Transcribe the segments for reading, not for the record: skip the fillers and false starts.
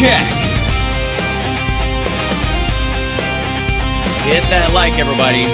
check. Hit that like, everybody.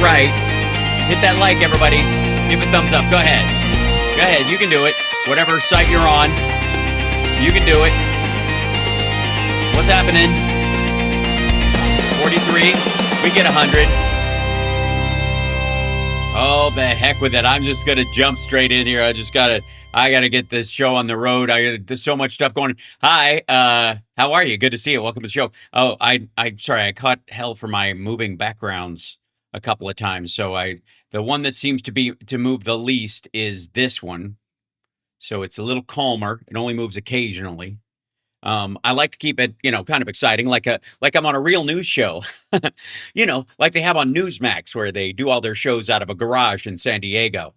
Right. Hit that like, everybody. Give a thumbs up. Go ahead. Go ahead. You can do it. Whatever site you're on, you can do it. What's happening? 43. We get 100. Oh, the heck with it. I'm just going to jump straight in here. I got to get this show on the road. There's so much stuff going on. Hi. How are you? Good to see you. Welcome to the show. Oh, I'm sorry. I caught hell for my moving backgrounds a couple of times. So the one that seems to move the least is this one. So it's a little calmer. It only moves occasionally. I like to keep it, kind of exciting, like I'm on a real news show, like they have on Newsmax, where they do all their shows out of a garage in San Diego.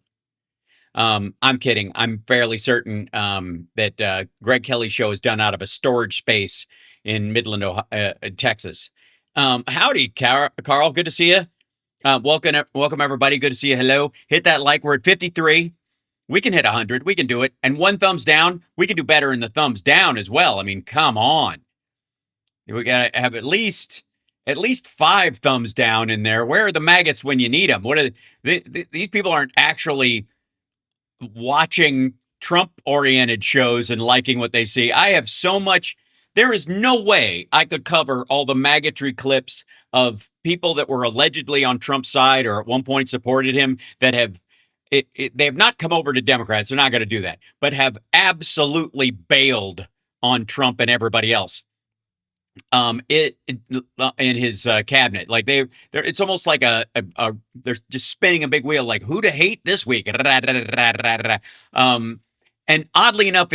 I'm kidding. I'm fairly certain that Greg Kelly's show is done out of a storage space in Midland, Texas. Howdy, Carl. Good to see you. Welcome, everybody. Good to see you. Hello. Hit that like. We're at 53. We can hit 100. We can do it. And one thumbs down. We can do better in the thumbs down as well. I mean, come on. We got to have at least 5 thumbs down in there. Where are the maggots when you need them? These people aren't actually watching Trump-oriented shows and liking what they see. I have so much. There is no way I could cover all the maggotry clips of people that were allegedly on Trump's side or at one point supported him that have they have not come over to Democrats. They're not going to do that, but have absolutely bailed on Trump and everybody else. In his cabinet, like it's almost like they're just spinning a big wheel, like who to hate this week. And oddly enough,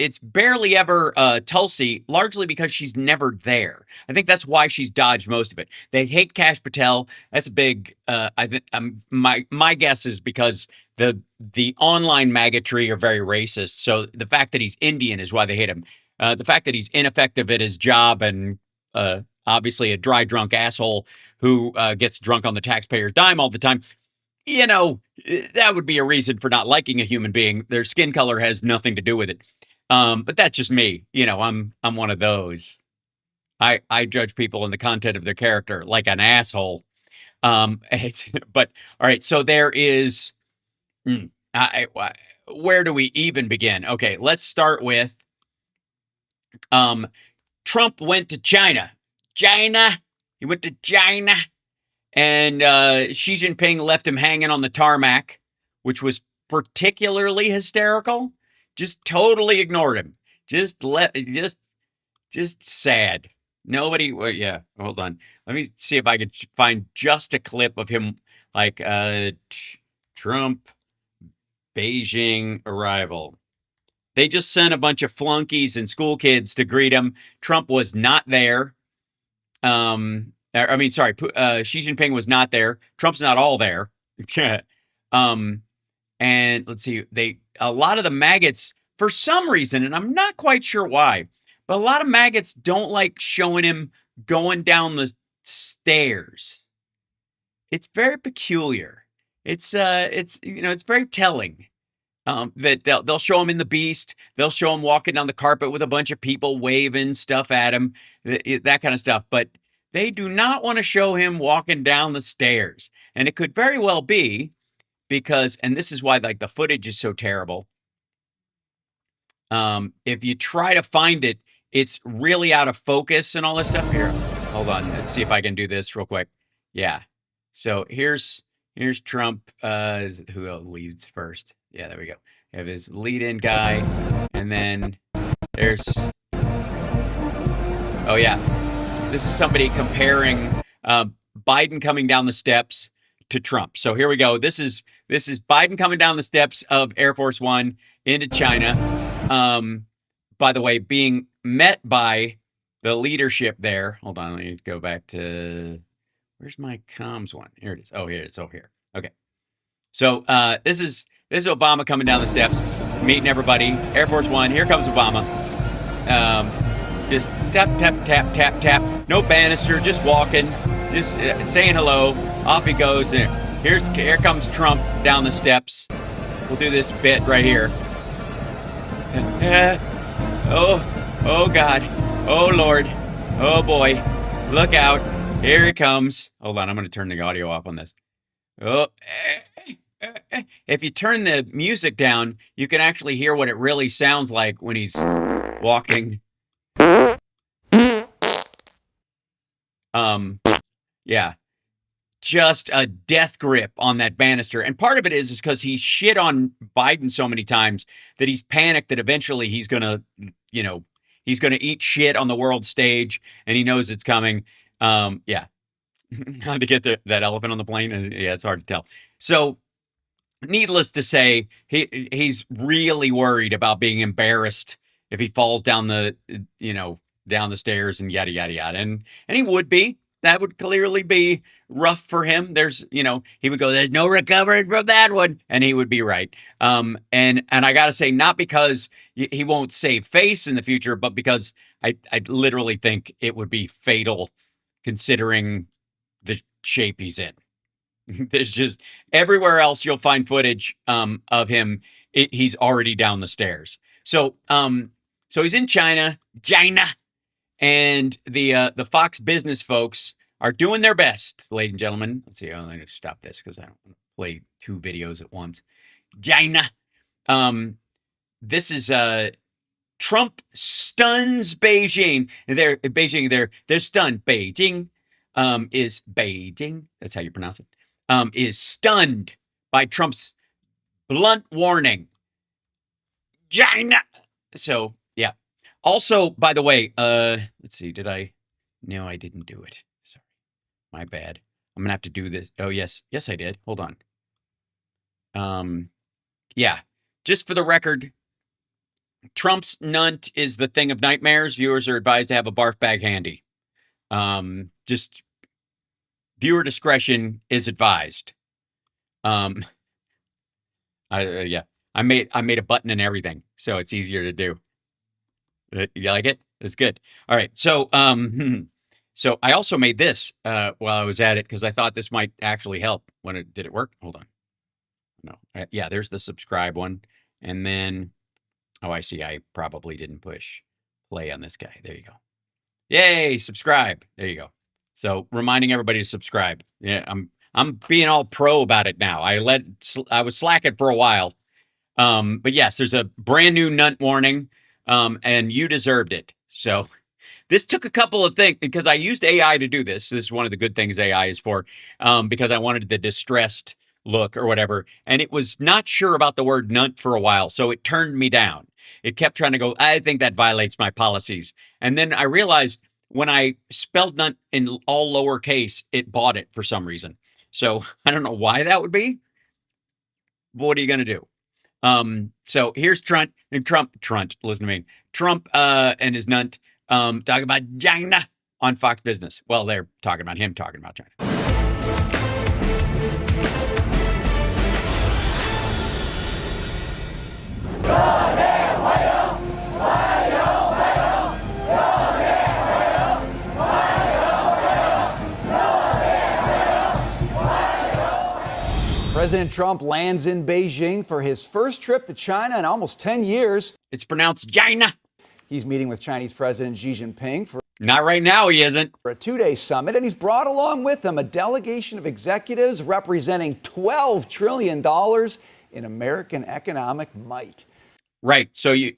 it's barely ever Tulsi, largely because she's never there. I think that's why she's dodged most of it. They hate Kash Patel. That's a big. I think my guess is because the online maggotry are very racist. So the fact that he's Indian is why they hate him. The fact that he's ineffective at his job and obviously a dry drunk asshole who gets drunk on the taxpayer's dime all the time. That would be a reason for not liking a human being. Their skin color has nothing to do with it. But that's just me. I'm one of those. I judge people in the content of their character like an asshole. But all right, so there is. Where do we even begin? Okay, let's start with. Trump went to China. He went to China, and Xi Jinping left him hanging on the tarmac, which was particularly hysterical. Just totally ignored him. Just sad. Nobody. Well, yeah. Hold on. Let me see if I could find just a clip of him, like Trump Beijing arrival. They just sent a bunch of flunkies and school kids to greet him. Trump was not there. Xi Jinping was not there. Trump's not all there. um, and let's see, a lot of the maggots, for some reason, and I'm not quite sure why, but a lot of maggots don't like showing him going down the stairs. It's very peculiar. It's very telling. That they'll show him in the Beast. They'll show him walking down the carpet with a bunch of people waving stuff at him, that kind of stuff. But they do not want to show him walking down the stairs. And it could very well be because, and this is why like the footage is so terrible. If you try to find it, it's really out of focus and all this stuff here. Hold on, let's see if I can do this real quick. Yeah. So here's Trump, who leads first. Yeah, there we go. We have his lead-in guy, and then there's, oh yeah, this is somebody comparing Biden coming down the steps to Trump. So here we go. This is Biden coming down the steps of Air Force One into China. By the way, being met by the leadership there. Hold on, let me go back to, where's my comms one? Here it is. Oh, here it is. Oh, here. Okay. So this is Obama coming down the steps, meeting everybody. Air Force One. Here comes Obama. Just tap, tap, tap, tap, tap. No banister, just walking, just saying hello. Off he goes. And here comes Trump down the steps. We'll do this bit right here. Oh God. Oh Lord. Oh boy. Look out. Here he comes. Hold on, I'm going to turn the audio off on this. Oh, if you turn the music down, you can actually hear what it really sounds like when he's walking. Yeah, just a death grip on that banister. And part of it is because he's shit on Biden so many times that he's panicked that eventually he's going to eat shit on the world stage, and he knows it's coming. Yeah. How to get that elephant on the plane? Yeah, it's hard to tell. So, needless to say, he's really worried about being embarrassed if he falls down the stairs and yada yada yada. And he would be. That would clearly be rough for him. He would go, "There's no recovering from that one," and he would be right. And I gotta say, not because he won't save face in the future, but because I literally think it would be fatal, considering the shape he's in. There's just everywhere else you'll find footage of him. He's already down the stairs. So he's in China, and the Fox Business folks are doing their best, ladies and gentlemen. Let's see. I'm going to stop this because I don't want to play two videos at once. China. This is Trump stuns Beijing. They're stunned. Beijing. Is Beijing, that's how you pronounce it, is stunned by Trump's blunt warning. China. So, yeah. Also, by the way, let's see, no, I didn't do it. Sorry. My bad. I'm going to have to do this. Oh, yes. Yes, I did. Hold on. Yeah. Just for the record, Trump's nunt is the thing of nightmares. Viewers are advised to have a barf bag handy. Just viewer discretion is advised. I made a button and everything, so it's easier to do. You like it? It's good. All right. So so I also made this while I was at it because I thought this might actually help. Did it work? Hold on. No. Yeah, there's the subscribe one, and then I see. I probably didn't push play on this guy. There you go. Yay! Subscribe. There you go. So reminding everybody to subscribe. Yeah, I'm being all pro about it now. I was slacking for a while. But yes, there's a brand new nunt warning, and you deserved it. So this took a couple of things because I used AI to do this. This is one of the good things AI is for, because I wanted the distressed look or whatever, and it was not sure about the word nunt for a while, so it turned me down. It kept trying to go, I think that violates my policies. And then I realized when I spelled nunt in all lowercase, it bought it for some reason. So I don't know why that would be. But what are you going to do? So here's Trump, listen to me. Trump and his nunt talking about China on Fox Business. Well, they're talking about him talking about China. President Trump lands in Beijing for his first trip to China in almost 10 years. It's pronounced China. He's meeting with Chinese President Xi Jinping for Not right now, he isn't. a two-day summit, and he's brought along with him a delegation of executives representing $12 trillion in American economic might. Right. So you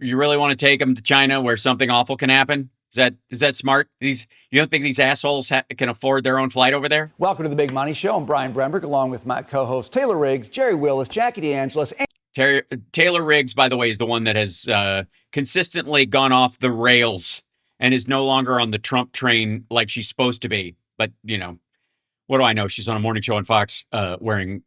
really want to take him to China where something awful can happen? Is that smart? You don't think these assholes can afford their own flight over there? Welcome to the Big Money Show. I'm Brian Bremberg, along with my co-hosts Taylor Riggs, Jerry Willis, Jackie DeAngelis, and Taylor Riggs, by the way, is the one that has consistently gone off the rails and is no longer on the Trump train like she's supposed to be. But, what do I know? She's on a morning show on Fox wearing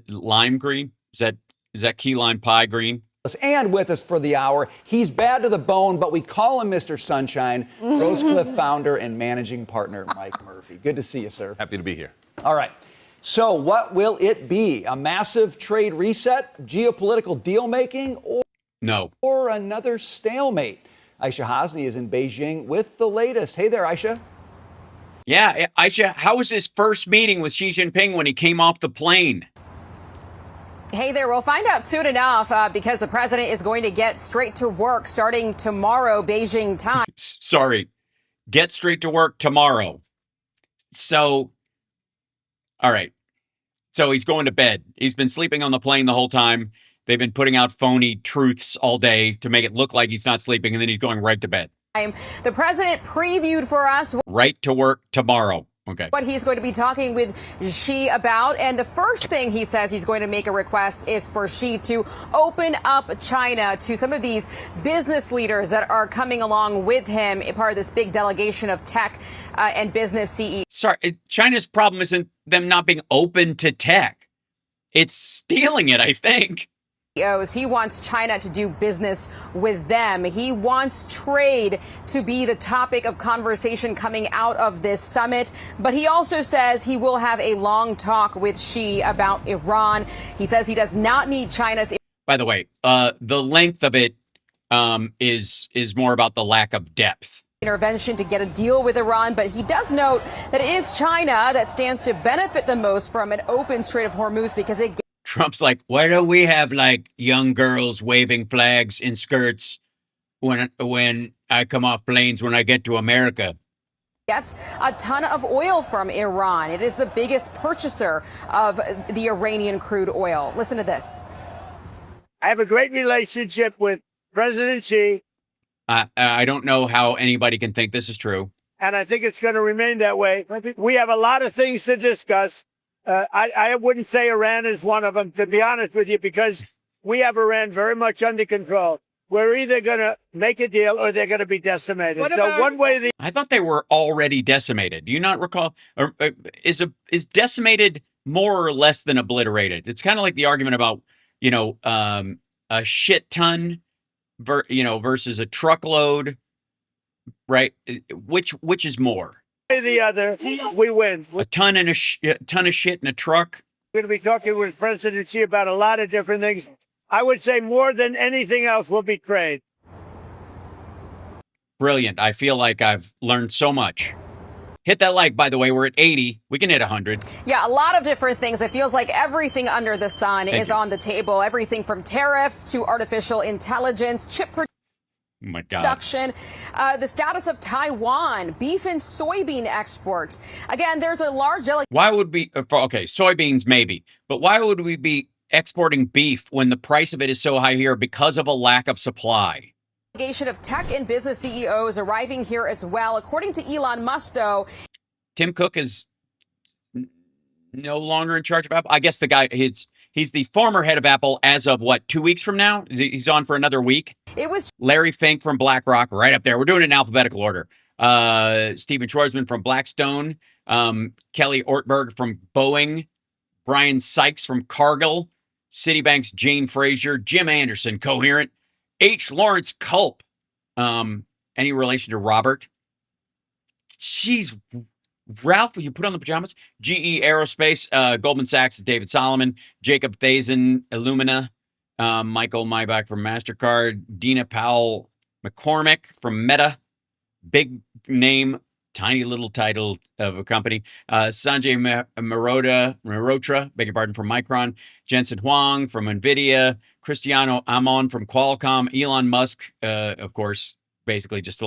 lime green? Is that key lime pie green? And with us for the hour, he's bad to the bone, but we call him Mr. Sunshine, Rosecliff founder and managing partner Mike Murphy. Good to see you, sir. Happy to be here. All right. So what will it be? A massive trade reset, geopolitical deal-making, or another stalemate? Aisha Hasni is in Beijing with the latest. Hey there, Aisha. Yeah, Aisha, how was his first meeting with Xi Jinping when he came off the plane? Hey there, we'll find out soon enough because the president is going to get straight to work starting tomorrow, Beijing time. Sorry, get straight to work tomorrow. So, all right. So he's going to bed. He's been sleeping on the plane the whole time. They've been putting out phony truths all day to make it look like he's not sleeping, and then he's going right to bed. The president previewed for us right to work tomorrow. Okay. What he's going to be talking with Xi about. And the first thing he says he's going to make a request is for Xi to open up China to some of these business leaders that are coming along with him, part of this big delegation of tech and business CEOs. Sorry, China's problem isn't them not being open to tech. It's stealing it, I think. He wants China to do business with them. He wants trade to be the topic of conversation coming out of this summit. But he also says he will have a long talk with Xi about Iran. He says he does not need China's. By the way, the length of it is more about the lack of depth. Intervention to get a deal with Iran, but he does note that it is China that stands to benefit the most from an open Strait of Hormuz because it. Trump's like, why don't we have like young girls waving flags in skirts when I come off planes when I get to America? Gets a ton of oil from Iran. It is the biggest purchaser of the Iranian crude oil. Listen to this. I have a great relationship with President Xi. I don't know how anybody can think this is true. And I think it's going to remain that way. We have a lot of things to discuss. I wouldn't say Iran is one of them, to be honest with you, because we have Iran very much under control. We're either going to make a deal or they're going to be decimated. So one way or the I thought they were already decimated. Do you not recall? Or, is decimated more or less than obliterated? It's kind of like the argument about, a shit ton, versus a truckload, right? Which is more? The other, we win. A ton of shit in a truck. We're going to be talking with President Xi about a lot of different things. I would say more than anything else will be trade. Brilliant. I feel like I've learned so much. Hit that like, by the way. We're at 80. We can hit 100. Yeah, a lot of different things. It feels like everything under the sun is on the table. Everything from tariffs to artificial intelligence, chip production. Oh my God. Production, the status of Taiwan, beef and soybean exports. Again, there's a large. Why would we? Okay, soybeans maybe, but why would we be exporting beef when the price of it is so high here because of a lack of supply? Delegation of tech and business CEOs arriving here as well. According to Elon Musk, though, Tim Cook is no longer in charge of Apple. I guess the guy he's the former head of Apple as of 2 weeks from now. He's on for another week. It was Larry Fink from BlackRock, right up there. We're doing it in alphabetical order. Stephen Schwarzman from Blackstone, Kelly Ortberg from Boeing, Brian Sykes from Cargill, Citibank's Jane Fraser, Jim Anderson, coherent, H. Lawrence Culp, any relation to Robert? Jeez, Ralph, will you put on the pajamas? GE Aerospace, Goldman Sachs, David Solomon, Jacob Thazen, Illumina, Michael Maybach from MasterCard, Dina Powell McCormick from Meta, big name, tiny little title of a company. Sanjay Mehrotra, beg your pardon, from Micron. Jensen Huang from NVIDIA. Cristiano Amon from Qualcomm. Elon Musk, of course, basically just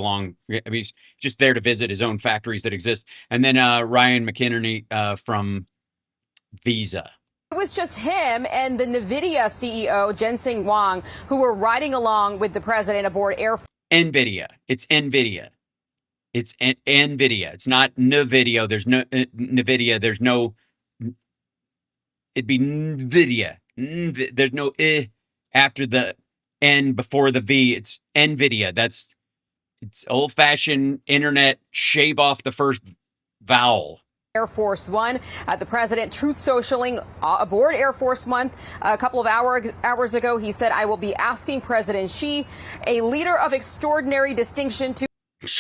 he's just there to visit his own factories that exist. And then Ryan McInerney from Visa. It was just him and the NVIDIA CEO, Jensen Huang, who were riding along with the president aboard Air Force. NVIDIA. It's NVIDIA. It's NVIDIA. It's not NVIDIA. There's no NVIDIA. There's no. It'd be NVIDIA. There's no after the N before the V. It's NVIDIA. It's old-fashioned internet. Shave off the first vowel. Air Force One. The president truth socialing aboard Air Force One a couple of hours ago. He said, "I will be asking President Xi, a leader of extraordinary distinction, to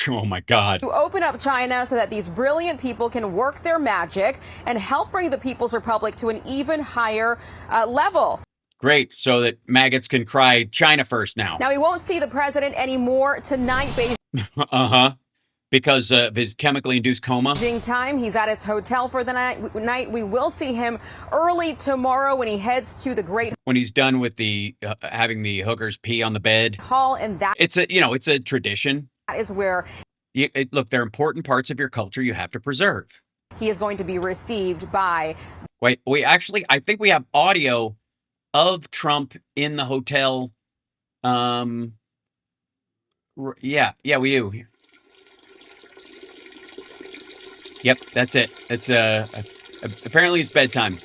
oh my God, to open up China so that these brilliant people can work their magic and help bring the People's Republic to an even higher level." Great, so that maggots can cry China first now. Now, we won't see the president anymore tonight. Because of his chemically induced coma. Beijing time, he's at his hotel for the night. We will see him early tomorrow when he heads to the Great. When he's done with the having the hookers pee on the bed. Hall, and that it's a tradition. That is where. Look, there are important parts of your culture you have to preserve. He is going to be received by. Wait, I think we have audio of Trump in the hotel. Yeah, we do. Yep, that's it. It's apparently it's bedtime.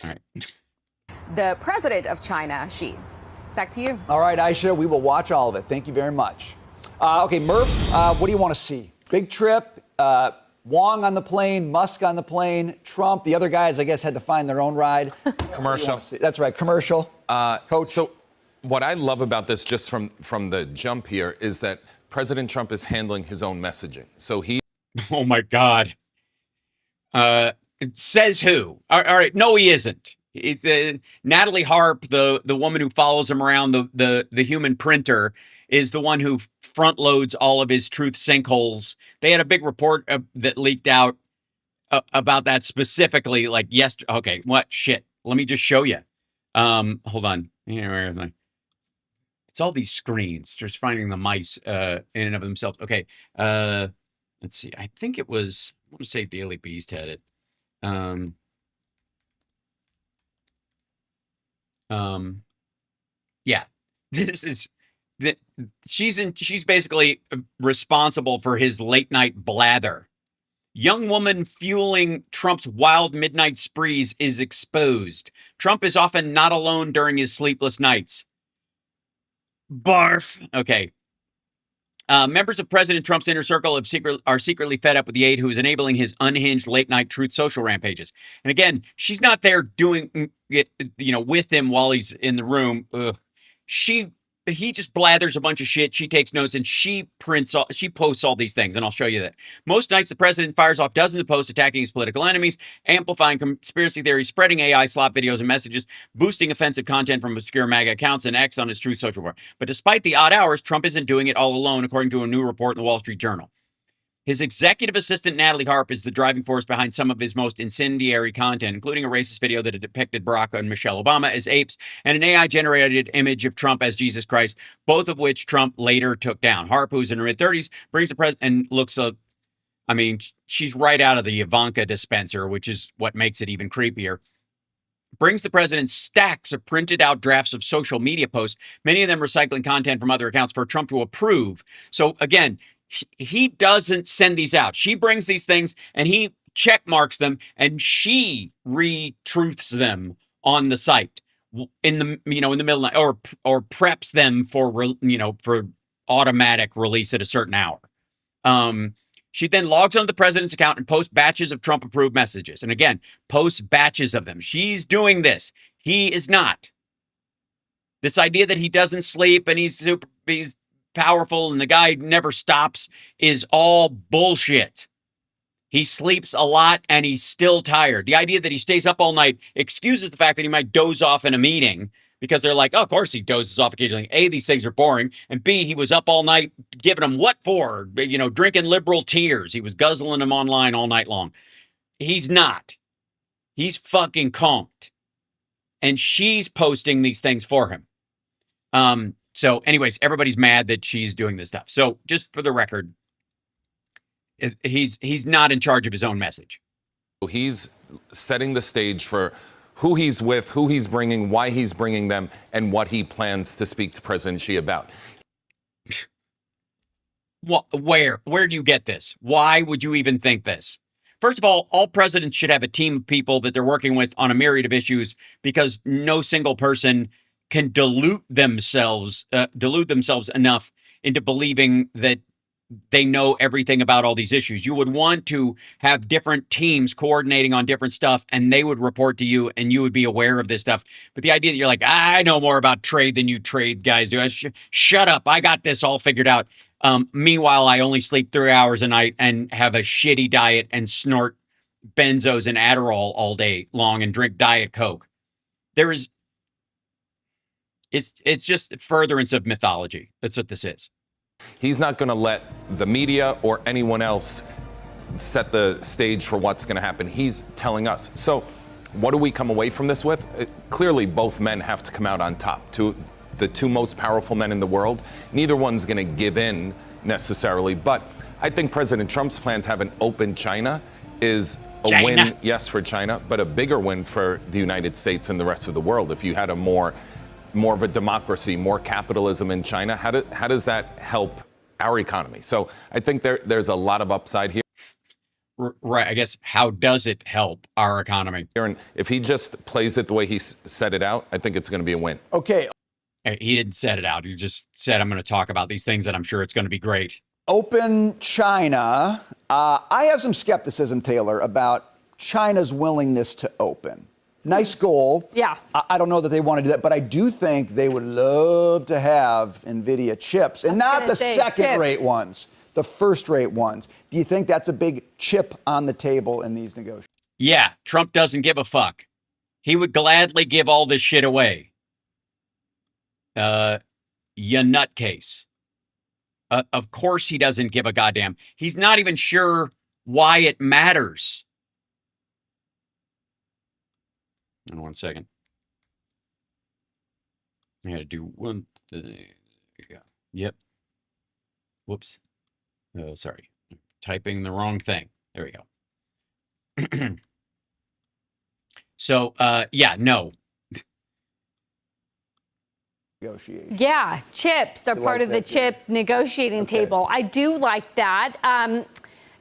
All right. The president of China, Xi. Back to you. All right, Aisha, we will watch all of it. Thank you very much. Okay, Murph, what do you want to see? Big trip, Wong on the plane, Musk on the plane, Trump. The other guys, I guess, had to find their own ride. Commercial. That's right, commercial. Coach. So what I love about this, just from the jump here, is that President Trump is handling his own messaging. So he. Oh my God. Says who? All right. No, he isn't. It's Natalie Harp, the woman who follows him around, the human printer, is the one who front loads all of his truth sinkholes. They had a big report that leaked out about that specifically, like yesterday. Okay, what shit? Let me just show you. Hold on. Where is I? It's all these screens. Just finding the mice in and of themselves. Okay. Let's see. I think it was. I want to say Daily Beast had it. Yeah. This is. She's basically responsible for his late night blather. Young woman fueling Trump's wild midnight sprees is exposed. Trump is often not alone during his sleepless nights. Barf. Okay. Members of President Trump's inner circle are secretly fed up with the aide who is enabling his unhinged late-night truth social rampages. And again, she's not there doing it, with him while he's in the room. He just blathers a bunch of shit. She takes notes and she posts all these things, and I'll show you that. Most nights, the president fires off dozens of posts attacking his political enemies, amplifying conspiracy theories, spreading AI slop videos and messages, boosting offensive content from obscure MAGA accounts, and X on his Truth Social board. But despite the odd hours, Trump isn't doing it all alone, according to a new report in the Wall Street Journal. His executive assistant, Natalie Harp, is the driving force behind some of his most incendiary content, including a racist video that depicted Barack and Michelle Obama as apes and an AI-generated image of Trump as Jesus Christ, both of which Trump later took down. Harp, who's in her mid-30s, brings the president and looks she's right out of the Ivanka dispenser, which is what makes it even creepier. Brings the president stacks of printed out drafts of social media posts, many of them recycling content from other accounts for Trump to approve. So again, he doesn't send these out. She brings these things and he check marks them and she retruths them on the site in the middle of the night, or preps them for automatic release at a certain hour. She then logs onto the president's account and posts batches of Trump approved messages. And again, posts batches of them. She's doing this. He is not. This idea that he doesn't sleep and he's powerful and the guy never stops is all bullshit. He sleeps a lot and he's still tired. The idea that he stays up all night excuses the fact that he might doze off in a meeting because they're like, oh, of course he dozes off occasionally. A, these things are boring. And B, he was up all night giving them what for? You know, drinking liberal tears. He was guzzling them online all night long. He's not. He's fucking conked. And she's posting these things for him. So anyways, everybody's mad that she's doing this stuff. So just for the record, he's not in charge of his own message. He's setting the stage for who he's with, who he's bringing, why he's bringing them, and what he plans to speak to President Xi about. Well, where do you get this? Why would you even think this? First of all presidents should have a team of people that they're working with on a myriad of issues, because no single person can delude themselves enough into believing that they know everything about all these issues. You would want to have different teams coordinating on different stuff, and they would report to you, and you would be aware of this stuff. But the idea that you're like, I know more about trade than you trade guys do. Shut up. I got this all figured out. Meanwhile, I only sleep 3 hours a night and have a shitty diet and snort benzos and Adderall all day long and drink Diet Coke. It's just furtherance of mythology. That's what this is. He's not going to let the media or anyone else set the stage for what's going to happen. He's telling us. So what do we come away from this with? Clearly, both men have to come out on top. The two most powerful men in the world. Neither one's going to give in necessarily. But I think President Trump's plan to have an open China is a win, yes, for China, but a bigger win for the United States and the rest of the world. If you had a more of a democracy, more capitalism in China, how does that help our economy? So I think there's a lot of upside here. Right. I guess, how does it help our economy? And if he just plays it the way he set it out, I think it's going to be a win. Okay. He didn't set it out. He just said, I'm going to talk about these things that I'm sure it's going to be great. Open China. I have some skepticism, Taylor, about China's willingness to open. Nice goal. Yeah. I don't know that they want to do that, but I do think they would love to have NVIDIA chips, and not the second-rate ones, the first-rate ones. Do you think that's a big chip on the table in these negotiations? Yeah, Trump doesn't give a fuck. He would gladly give all this shit away. You nutcase. Of course he doesn't give a goddamn. He's not even sure why it matters. In 1 second. I had to do one. There you go. Yep. Whoops. Sorry. Typing the wrong thing. There we go. So, yeah, no. Yeah, chips are part of the chip negotiating table. I do like that.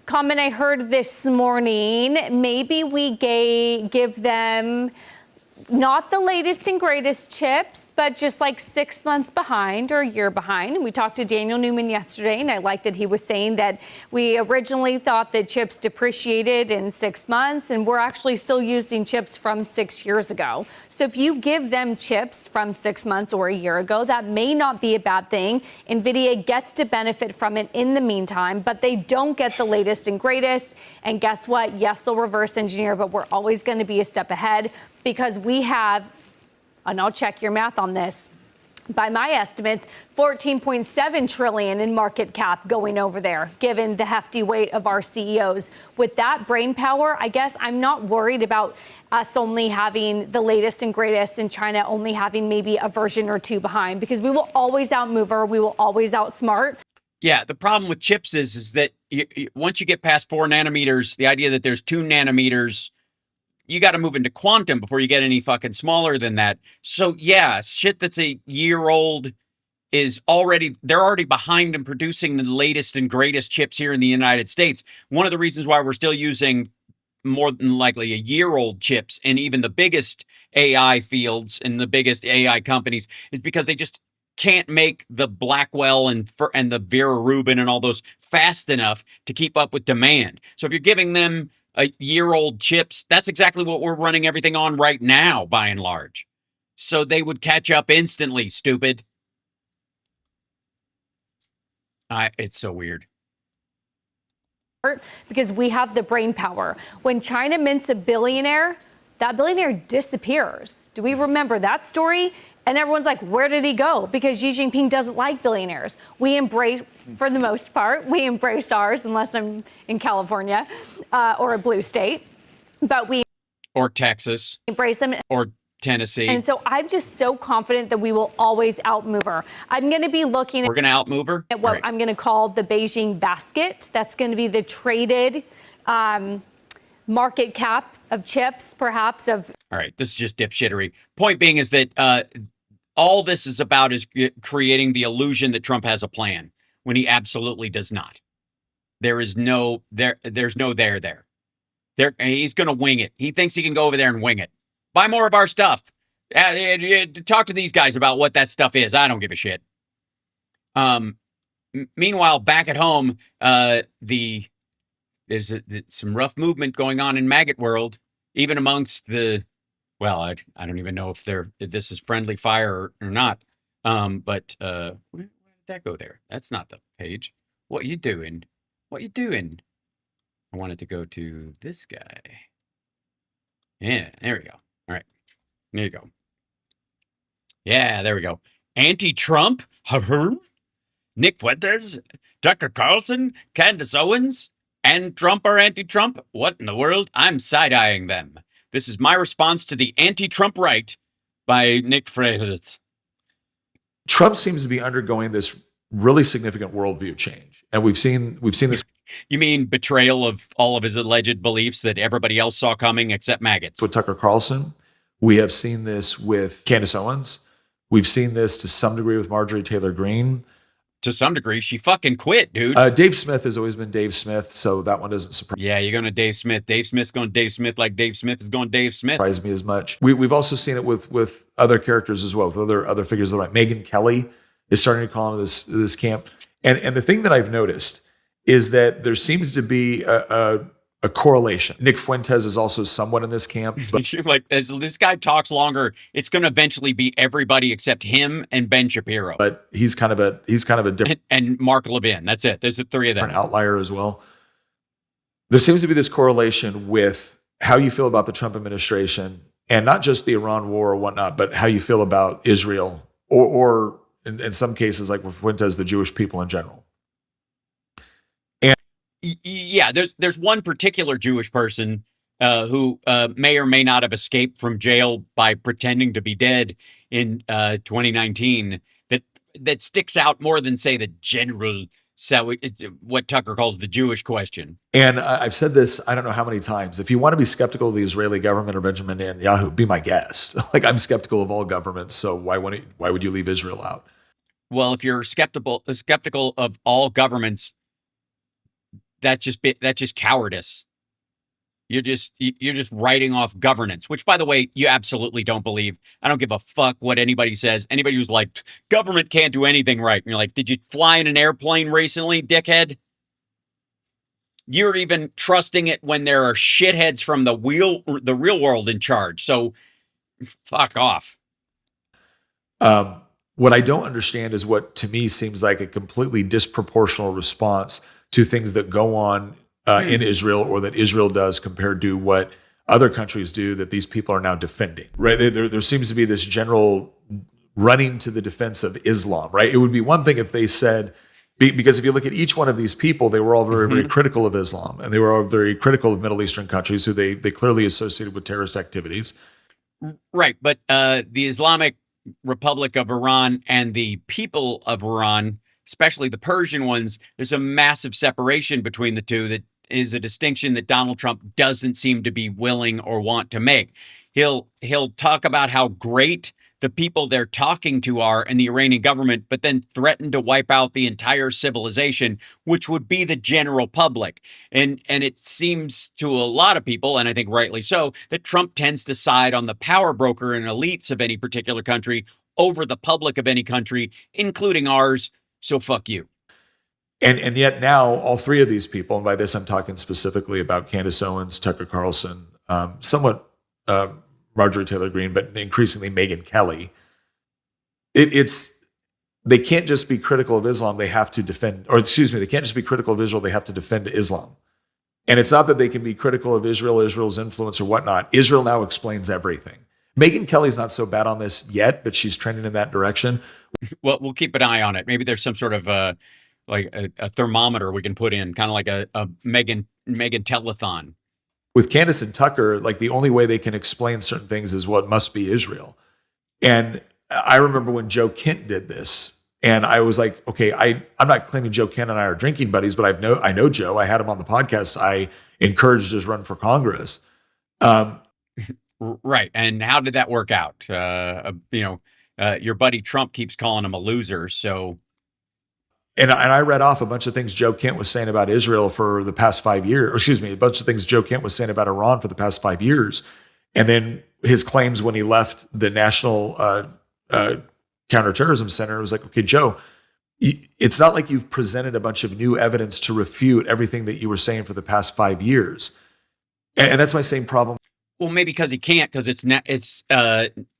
Comment I heard this morning, maybe we give them not the latest and greatest chips, but just like 6 months behind or a year behind. And we talked to Daniel Newman yesterday, and I like that he was saying that we originally thought that chips depreciated in 6 months, and we're actually still using chips from 6 years ago. So if you give them chips from 6 months or a year ago, that may not be a bad thing. NVIDIA gets to benefit from it in the meantime, but they don't get the latest and greatest. And guess what? Yes, they'll reverse engineer, but we're always going to be a step ahead, because we have, and I'll check your math on this, by my estimates, 14.7 trillion in market cap going over there, given the hefty weight of our CEOs. With that brain power, I guess I'm not worried about us only having the latest and greatest and China only having maybe a version or two behind, because we will always outmove her. We will always outsmart. Yeah, the problem with chips is that once you get past 4 nanometers, the idea that there's 2 nanometers, you got to move into quantum before you get any fucking smaller than that. So yeah, shit that's a year old they're already behind in producing the latest and greatest chips here in the United States. One of the reasons why we're still using more than likely a year old chips in even the biggest AI fields and the biggest AI companies is because they just can't make the Blackwell and the Vera Rubin and all those fast enough to keep up with demand. So if you're giving them a year-old chips, that's exactly what we're running everything on right now, by and large. so they would catch up instantly, stupid. It's so weird. Because we have the brain power. When China mints a billionaire, that billionaire disappears. Do we remember that story? And everyone's like, where did he go? Because Xi Jinping doesn't like billionaires. We embrace, for the most part, we embrace ours, unless I'm in California or a blue state. But we or Texas embrace them. Or Tennessee. And so I'm just so confident that we will always outmove her. I'm going to be looking We're going to outmove her? at what I'm going to call the Beijing basket. That's going to be the traded market cap of chips, perhaps. All right, this is just dipshittery. Point being is that all this is about is creating the illusion that Trump has a plan when he absolutely does not. There's no there. He's going to wing it. He thinks he can go over there and wing it. Buy more of our stuff. Talk to these guys about what that stuff is. I don't give a shit. Meanwhile, back at home, there's some rough movement going on in MAGA world, even amongst the. Well, I don't even know if this is friendly fire or not. But where did that go there? That's not the page. What you doing? What you doing? I wanted to go to this guy. Yeah, there we go. All right. There you go. Yeah, there we go. Anti-Trump? Nick Fuentes? Tucker Carlson? Candace Owens? And Trump or anti-Trump? What in the world? I'm side-eyeing them. This is my response to the anti-Trump right by Nick Fuentes. Trump seems to be undergoing this really significant worldview change. And we've seen this. You mean betrayal of all of his alleged beliefs that everybody else saw coming except maggots? With Tucker Carlson. We have seen this with Candace Owens. We've seen this to some degree with Marjorie Taylor Greene. To some degree, she fucking quit, dude. Dave Smith has always been Dave Smith, so that one doesn't surprise me. Yeah, you're going to Dave Smith. Dave Smith's going Dave Smith like Dave Smith is going Dave Smith. Surprise me as much. We've also seen it with other characters as well, with other figures. Like Megyn Kelly is starting to call into this camp. And the thing that I've noticed is that there seems to be a correlation. Nick Fuentes is also somewhat in this camp. But like as this guy talks longer, it's going to eventually be everybody except him and Ben Shapiro. But he's kind of a different and Mark Levin. That's it. There's the three of them. Outlier as well. There seems to be this correlation with how you feel about the Trump administration, and not just the Iran war or whatnot, but how you feel about Israel, or in some cases, like with Fuentes, the Jewish people in general. Yeah, there's one particular Jewish person who may or may not have escaped from jail by pretending to be dead in 2019 that sticks out more than, say, the general, what Tucker calls the Jewish question. And I've said this, I don't know how many times. If you want to be skeptical of the Israeli government or Benjamin Netanyahu, be my guest. Like, I'm skeptical of all governments, so why would you leave Israel out? Well, if you're skeptical of all governments, that's just cowardice. You're just writing off governance, which, by the way, you absolutely don't believe. I don't give a fuck what anybody says. Anybody who's like, government can't do anything right. And you're like, did you fly in an airplane recently, dickhead? You're even trusting it when there are shitheads from the real world in charge. So fuck off. What I don't understand is what to me seems like a completely disproportional response to things that go on in Israel, or that Israel does, compared to what other countries do that these people are now defending, right? There seems to be this general running to the defense of Islam, right? It would be one thing if they said, because if you look at each one of these people, they were all very, very critical of Islam, and they were all very critical of Middle Eastern countries who they clearly associated with terrorist activities. Right, but the Islamic Republic of Iran and the people of Iran, especially the Persian ones, there's a massive separation between the two that is a distinction that Donald Trump doesn't seem to be willing or want to make. He'll talk about how great the people they're talking to are in the Iranian government, but then threaten to wipe out the entire civilization, which would be the general public. And it seems to a lot of people, and I think rightly so, that Trump tends to side on the power broker and elites of any particular country over the public of any country, including ours. So fuck you. And yet now all three of these people, and by this I'm talking specifically about Candace Owens, Tucker Carlson, somewhat Marjorie Taylor Greene, but increasingly Megyn Kelly. They can't just be critical of Islam, they have to defend, or excuse me, they can't just be critical of Israel, they have to defend Islam. And it's not that they can be critical of Israel's influence or whatnot. Israel now explains everything. Megyn Kelly's not so bad on this yet, but she's trending in that direction. Well, we'll keep an eye on it. Maybe there's some sort of like a thermometer we can put in, kind of like a Megyn telethon. With Candace and Tucker, like the only way they can explain certain things is what must be Israel. And I remember when Joe Kent did this, and I was like, okay, I'm not claiming Joe Kent and I are drinking buddies, but I know Joe. I had him on the podcast. I encouraged his run for Congress. Right. And how did that work out? Your buddy Trump keeps calling him a loser. So. And I read off a bunch of things Joe Kent was saying about Israel for the past 5 years, or excuse me, a bunch of things Joe Kent was saying about Iran for the past 5 years. And then his claims when he left the National Counterterrorism Center, it was like, okay, Joe, it's not like you've presented a bunch of new evidence to refute everything that you were saying for the past 5 years. And that's my same problem. Well, maybe because he can't, because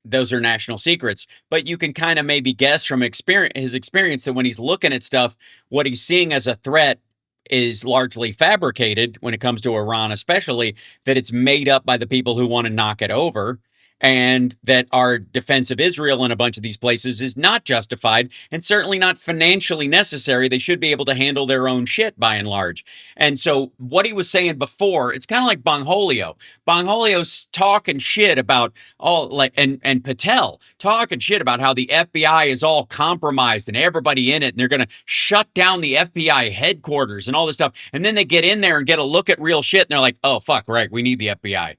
those are national secrets. But you can kind of maybe guess from his experience that when he's looking at stuff, what he's seeing as a threat is largely fabricated when it comes to Iran, especially that it's made up by the people who want to knock it over. And that our defense of Israel in a bunch of these places is not justified and certainly not financially necessary. They should be able to handle their own shit by and large. And so what he was saying before, it's kind of like Bongholio. Bongholio's talking shit about and Patel talking shit about how the FBI is all compromised and everybody in it, and they're going to shut down the FBI headquarters and all this stuff. And then they get in there and get a look at real shit, and they're like, oh, fuck, right, we need the FBI.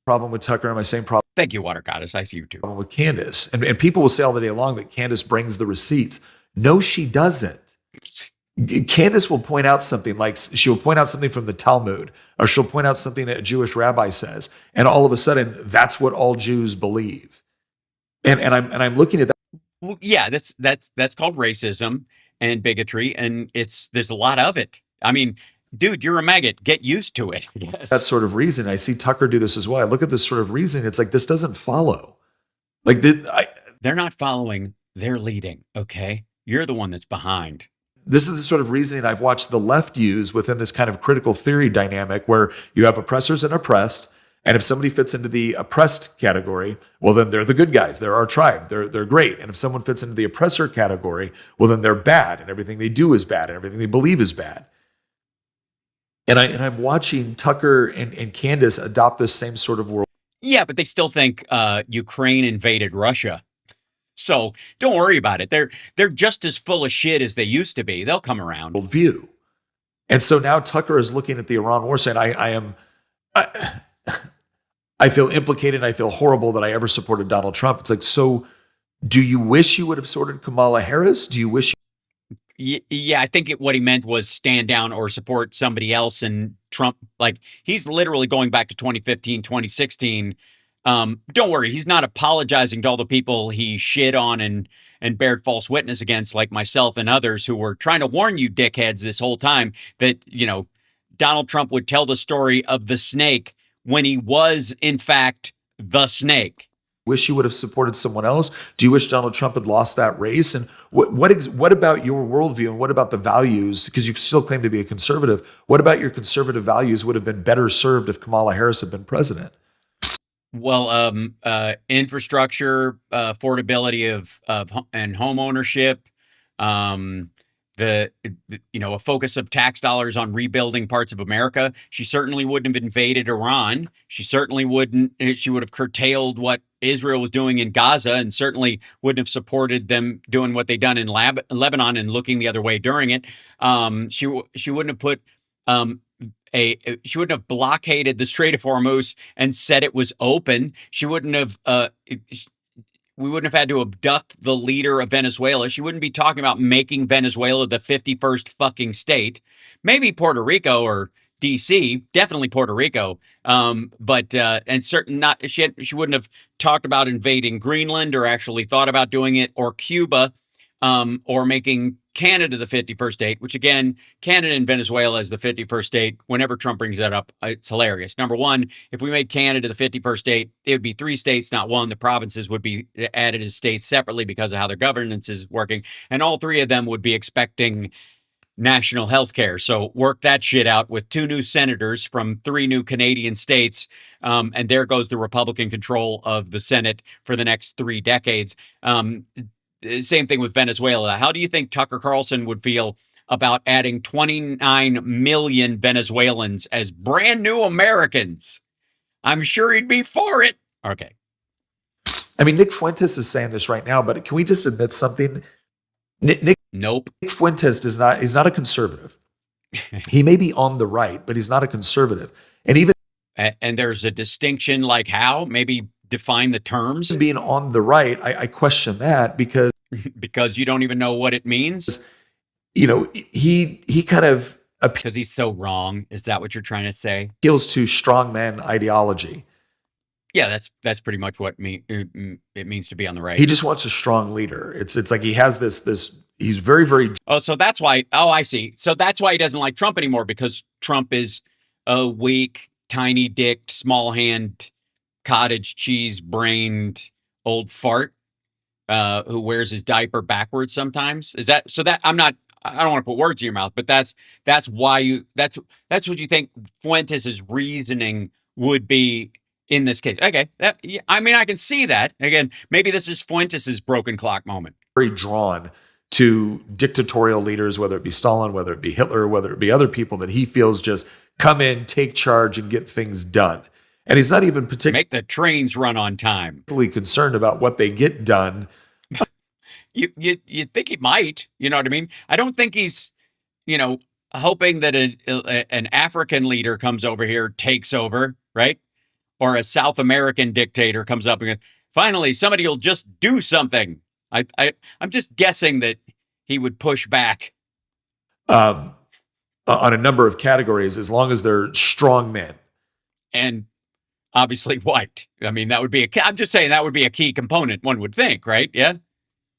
Problem with Tucker and my same problem. Thank you, Water Goddess. I see you too. With Candace. And people will say all the day long that Candace brings the receipts. No, she doesn't. Candace will point out something like she'll point out something from the Talmud, or she'll point out something that a Jewish rabbi says, and all of a sudden that's what all Jews believe. And I'm looking at that. Well, yeah, that's called racism and bigotry, and there's a lot of it. I mean, dude, you're a maggot. Get used to it. Yes. That sort of reason. I see Tucker do this as well. I look at this sort of reason. It's like, this doesn't follow. Like, they're not following. They're leading. Okay. You're the one that's behind. This is the sort of reasoning I've watched the left use within this kind of critical theory dynamic where you have oppressors and oppressed. And if somebody fits into the oppressed category, well, then they're the good guys. They're our tribe. They're great. And if someone fits into the oppressor category, well, then they're bad. And everything they do is bad. And everything they believe is bad. And I'm watching Tucker and Candace adopt this same sort of world. Yeah, but they still think Ukraine invaded Russia. So don't worry about it. They're just as full of shit as they used to be. They'll come around. View. And so now Tucker is looking at the Iran war saying, I feel implicated. I feel horrible that I ever supported Donald Trump. It's like, so do you wish you would have supported Kamala Harris? Do you wish? Yeah, I think what he meant was stand down or support somebody else. And Trump, like, he's literally going back to 2015, 2016. Don't worry, he's not apologizing to all the people he shit on and bared false witness against, like myself and others who were trying to warn you dickheads this whole time that, Donald Trump would tell the story of the snake when he was, in fact, the snake. Wish you would have supported someone else? Do you wish Donald Trump had lost that race? And what about your worldview and what about the values? Because you still claim to be a conservative. What about your conservative values would have been better served if Kamala Harris had been president? Well, infrastructure, affordability and home ownership, a focus of tax dollars on rebuilding parts of America. She certainly wouldn't have invaded Iran. She would have curtailed what Israel was doing in Gaza, and certainly wouldn't have supported them doing what they done in Lebanon and looking the other way during it. She wouldn't have put she wouldn't have blockaded the Strait of Hormuz and said it was open. She wouldn't have. We wouldn't have had to abduct the leader of Venezuela. She wouldn't be talking about making Venezuela the 51st fucking state. Maybe Puerto Rico or DC, definitely Puerto Rico. She wouldn't have talked about invading Greenland or actually thought about doing it, or Cuba, or making Canada the 51st state, which again, Canada and Venezuela is the 51st state. Whenever Trump brings that up, it's hilarious. Number one, if we made Canada the 51st state, it would be 3 states, not 1. The provinces would be added as states separately because of how their governance is working. And all 3 of them would be expecting national health care. So work that shit out with 2 new senators from 3 new Canadian states. And there goes the Republican control of the Senate for the next 3 decades. Same thing with Venezuela. How do you think Tucker Carlson would feel about adding 29 million Venezuelans as brand new Americans? I'm sure he'd be for it. Okay. I mean, Nick Fuentes is saying this right now, but can we just admit something? Nope. Nick Fuentes he's not a conservative. He may be on the right, but he's not a conservative. And there's a distinction, like how? Maybe define the terms. Being on the right, I question that because you don't even know what it means. He kind of because he's so wrong. Is that what you're trying to say? Appeals to strongman ideology. Yeah, that's pretty much what it means to be on the right. He just wants a strong leader. It's like he has this. He's very, very. Oh, so that's why. Oh, I see. So that's why he doesn't like Trump anymore, because Trump is a weak, tiny-dicked, small-hand, cottage cheese-brained old fart who wears his diaper backwards sometimes. Is that so? That I'm not. I don't want to put words in your mouth, but that's why that's what you think Fuentes' reasoning would be in this case. Okay, I mean, I can see that. Again, maybe this is Fuentes' broken clock moment. Very drawn to dictatorial leaders, whether it be Stalin, whether it be Hitler, whether it be other people that he feels just come in, take charge, and get things done. And he's not even particularly make the trains run on time. Concerned about what they get done. You think he might? You know what I mean? I don't think he's, hoping that an African leader comes over here, takes over, right? Or a South American dictator comes up and finally somebody will just do something. I'm just guessing that he would push back on a number of categories as long as they're strong men. And obviously white. I mean, that would be I'm just saying that would be a key component, one would think, right? Yeah.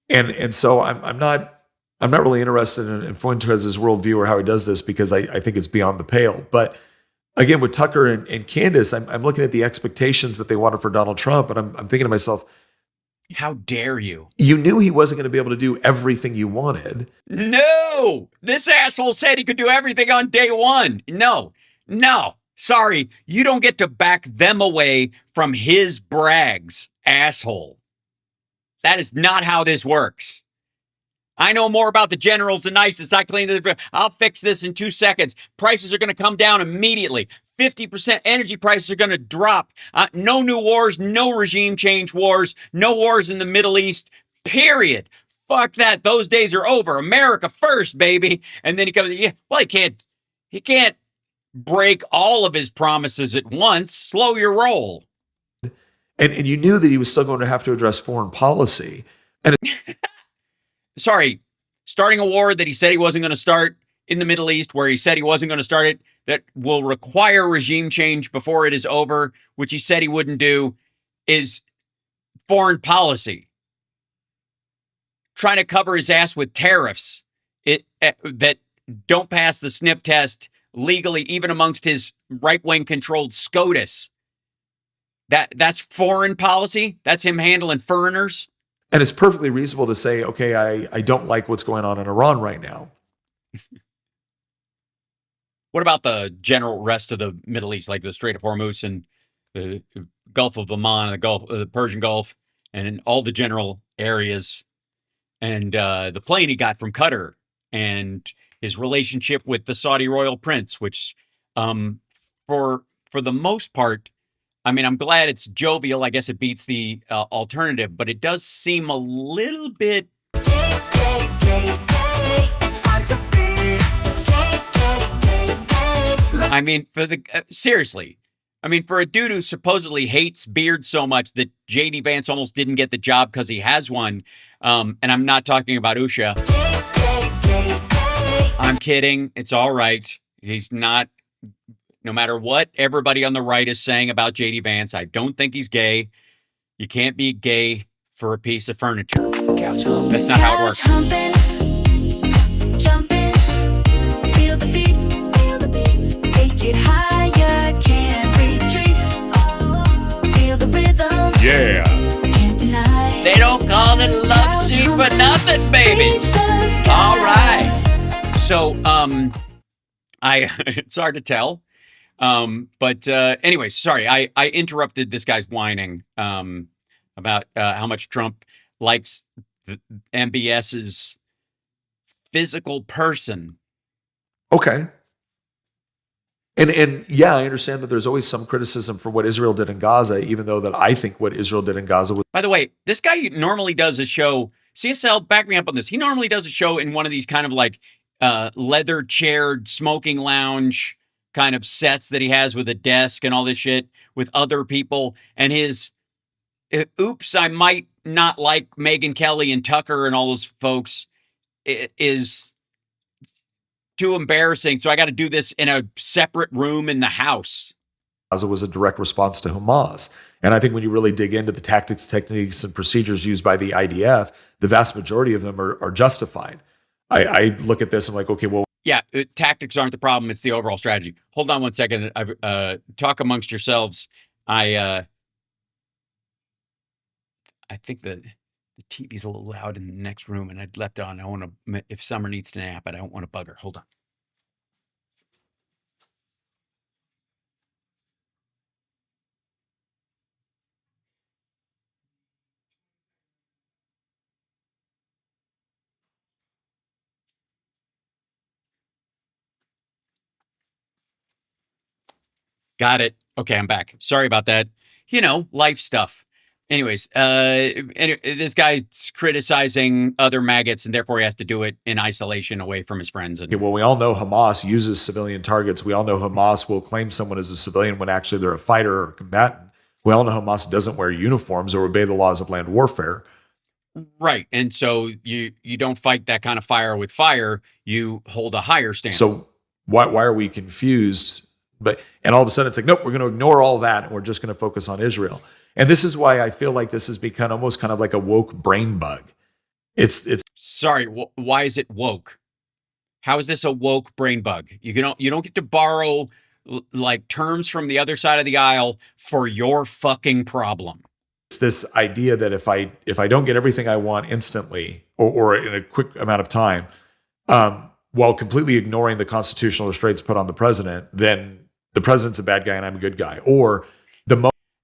And so I'm not really interested in Fuentes' worldview or how he does this, because I think it's beyond the pale. But again, with Tucker and Candace, I'm looking at the expectations that they wanted for Donald Trump, and I'm thinking to myself, how dare you? You knew he wasn't going to be able to do everything you wanted. No, this asshole said he could do everything on day one. No, sorry. You don't get to back them away from his brags, asshole. That is not how this works. I know more about the generals than ISIS. I'll fix this in 2 seconds. Prices are going to come down immediately. 50% energy prices are going to drop. No new wars, no regime change wars, no wars in the Middle East, period. Fuck that. Those days are over. America first, baby. And then he comes, he can't break all of his promises at once. Slow your roll. And you knew that he was still going to have to address foreign policy. And sorry, starting a war that he said he wasn't going to start in the Middle East, where he said he wasn't going to start it, that will require regime change before it is over, which he said he wouldn't do, is foreign policy. Trying to cover his ass with tariffs that don't pass the sniff test legally, even amongst his right-wing controlled SCOTUS. That's foreign policy. That's him handling foreigners. And it's perfectly reasonable to say, okay, I don't like what's going on in Iran right now. What about the general rest of the Middle East, like the Strait of Hormuz and the Gulf of Oman, the Persian Gulf, and all the general areas, and the plane he got from Qatar, and his relationship with the Saudi royal prince, which, for the most part, I mean, I'm glad it's jovial. I guess it beats the alternative, but it does seem a little bit. I mean, seriously. I mean, for a dude who supposedly hates beards so much that J.D. Vance almost didn't get the job because he has one, and I'm not talking about Usha. I'm kidding. It's all right. He's not. No matter what everybody on the right is saying about J.D. Vance, I don't think he's gay. You can't be gay for a piece of furniture. That's not how it works. So, it's hard to tell. But anyway, sorry, I interrupted this guy's whining about how much Trump likes MBS's physical person. Okay. And yeah, I understand that there's always some criticism for what Israel did in Gaza, even though that I think what Israel did in Gaza was. By the way, this guy normally does a show. CSL, back me up on this. He normally does a show in one of these kind of like leather chaired smoking lounge kind of sets that he has with a desk and all this shit with other people. And his oops, I might not like Megyn Kelly and Tucker and all those folks is too embarrassing. So I got to do this in a separate room in the house. Gaza was a direct response to Hamas. And I think when you really dig into the tactics, techniques, and procedures used by the IDF, the vast majority of them are justified. I look at this and I'm like, okay, well. Yeah, tactics aren't the problem. It's the overall strategy. Hold on one second. Talk amongst yourselves. I think the TV's a little loud in the next room, and I'd left it on. I want to, if Summer needs to nap, I don't want to bug her. Hold on. Got it. Okay, I'm back. Sorry about that. You know, life stuff. Anyways, this guy's criticizing other maggots, and therefore he has to do it in isolation away from his friends. And well, we all know Hamas uses civilian targets. We all know Hamas will claim someone as a civilian when actually they're a fighter or a combatant. We all know Hamas doesn't wear uniforms or obey the laws of land warfare. Right. And so you don't fight that kind of fire with fire. You hold a higher standard. So why are we confused? And all of a sudden it's like, nope, we're going to ignore all that and we're just going to focus on Israel. And this is why I feel like this has become almost kind of like a woke brain bug. It's sorry, why is it woke? How is this a woke brain bug? You don't get to borrow like terms from the other side of the aisle for your fucking problem. It's this idea that if I don't get everything I want instantly or in a quick amount of time, while completely ignoring the constitutional restraints put on the president, then the president's a bad guy and I'm a good guy. Or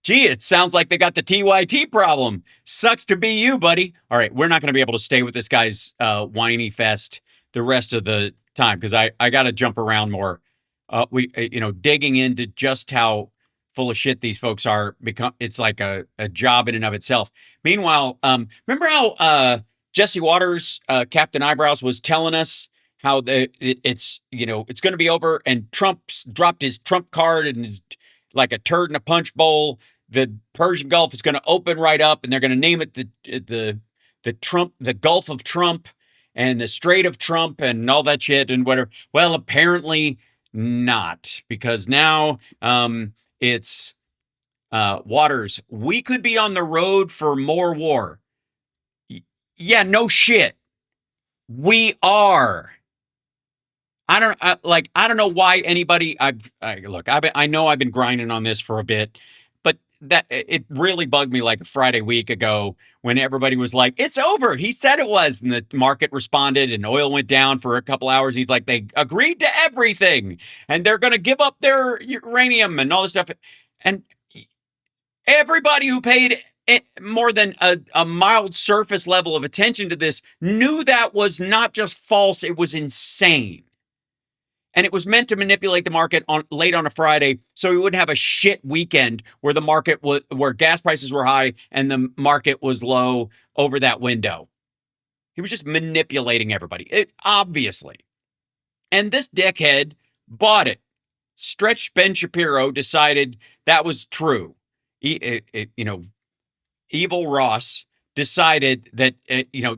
gee, it sounds like they got the TYT problem. Sucks to be you, buddy. All right, we're not going to be able to stay with this guy's whiny fest the rest of the time because I got to jump around more. Digging into just how full of shit these folks are. It's like a job in and of itself. Meanwhile, remember how Jesse Waters, Captain Eyebrows, was telling us how it's going to be over, and Trump's dropped his Trump card and is like a turd in a punch bowl. The Persian Gulf is going to open right up, and they're going to name it the Gulf of Trump and the Strait of Trump and all that shit and whatever. Well, apparently not, because now it's Waters. We could be on the road for more war. Yeah, no shit. We are. I don't know why anybody. I know I've been grinding on this for a bit, but that it really bugged me like a Friday week ago when everybody was like, "It's over." He said it was, and the market responded, and oil went down for a couple hours. He's like, "They agreed to everything, and they're going to give up their uranium and all this stuff." And everybody who paid more than a mild surface level of attention to this knew that was not just false; it was insane. And it was meant to manipulate the market late on a Friday so we wouldn't have a shit weekend where the market where gas prices were high and the market was low over that window. He was just manipulating everybody, obviously. And this dickhead bought it. Stretch Ben Shapiro decided that was true. Evil Ross decided that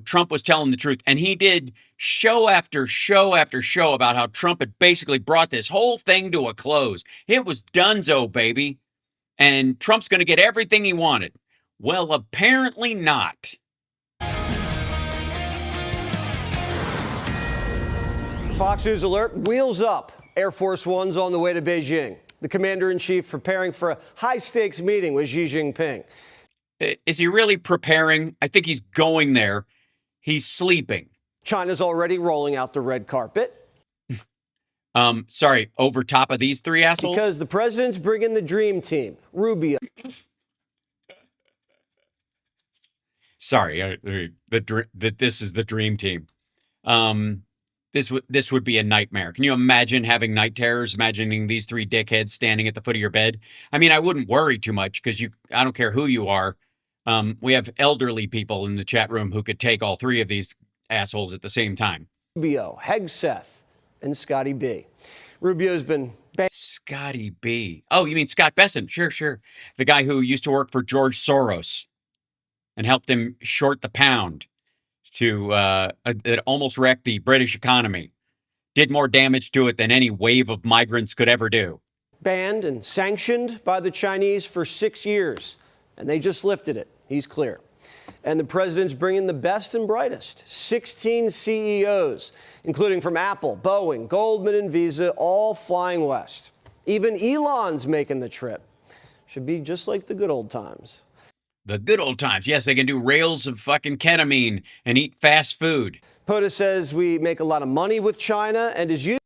Trump was telling the truth, and he did show after show after show about how Trump had basically brought this whole thing to a close. It was donezo, baby, and Trump's going to get everything he wanted. Well, apparently not. Fox News alert, wheels up. Air Force One's on the way to Beijing. The commander-in-chief preparing for a high-stakes meeting with Xi Jinping. Is he really preparing? I think he's going there. He's sleeping. China's already rolling out the red carpet. Sorry, over top of these three assholes? Because the president's bringing the dream team. Rubio. Sorry, this is the dream team. This would be a nightmare. Can you imagine having night terrors? Imagining these three dickheads standing at the foot of your bed? I mean, I wouldn't worry too much because I don't care who you are. We have elderly people in the chat room who could take all three of these assholes at the same time. Rubio, Hegseth, and Scotty B. Rubio's been Scotty B. Oh, you mean Scott Bessent? Sure. The guy who used to work for George Soros and helped him short the pound it almost wrecked the British economy. Did more damage to it than any wave of migrants could ever do. Banned and sanctioned by the Chinese for 6 years, and they just lifted it. He's clear. And the president's bringing the best and brightest. 16 CEOs, including from Apple, Boeing, Goldman, and Visa, all flying west. Even Elon's making the trip. Should be just like the good old times. The good old times. Yes, they can do rails of fucking ketamine and eat fast food. POTUS says we make a lot of money with China and is using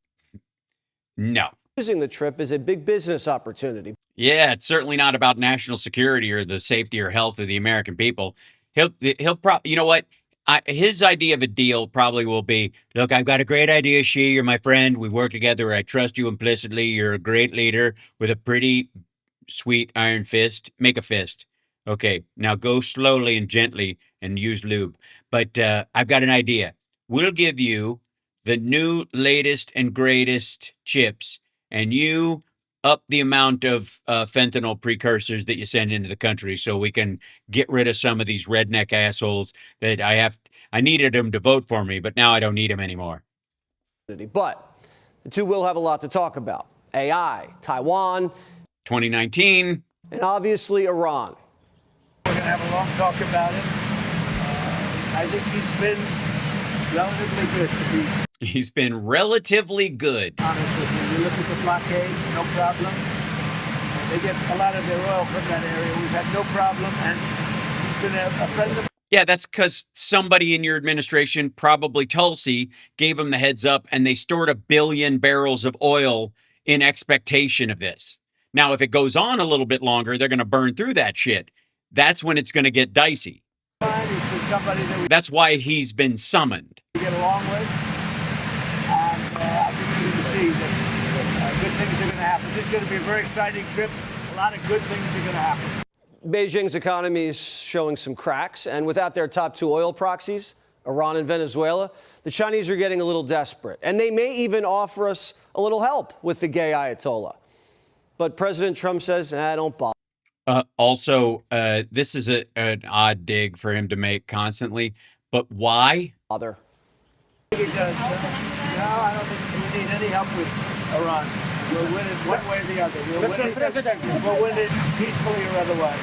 the trip as a big business opportunity. Yeah, it's certainly not about national security or the safety or health of the American people. He'll probably, you know what? His idea of a deal probably will be, look, I've got a great idea, Xi. You're my friend. We've worked together. I trust you implicitly. You're a great leader with a pretty sweet iron fist. Make a fist. Okay, now go slowly and gently and use lube. But I've got an idea. We'll give you the new latest and greatest chips, and you up the amount of fentanyl precursors that you send into the country so we can get rid of some of these redneck assholes that I needed them to vote for me, but now I don't need them anymore. But the two will have a lot to talk about. AI, Taiwan, 2019, and obviously Iran. We're going to have a long talk about it. I think he's been relatively good to be. He's been relatively good. Honest with you. You look at the blockade, no problem. They get a lot of their oil from that area. We've had no problem, and he's been a friend of. Yeah, that's because somebody in your administration, probably Tulsi, gave him the heads up, and they stored 1 billion barrels of oil in expectation of this. Now, if it goes on a little bit longer, they're going to burn through that shit. That's when it's going to get dicey. That's why he's been summoned. We get along with, and I think we can see that good things are going to happen. This is going to be a very exciting trip. A lot of good things are going to happen. Beijing's economy is showing some cracks, and without their top two oil proxies, Iran and Venezuela, the Chinese are getting a little desperate. And they may even offer us a little help with the gay Ayatollah. But President Trump says, don't bother. Also, this is an odd dig for him to make constantly, but why? Bother. No, I don't think we need any help with Iran. We'll win it one way or the other. We'll win it peacefully or otherwise.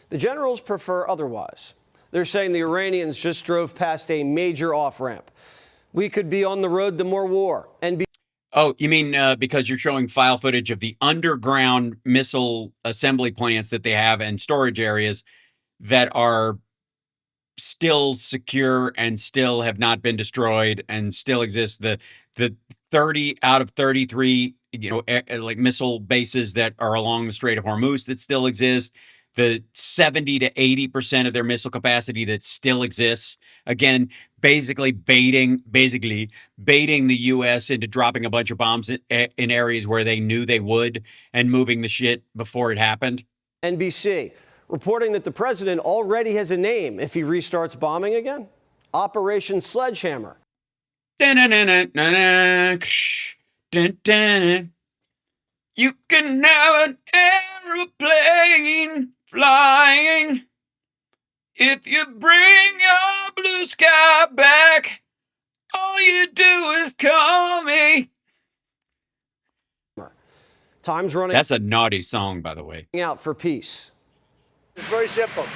The generals prefer otherwise. They're saying the Iranians just drove past a major off-ramp. We could be on the road to more war and be. Oh, you mean because you're showing file footage of the underground missile assembly plants that they have and storage areas that are still secure and still have not been destroyed and still exist. The 30 out of 33, like missile bases that are along the Strait of Hormuz that still exist. The 70 to 80% of their missile capacity that still exists. Again, basically baiting the U.S. into dropping a bunch of bombs in areas where they knew they would and moving the shit before it happened. NBC reporting that the president already has a name if he restarts bombing again. Operation Sledgehammer. You can have an aeroplane flying if you bring your blue sky back. All you do is call me. Time's running. That's a naughty song, by the way. Out for peace. It's very simple.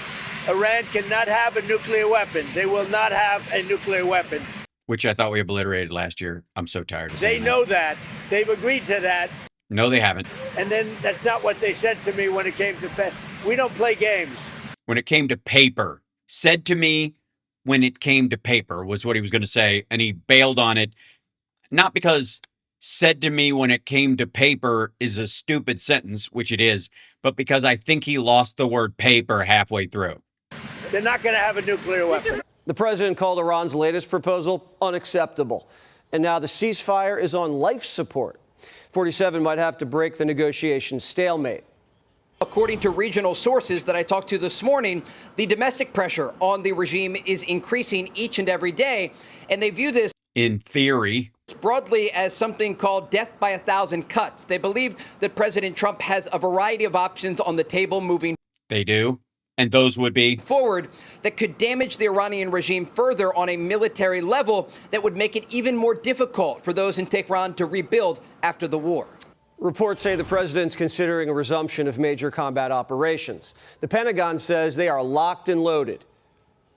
Iran cannot have a nuclear weapon. They will not have a nuclear weapon. Which I thought we obliterated last year. I'm so tired of saying that. They know that. They've agreed to that. No, they haven't. And then that's not what they said to me when it came to we don't play games. When it came to paper. Said to me when it came to paper was what he was going to say. And he bailed on it. Not because said to me when it came to paper is a stupid sentence, which it is, but because I think he lost the word paper halfway through. They're not going to have a nuclear weapon. The president called Iran's latest proposal unacceptable. And now the ceasefire is on life support. 47 might have to break the negotiation stalemate. According to regional sources that I talked to this morning, the domestic pressure on the regime is increasing each and every day, and they view this, in theory, broadly as something called death by 1,000 cuts. They believe that President Trump has a variety of options on the table moving they do, and those would be forward that could damage the Iranian regime further on a military level that would make it even more difficult for those in Tehran to rebuild after the war. Reports say the president's considering a resumption of major combat operations. The Pentagon says they are locked and loaded.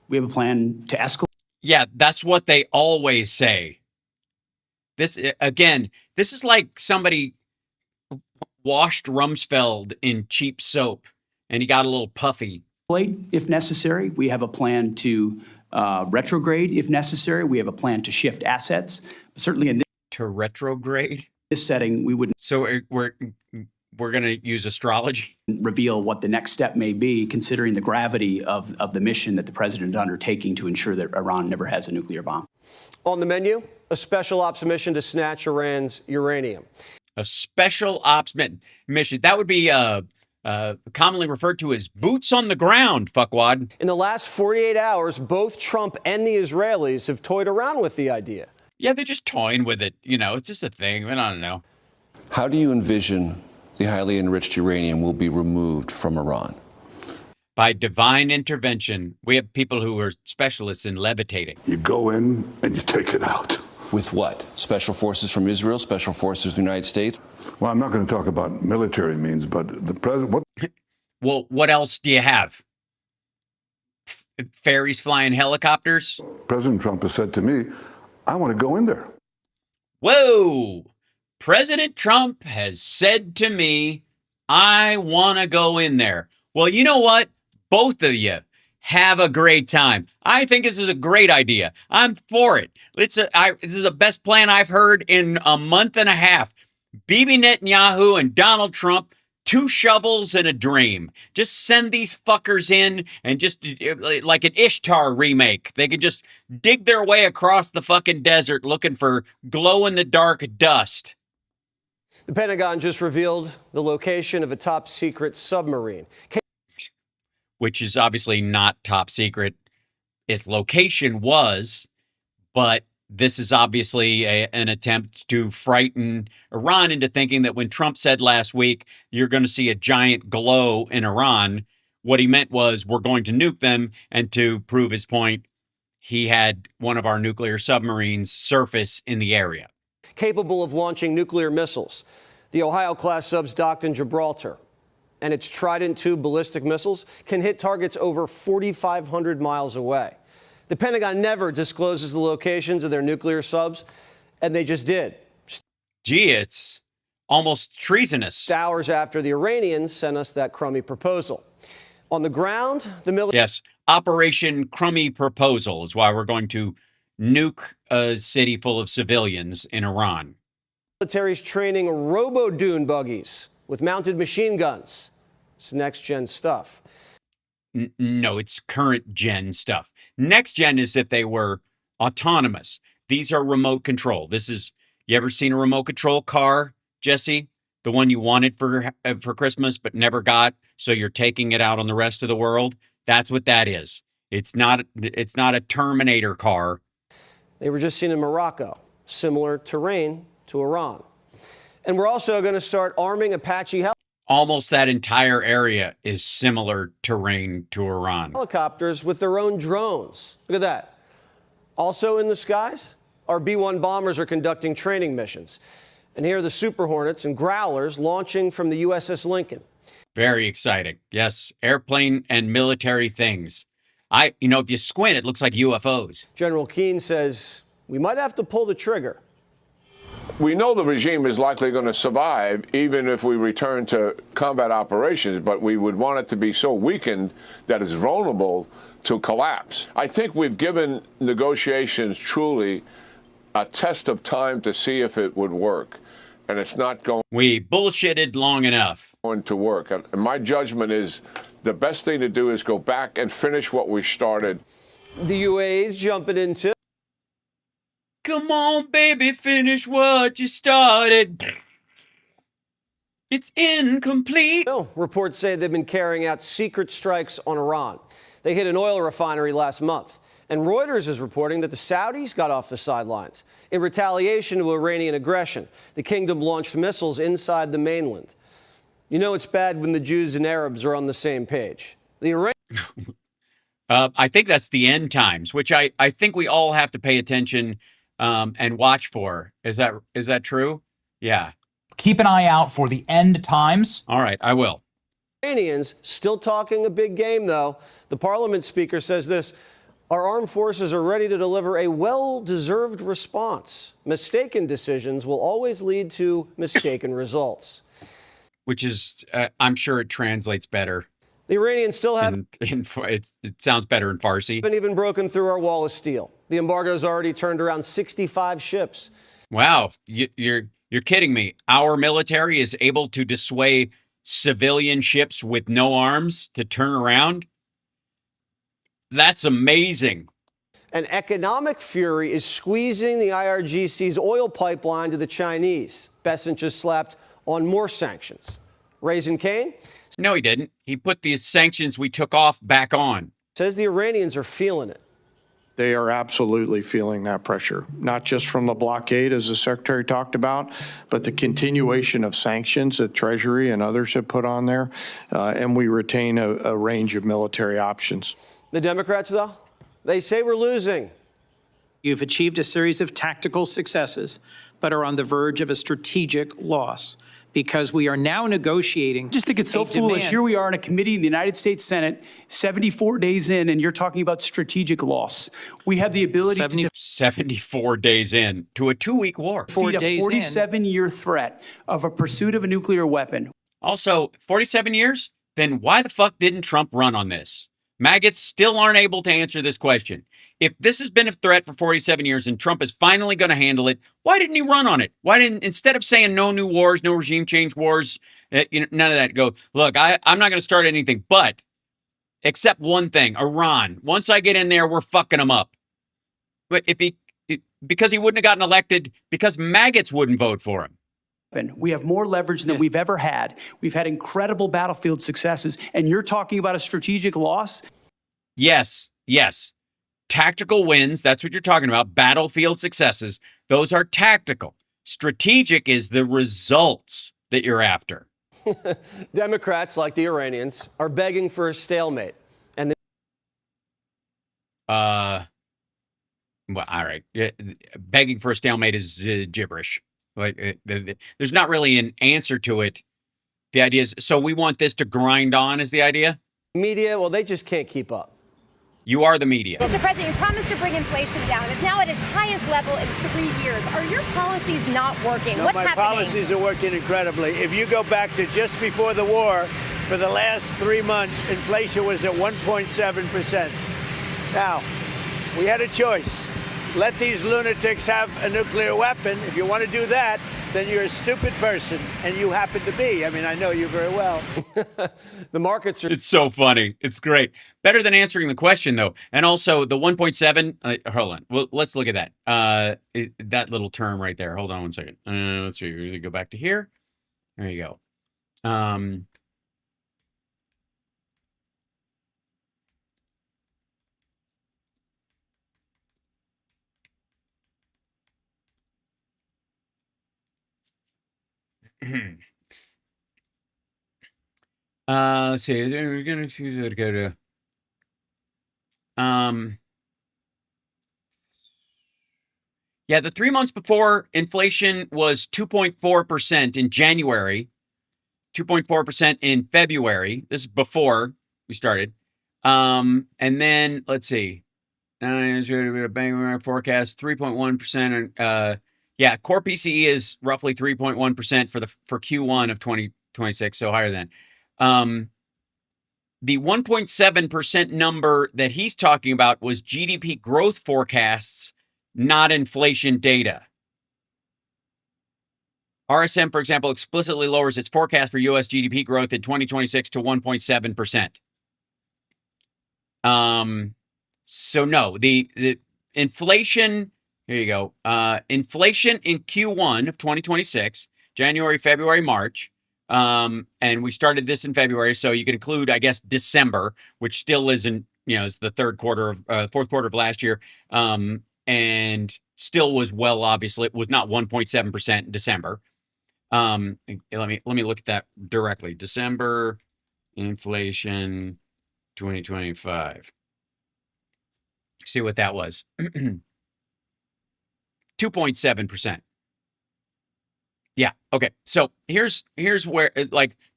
We have a plan to escalate. Yeah, that's what they always say. This, again, this is like somebody washed Rumsfeld in cheap soap and he got a little puffy. If necessary, we have a plan to retrograde if necessary. We have a plan to shift assets. Certainly in to retrograde? This setting, we wouldn't. So we're going to use astrology? Reveal what the next step may be, considering the gravity of the mission that the president is undertaking to ensure that Iran never has a nuclear bomb. On the menu, a special ops mission to snatch Iran's uranium. A special ops mission. That would be commonly referred to as boots on the ground, fuckwad. In the last 48 hours, both Trump and the Israelis have toyed around with the idea. Yeah, they're just toying with it. You know, it's just a thing. I don't know. How do you envision the highly enriched uranium will be removed from Iran? By divine intervention. We have people who are specialists in levitating. You go in and you take it out. With what? Special forces from Israel? Special forces from the United States? Well, I'm not going to talk about military means, but the president... What? Well, what else do you have? Fairies flying helicopters? President Trump has said to me, I want to go in there. Whoa! President Trump has said to me, I want to go in there. Well, you know what? Both of you have a great time. I think this is a great idea. I'm for it. This is the best plan I've heard in a month and a half. Bibi Netanyahu and Donald Trump, 2 shovels and a dream. Just send these fuckers in and just like an Ishtar remake. They could just dig their way across the fucking desert looking for glow-in-the-dark dust. The Pentagon just revealed the location of a top secret submarine. Which is obviously not top secret. Its location was, but this is obviously an attempt to frighten Iran into thinking that when Trump said last week, you're going to see a giant glow in Iran, what he meant was we're going to nuke them. And to prove his point, he had one of our nuclear submarines surface in the area. Capable of launching nuclear missiles. The Ohio-class sub's docked in Gibraltar, and its Trident II ballistic missiles can hit targets over 4,500 miles away. The Pentagon never discloses the locations of their nuclear subs, and they just did. Gee, it's almost treasonous. Hours after the Iranians sent us that crummy proposal. On the ground, the military... Yes, Operation Crummy Proposal is why we're going to nuke a city full of civilians in Iran. Military's training robo-dune buggies with mounted machine guns. It's next-gen stuff. No, it's current-gen stuff. Next-gen is if they were autonomous. These are remote control. You ever seen a remote control car, Jesse? The one you wanted for Christmas but never got, so you're taking it out on the rest of the world? That's what that is. It's not a Terminator car. They were just seen in Morocco. Similar terrain to Iran. And we're also going to start arming Apache almost that entire area is similar terrain to Iran. Helicopters with their own drones. Look at that. Also in the skies, our B-1 bombers are conducting training missions. And here are the Super Hornets and Growlers launching from the USS Lincoln. Very exciting. Yes, airplane and military things. If you squint, it looks like UFOs. General Keane says we might have to pull the trigger. We know the regime is likely going to survive even if we return to combat operations, but we would want it to be so weakened that it's vulnerable to collapse. I think we've given negotiations truly a test of time to see if it would work. And it's not going. We bullshitted long enough. Going to work. And my judgment is the best thing to do is go back and finish what we started. The UAE's jumping into. Come on, baby, finish what you started. It's incomplete. Reports say they've been carrying out secret strikes on Iran. They hit an oil refinery last month. And Reuters is reporting that the Saudis got off the sidelines. In retaliation to Iranian aggression, the kingdom launched missiles inside the mainland. You know it's bad when the Jews and Arabs are on the same page. The I think that's the end times, which I think we all have to pay attention and watch for. Is that true? Yeah. Keep an eye out for the end times. All right, I will. Iranians still talking a big game, though. The parliament speaker says this: our armed forces are ready to deliver a well-deserved response. Mistaken decisions will always lead to mistaken results. Which is, I'm sure it translates better. The Iranians still haven't. It sounds better in Farsi. Haven't even broken through our wall of steel. The embargo's already turned around 65 ships. Wow, you're kidding me. Our military is able to dissuade civilian ships with no arms to turn around? That's amazing. And economic fury is squeezing the IRGC's oil pipeline to the Chinese. Bessent just slapped on more sanctions. Raising Cane? No, he didn't. He put the sanctions we took off back on. Says the Iranians are feeling it. They are absolutely feeling that pressure, not just from the blockade, as the Secretary talked about, but the continuation of sanctions that Treasury and others have put on there, and we retain a range of military options. The Democrats, though, they say we're losing. You've achieved a series of tactical successes, but are on the verge of a strategic loss. Because we are now negotiating. I just think it's so foolish. Here we are in a committee in the United States Senate, 74 days in, and you're talking about strategic loss. We have the ability to 74 days in to a 2-week war. Defeat a 47-year threat of a pursuit of a nuclear weapon. Also, 47 years? Then why the fuck didn't Trump run on this? Maggots still aren't able to answer this question. If this has been a threat for 47 years and Trump is finally going to handle it, why didn't he run on it? Why didn't, instead of saying no new wars, no regime change wars, none of that, go, look, I'm not going to start anything, but except one thing, Iran. Once I get in there, we're fucking them up. But because he wouldn't have gotten elected, because maggots wouldn't vote for him. We have more leverage than we've ever had. We've had incredible battlefield successes, and you're talking about a strategic loss? Yes. Tactical wins, that's what you're talking about. Battlefield successes, those are tactical. Strategic is the results that you're after. Democrats, like the Iranians, are begging for a stalemate. And well, all right. Begging for a stalemate is gibberish. Like, there's not really an answer to it. The idea is, so we want this to grind on, is the idea? Media, well, they just can't keep up. You are the media. Mr. President, you promised to bring inflation down. It's now at its highest level in 3 years. Are your policies not working? No, What's my happening? policies are working incredibly. If you go back to just before the war, for the last 3 months, inflation was at 1.7%. Now, we had a choice. Let these lunatics have a nuclear weapon. If you want to do that, then you're a stupid person, and you happen to be. I mean, I know you very well. The markets are... It's so funny. It's great. Better than answering the question, though. And also, the 1.7, hold on. Well, let's look at that. That little term right there. Hold on one second. Let's see. We're going to go back to here. There you go. Let's see. We're gonna choose to go to. Yeah, the 3 months before, inflation was 2.4% in January, 2.4% in February. This is before we started. And then let's see. Bank forecast 3.1%. Yeah, core PCE is roughly 3.1% for Q1 of 2026, so higher than. The 1.7% number that he's talking about was GDP growth forecasts not inflation data. RSM, for example, explicitly lowers its forecast for U.S. GDP growth in 2026 to 1.7%. So no, the inflation, here you go. Inflation in Q1 of 2026, January, February, March. And we started this in February, so you can include, I guess, December, which still isn't, is the fourth quarter of last year. And still was obviously, it was not 1.7% in December. Let me look at that directly. December inflation 2025. See what that was. 2.7%. Yeah. Okay. So here's where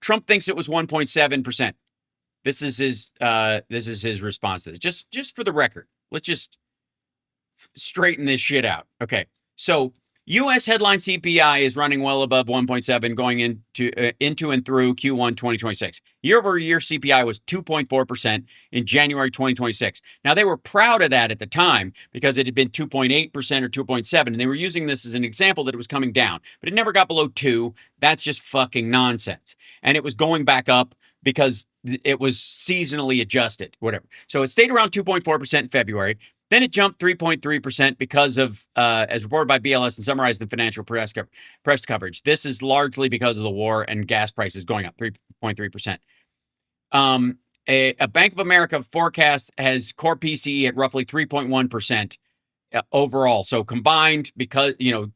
Trump thinks it was 1.7%. This is his response to this. Just for the record, let's just straighten this shit out. Okay. So U.S. headline CPI is running well above 1.7 going into and through Q1 2026. Year-over-year CPI was 2.4% in January 2026. Now, they were proud of that at the time because it had been 2.8% or 2.7, and they were using this as an example that it was coming down. But it never got below 2. That's just fucking nonsense. And it was going back up because it was seasonally adjusted, whatever. So it stayed around 2.4% in February. Then it jumped 3.3% because of, as reported by BLS and summarized in financial press coverage. This is largely because of the war and gas prices going up 3.3%. A Bank of America forecast has core PCE at roughly 3.1% overall. So combined, because,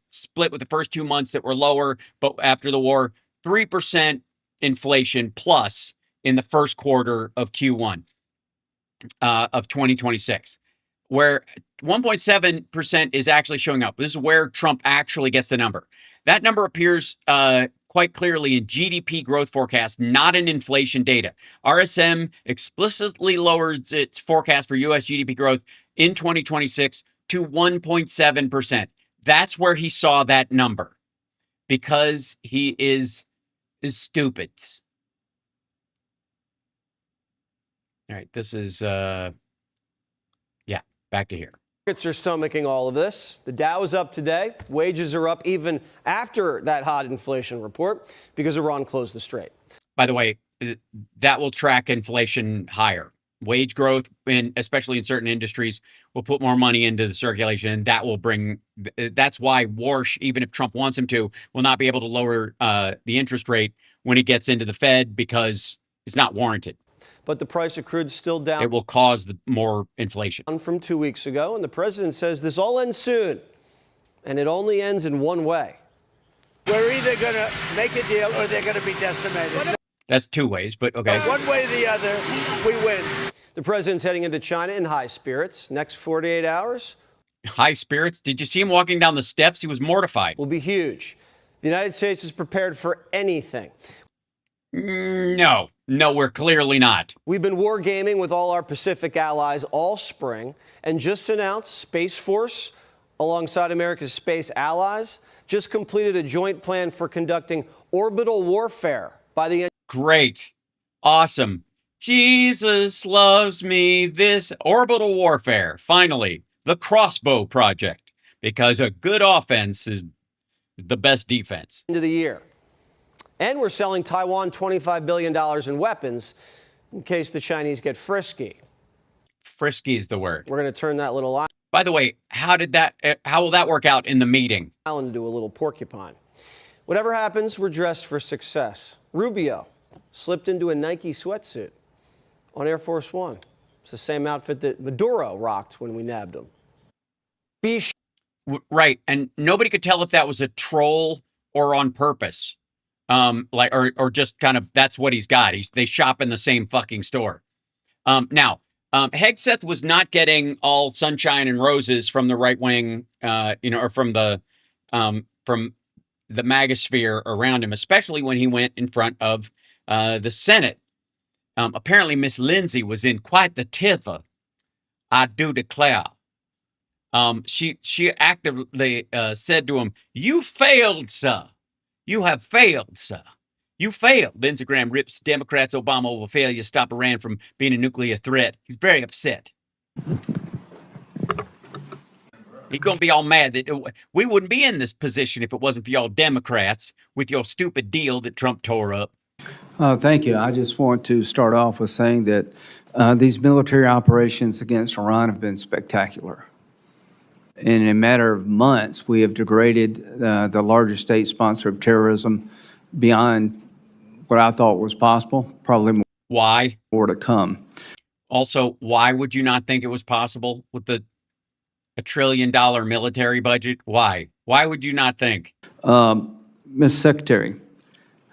split with the first 2 months that were lower, but after the war, 3% inflation plus in the first quarter of Q1 of 2026. Where 1.7% is actually showing up. This is where Trump actually gets the number. That number appears quite clearly in GDP growth forecast, not in inflation data. RSM explicitly lowers its forecast for U.S. GDP growth in 2026 to 1.7%. That's where he saw that number because he is stupid. All right, this is... back to here. Markets are stomaching all of this. The Dow is up today. Wages are up even after that hot inflation report because Iran closed the strait. By the way, that will track inflation higher. Wage growth, especially in certain industries, will put more money into the circulation. And that will bring. That's why Warsh, even if Trump wants him to, will not be able to lower the interest rate when he gets into the Fed because it's not warranted. But the price of crude is still down. It will cause more inflation. From 2 weeks ago, and the president says this all ends soon, and it only ends in one way. We're either going to make a deal or they're going to be decimated. That's two ways, but okay. One way or the other, we win. The president's heading into China in high spirits. Next 48 hours. High spirits? Did you see him walking down the steps? He was mortified. Will be huge. The United States is prepared for anything. No, we're clearly not. We've been wargaming with all our Pacific allies all spring and just announced Space Force, alongside America's space allies, just completed a joint plan for conducting orbital warfare by the end. Great. Awesome. Jesus loves me. This orbital warfare. Finally, the crossbow project, because a good offense is the best defense. Into the year. And we're selling Taiwan $25 billion in weapons in case the Chinese get frisky. Frisky is the word. We're going to turn that little island. By the way, how will that work out in the meeting? Island into a little porcupine. Whatever happens, we're dressed for success. Rubio slipped into a Nike sweatsuit on Air Force One. It's the same outfit that Maduro rocked when we nabbed him. Right, and nobody could tell if that was a troll or on purpose. Or just kind of, that's what he's got. They shop in the same fucking store. Now, Hegseth was not getting all sunshine and roses from the right wing, or from the MAGA sphere around him, especially when he went in front of the Senate. Apparently, Miss Lindsay was in quite the tither. I do declare. She actively said to him, "You failed, sir. You have failed, sir. You failed." Lindsey Graham rips Democrats. Obama will failure to stop Iran from being a nuclear threat. He's very upset. He's going to be all mad that we wouldn't be in this position if it wasn't for y'all Democrats with your stupid deal that Trump tore up. Thank you. I just want to start off with saying that these military operations against Iran have been spectacular. In a matter of months, we have degraded the largest state sponsor of terrorism beyond what I thought was possible, probably more to come. Also, why would you not think it was possible with the $1 trillion military budget? Why? Why would you not think? Ms. Secretary,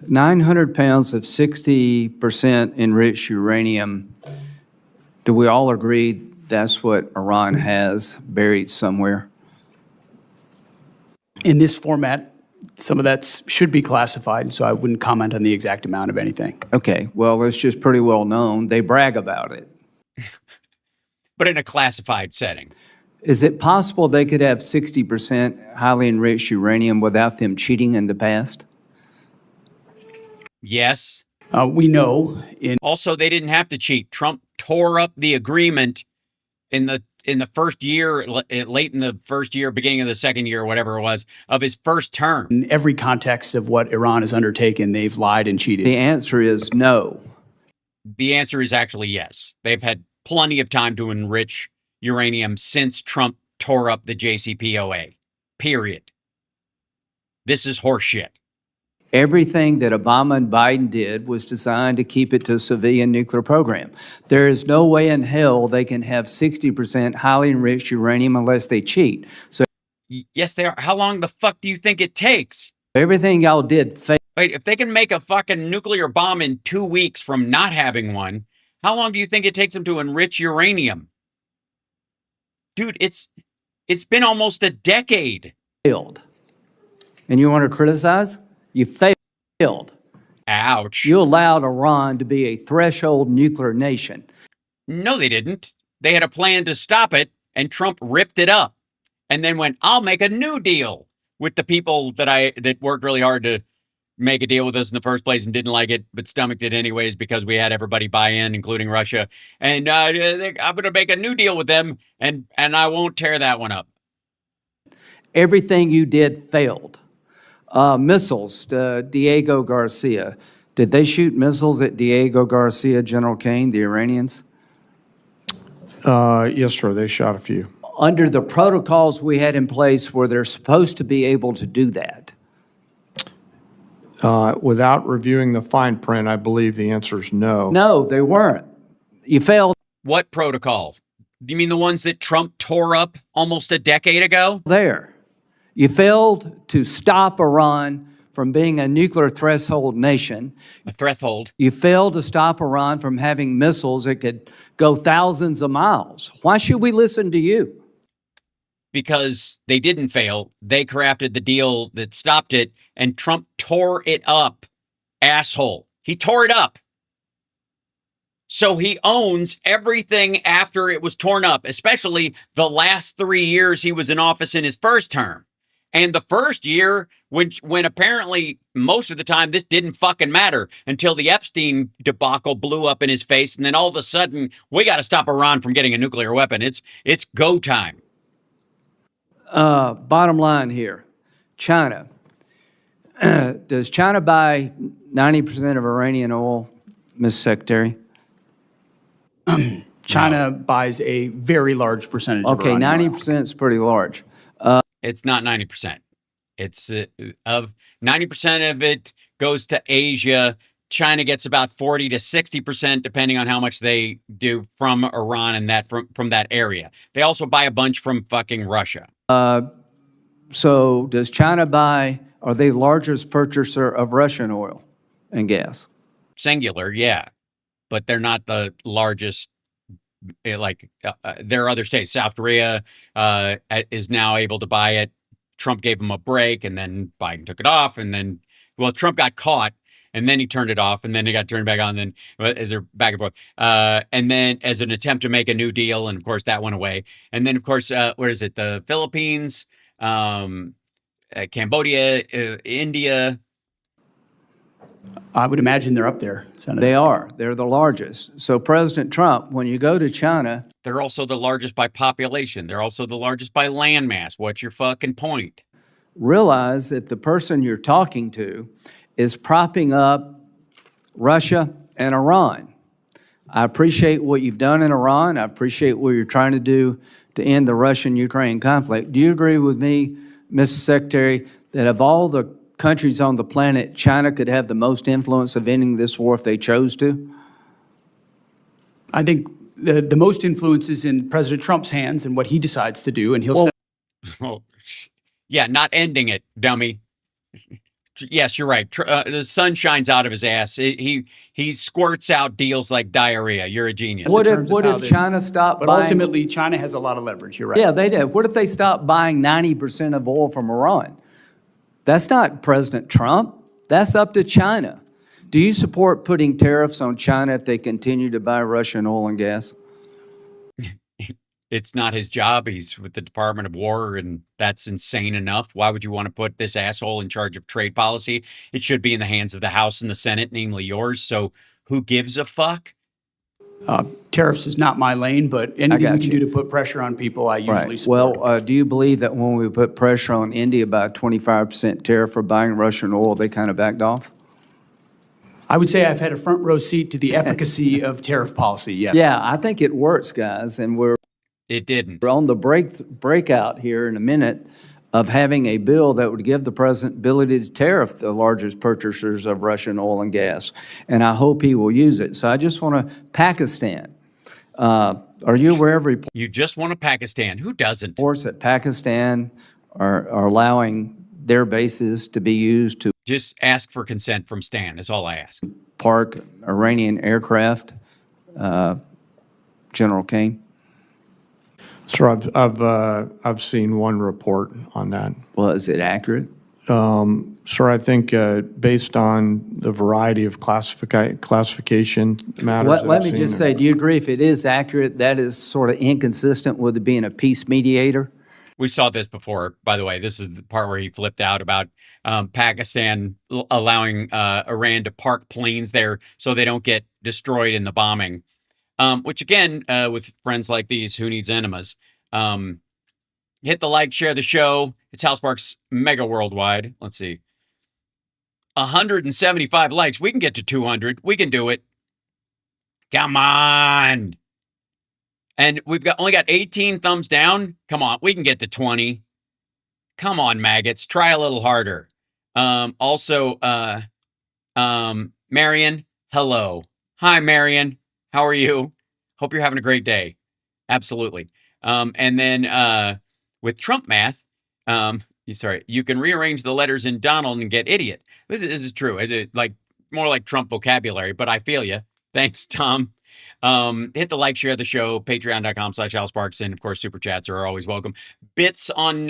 900 pounds of 60% enriched uranium, do we all agree that's what Iran has buried somewhere? In this format, some of that should be classified, so I wouldn't comment on the exact amount of anything. Okay, well, it's just pretty well known. They brag about it. But in a classified setting. Is it possible they could have 60% highly enriched uranium without them cheating in the past? Yes. We know. Also, they didn't have to cheat. Trump tore up the agreement in the first year, late in the first year, beginning of the second year, whatever it was, of his first term. In every context of what Iran has undertaken, they've lied and cheated. The answer is no. The answer is actually yes. They've had plenty of time to enrich uranium since Trump tore up the JCPOA. Period. This is horseshit. Everything that Obama and Biden did was designed to keep it to a civilian nuclear program. There is no way in hell they can have 60% highly enriched uranium unless they cheat. So yes, they are. How long the fuck do you think it takes? Everything y'all did failed. Wait, if they can make a fucking nuclear bomb in 2 weeks from not having one, how long do you think it takes them to enrich uranium? Dude, it's been almost a decade. Failed. And you want to criticize? You failed. Ouch. You allowed Iran to be a threshold nuclear nation. No, they didn't. They had a plan to stop it, and Trump ripped it up and then went, I'll make a new deal with the people that worked really hard to make a deal with us in the first place and didn't like it, but stomached it anyways because we had everybody buy in, including Russia. And I'm going to make a new deal with them, and I won't tear that one up. Everything you did failed. Missiles, Diego Garcia. Did they shoot missiles at Diego Garcia, General Kane, the Iranians? Yes, sir. They shot a few. Under the protocols we had in place, were they supposed to be able to do that? Without reviewing the fine print, I believe the answer is no. No, they weren't. You failed. What protocol? Do you mean the ones that Trump tore up almost a decade ago? There. You failed to stop Iran from being a nuclear threshold nation. A threshold. You failed to stop Iran from having missiles that could go thousands of miles. Why should we listen to you? Because they didn't fail. They crafted the deal that stopped it, and Trump tore it up. Asshole. He tore it up. So he owns everything after it was torn up, especially the last 3 years he was in office in his first term. And the first year, when apparently most of the time this didn't fucking matter until the Epstein debacle blew up in his face. And then all of a sudden, we got to stop Iran from getting a nuclear weapon. It's go time. Bottom line here, China. Does China buy 90% of Iranian oil, Ms. Secretary? China buys a very large percentage of Okay, Iranian 90% is pretty large. It's not 90%. It's of 90% of it goes to Asia. China gets about 40 to 60%, depending on how much they do from Iran and that from that area. They also buy a bunch from fucking Russia. So does China are they largest purchaser of Russian oil and gas? Singular, yeah. But they're not the largest. There are other states. South Korea is now able to buy it. Trump gave them a break, and then Biden took it off, and then, Trump got caught, and then he turned it off, and then it got turned back on, then as they're back and forth. And then as an attempt to make a new deal, and of course that went away. And then, of course, where is it? The Philippines, Cambodia, India. I would imagine they're up there, Senator. They are. They're the largest. So President Trump, when you go to China, they're also the largest by population. They're also the largest by landmass. What's your fucking point? Realize that the person you're talking to is propping up Russia and Iran. I appreciate what you've done in Iran. I appreciate what you're trying to do to end the Russian-Ukraine conflict. Do you agree with me, Mr. Secretary, that of all the countries on the planet, China could have the most influence of ending this war if they chose to? I think the most influence is in President Trump's hands and what he decides to do, and he'll yeah, not ending it, dummy. Yes, you're right. The sun shines out of his ass. He squirts out deals like diarrhea. You're a genius. What if China stopped But buying? ultimately, China has a lot of leverage. You're right. Yeah, they did. What if they stopped buying 90% of oil from Iran? That's not President Trump. That's up to China. Do you support putting tariffs on China if they continue to buy Russian oil and gas? It's not his job. He's with the Department of War, and that's insane enough. Why would you want to put this asshole in charge of trade policy? It should be in the hands of the House and the Senate, namely yours. So who gives a fuck? Tariffs is not my lane, but anything we can do to put pressure on people, I usually support. Well, do you believe that when we put pressure on India by a 25% tariff for buying Russian oil, they kind of backed off? I would say I've had a front row seat to the efficacy of tariff policy, yes. Yeah, I think it works, guys, and It didn't. We're on the breakout here in a minute of having a bill that would give the president ability to tariff the largest purchasers of Russian oil and gas, and I hope he will use it. So I just want to Pakistan. Are you aware of reports? You just want to Pakistan. Who doesn't? Reports that Pakistan are allowing their bases to be used to just ask for consent from Stan. Is all I ask. Park Iranian aircraft. General Kane. So I've seen one report on that. Well, is it accurate? Sir, I think based on the variety of classification matters. Let me just say, do you agree if it is accurate, that is sort of inconsistent with it being a peace mediator? We saw this before, by the way. This is the part where he flipped out about Pakistan allowing Iran to park planes there so they don't get destroyed in the bombing. Which again, with friends like these, who needs enemas? Hit the like, share the show. It's Hal Sparks Mega Worldwide. Let's see. 175 likes. We can get to 200. We can do it. Come on. And we've only got 18 thumbs down. Come on. We can get to 20. Come on, maggots. Try a little harder. Also, Marion, hello. Hi, Marion. How are you? Hope you're having a great day. Absolutely. And then with Trump math, you can rearrange the letters in Donald and get idiot. This is true. Is it more like Trump vocabulary? But I feel you. Thanks, Tom. Hit the like, share the show, patreon.com/AlSparks, and of course, super chats are always welcome. Bits on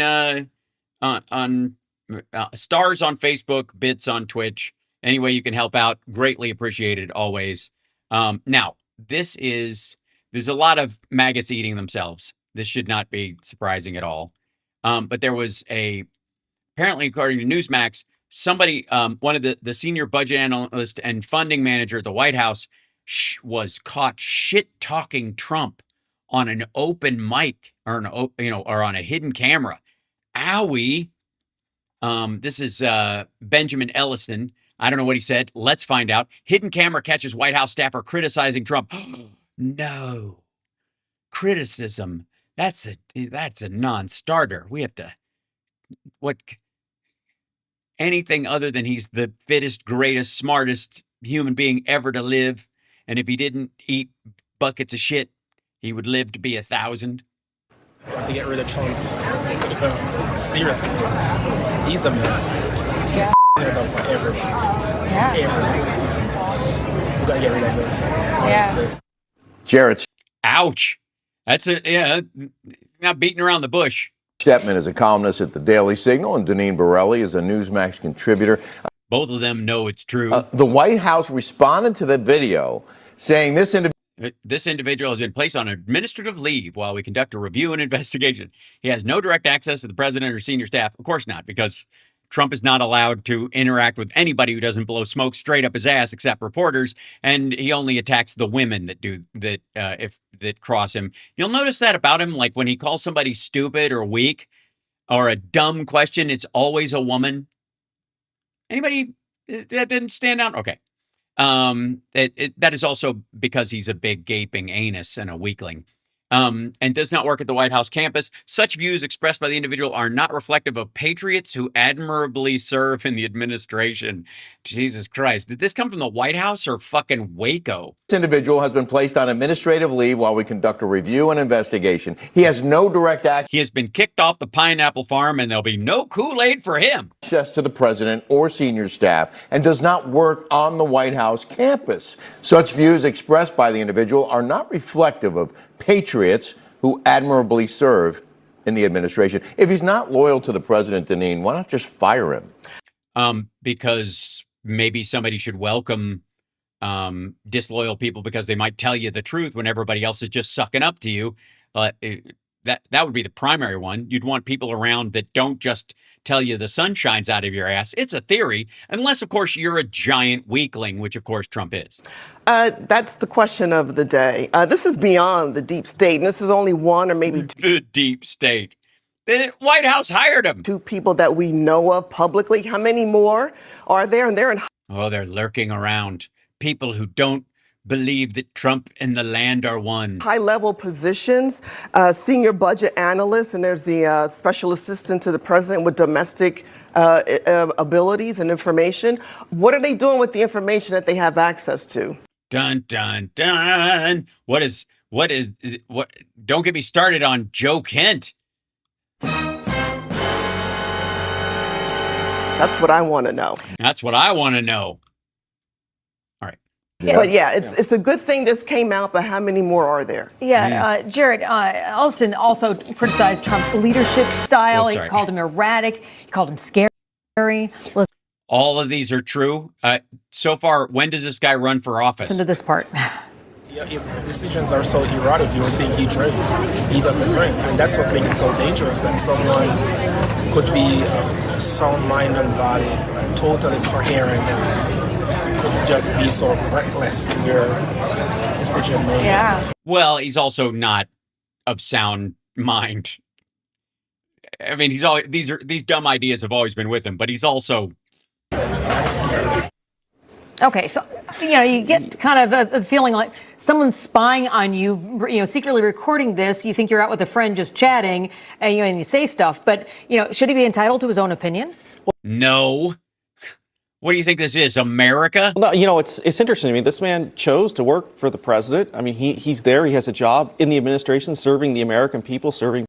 stars on Facebook, bits on Twitch. Any way you can help out, greatly appreciated always. Now, there's a lot of maggots eating themselves. This should not be surprising at all. But there was apparently, according to Newsmax, somebody, one of the senior budget analyst and funding manager at the White House was caught shit-talking Trump on an open mic or on a hidden camera. Owie. This is Benjamin Ellison. I don't know what he said. Let's find out. Hidden camera catches White House staffer criticizing Trump. No. Criticism. That's a non-starter. We have to anything other than he's the fittest, greatest, smartest human being ever to live. And if he didn't eat buckets of shit, he would live to be 1,000. We have to get rid of Trump. Seriously. He's a mess. He's it up for everybody. Yeah. Everybody. We gotta get rid of him. Yeah. Jarrett. Ouch. That's not beating around the bush. Stepman is a columnist at the Daily Signal, and Deneen Borelli is a Newsmax contributor. Both of them know it's true. The White House responded to that video saying this individual has been placed on administrative leave while we conduct a review and investigation. He has no direct access to the president or senior staff. Of course not, because Trump is not allowed to interact with anybody who doesn't blow smoke straight up his ass, except reporters, and he only attacks the women that do that if that cross him. You'll notice that about him, like when he calls somebody stupid or weak or a dumb question, it's always a woman. Anybody that didn't stand out? Okay. That is also because he's a big gaping anus and a weakling. And does not work at the White House campus. Such views expressed by the individual are not reflective of patriots who admirably serve in the administration. Jesus Christ. Did this come from the White House or fucking Waco? This individual has been placed on administrative leave while we conduct a review and investigation. He has no direct He has been kicked off the pineapple farm, and there'll be no Kool-Aid for him. access to the president or senior staff and does not work on the White House campus. Such views expressed by the individual are not reflective of patriots who admirably serve in the administration. If he's not loyal to the president, Deneen, why not just fire him? Because maybe somebody should welcome disloyal people because they might tell you the truth when everybody else is just sucking up to you. That would be the primary one. You'd want people around that don't just tell you the sun shines out of your ass. It's a theory, unless, of course, you're a giant weakling, which, of course, Trump is. That's the question of the day. This is beyond the deep state, and this is only one or maybe two. The deep state. The White House hired him. Two people that we know of publicly. How many more are there? And they're in. Oh, they're lurking around. People who don't believe that Trump and the land are one. High-level positions, senior budget analysts, and there's the special assistant to the president with domestic abilities and information. What are they doing with the information that they have access to? Dun, dun, dun. What? Don't get me started on Joe Kent. That's what I want to know. That's what I want to know. But yeah, it's a good thing this came out, but how many more are there? Yeah, Jared, Alston also criticized Trump's leadership style. He called him erratic. He called him scary. All of these are true. So far, when does this guy run for office? Listen to this part. Yeah, his decisions are so erratic, you would think he drinks. He doesn't drink. And that's what makes it so dangerous, that someone could be of sound mind and body, totally coherent, could just be so reckless in your decision making. Yeah. Well, he's also not of sound mind. I mean, he's always these dumb ideas have always been with him, but he's also that's scary. Okay, so you get kind of a feeling like someone's spying on you, secretly recording this. You think you're out with a friend just chatting, and you say stuff. But should he be entitled to his own opinion? No. What do you think this is, America? No, it's interesting. I mean, this man chose to work for the president. I mean, he's there. He has a job in the administration, serving the American people, serving.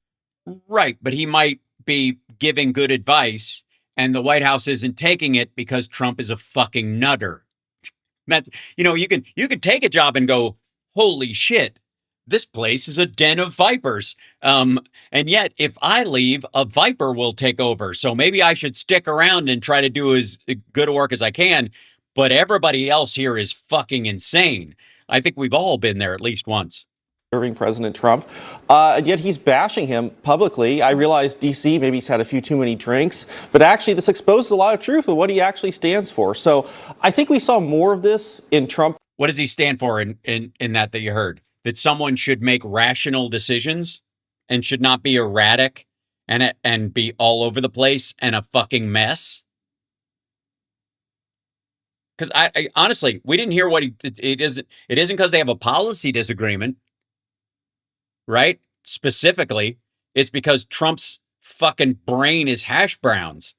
Right, but he might be giving good advice, and the White House isn't taking it because Trump is a fucking nutter. That's you can take a job and go, holy shit, this place is a den of vipers. And yet, if I leave, a viper will take over. So maybe I should stick around and try to do as good work as I can. But everybody else here is fucking insane. I think we've all been there at least once. Serving President Trump, and yet he's bashing him publicly. I realize DC, maybe he's had a few too many drinks, but actually this exposes a lot of truth of what he actually stands for. So I think we saw more of this in Trump. What does he stand for in that you heard? That someone should make rational decisions and should not be erratic and be all over the place and a fucking mess? Because I honestly, we didn't hear what it isn't because they have a policy disagreement. Right? Specifically, it's because Trump's fucking brain is hash browns.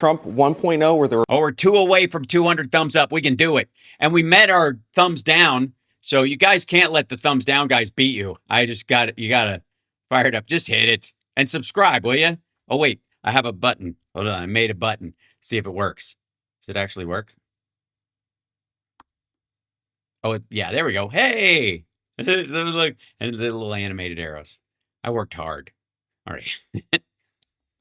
Trump 1.0, where there were... Oh, we're 2 away from 200 thumbs up. We can do it. And we met our thumbs down. So you guys can't let the thumbs down guys beat you. You got to fire it up. Just hit it and subscribe, will you? Oh, wait, I have a button. Hold on. I made a button. See if it works. Does it actually work? Oh, yeah, there we go. Hey. Look, and the little animated arrows. I worked hard. All right.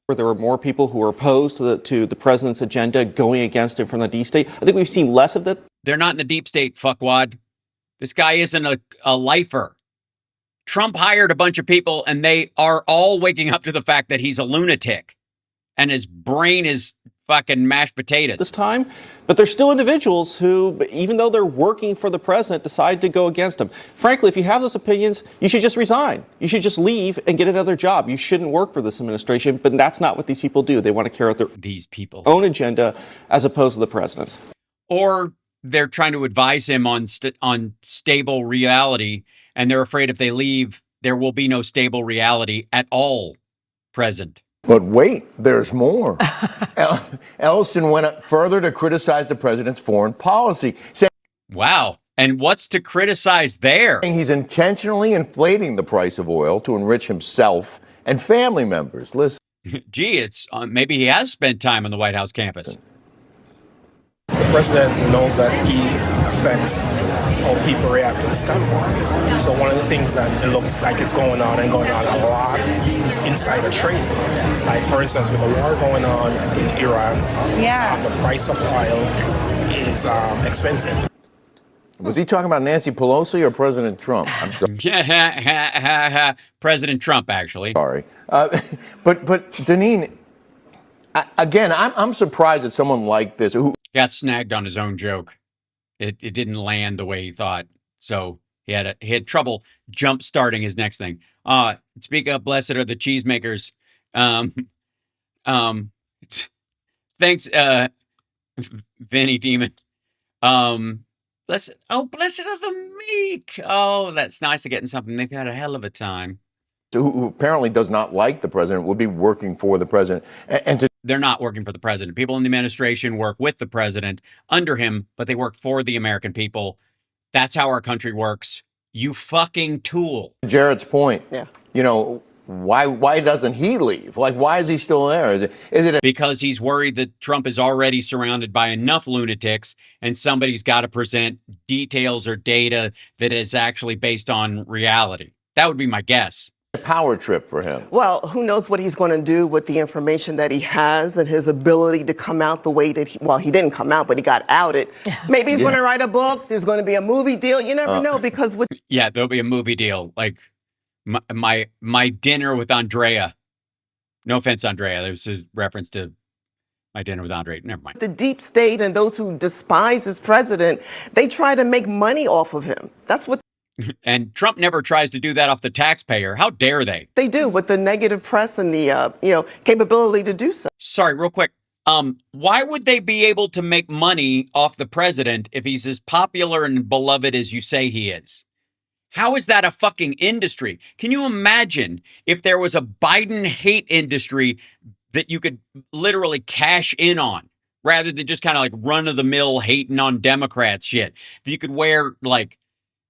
Where there were more people who were opposed to the president's agenda going against him from the deep state. I think we've seen less of that. They're not in the deep state, fuckwad. This guy isn't a lifer. Trump hired a bunch of people, and they are all waking up to the fact that he's a lunatic. and his brain is fucking mashed potatoes. This time, but there's still individuals who, even though they're working for the president, decide to go against him. Frankly, if you have those opinions, you should just resign. You should just leave and get another job. You shouldn't work for this administration, but that's not what these people do. They want to carry out their own agenda as opposed to the president's. Or they're trying to advise him on stable reality, and they're afraid if they leave, there will be no stable reality at all present. But wait, there's more. Ellison went up further to criticize the president's foreign policy, saying, wow, and what's to criticize there? He's intentionally inflating the price of oil to enrich himself and family members. Listen. Gee, it's maybe he has spent time on the White House campus. The president knows that he affects how people react to the standpoint. So one of the things that it looks like is going on a lot is insider trading. Like, for instance, with the war going on in Iran, the price of oil is expensive. Was he talking about Nancy Pelosi or President Trump? I'm sorry. President Trump, actually. Sorry. But Deneen, again, I'm surprised that someone like this who got snagged on his own joke. It didn't land the way he thought. So he had trouble jump starting his next thing. Speak up, blessed are the cheesemakers. Thanks, Vinny Demon. Blessed are the meek. Oh, that's nice to getting something. They've had a hell of a time. who apparently does not like the president would be working for the president. They're not working for the president. People in the administration work with the president under him, but they work for the American people. That's how our country works. You fucking tool. Jared's point. Yeah. You know, why doesn't he leave? Like, why is he still there? Is it because he's worried that Trump is already surrounded by enough lunatics and somebody's got to present details or data that is actually based on reality? That would be my guess. A power trip for him. Well, who knows what he's going to do with the information that he has and his ability to come out the way that he didn't come out, but he got outed. Maybe he's going to write a book. There's going to be a movie deal. You never know, because with there'll be a movie deal. Like my dinner with Andrea. No offense, Andrea. There's his reference to my dinner with Andre. Never mind. The deep state and those who despise his president, they try to make money off of him. That's what. And Trump never tries to do that off the taxpayer. How dare they? They do, with the negative press and the capability to do so. Sorry, real quick. Why would they be able to make money off the president if he's as popular and beloved as you say he is? How is that a fucking industry? Can you imagine if there was a Biden hate industry that you could literally cash in on rather than just kind of like run-of-the-mill hating on Democrats shit? If you could wear like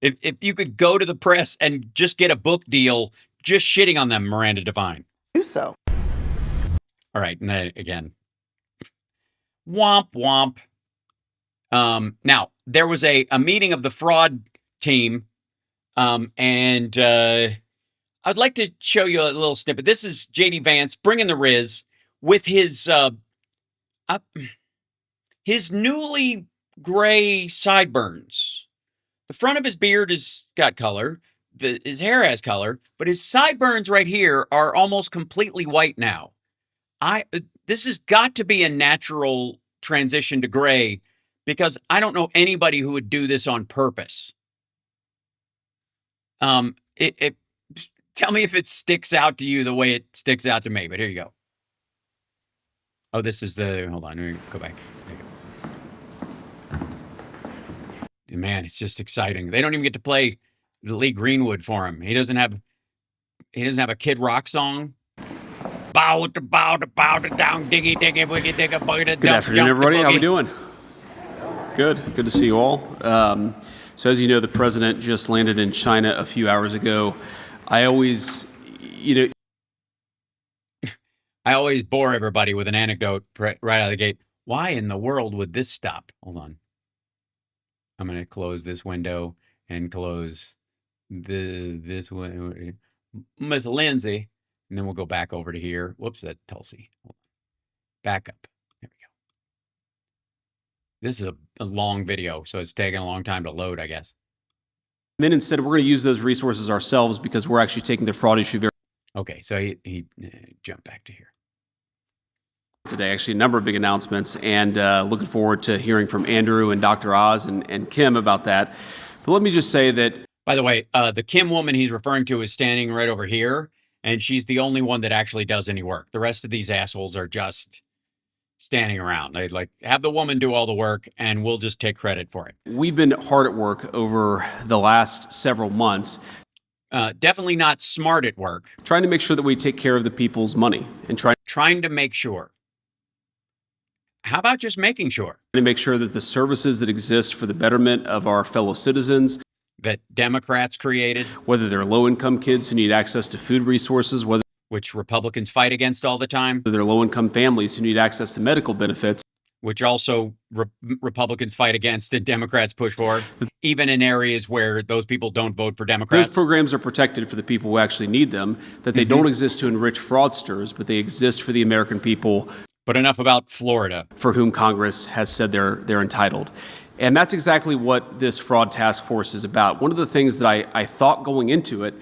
If you could go to the press and just get a book deal, just shitting on them, Miranda Devine. Do so. All right, and then again, womp womp. Now there was a meeting of the fraud team, and I'd like to show you a little snippet. This is JD Vance bringing the Riz with his newly gray sideburns. The front of his beard has got color. His hair has color, but his sideburns right here are almost completely white now. This has got to be a natural transition to gray because I don't know anybody who would do this on purpose. Tell me if it sticks out to you the way it sticks out to me, but here you go. Oh, this is hold on, let me go back. Man, it's just exciting. They don't even get to play the Lee Greenwood for him. He doesn't have a Kid Rock song. Bow to down, diggy diggy wiggy digga bugga. Good afternoon, everybody. How we doing? Good. Good to see you all. So as you know, the president just landed in China a few hours ago. I always bore everybody with an anecdote right out of the gate. Why in the world would this stop? Hold on. I'm going to close this window and close this window. Miss Lindsay. And then we'll go back over to here. Whoops, that's Tulsi. Back up. There we go. This is a long video, so it's taking a long time to load, I guess. And then instead, we're going to use those resources ourselves because we're actually taking the fraud issue very... Okay, so he jumped back to here. Today, actually, a number of big announcements, and looking forward to hearing from Andrew and Dr. Oz and Kim about that. But let me just say that, by the way, the Kim woman he's referring to is standing right over here, and she's the only one that actually does any work. The rest of these assholes are just standing around. They like have the woman do all the work, and we'll just take credit for it. We've been hard at work over the last several months. Definitely not smart at work. Trying to make sure that we take care of the people's money and trying to make sure. How about just making sure? To make sure that the services that exist for the betterment of our fellow citizens that Democrats created, whether they're low-income kids who need access to food resources, which Republicans fight against all the time, whether they're low-income families who need access to medical benefits, which also Republicans fight against and Democrats push for, even in areas where those people don't vote for Democrats. Those programs are protected for the people who actually need them, that they don't exist to enrich fraudsters, but they exist for the American people. But enough about Florida. For whom Congress has said they're entitled. And that's exactly what this fraud task force is about. One of the things that I thought going into it,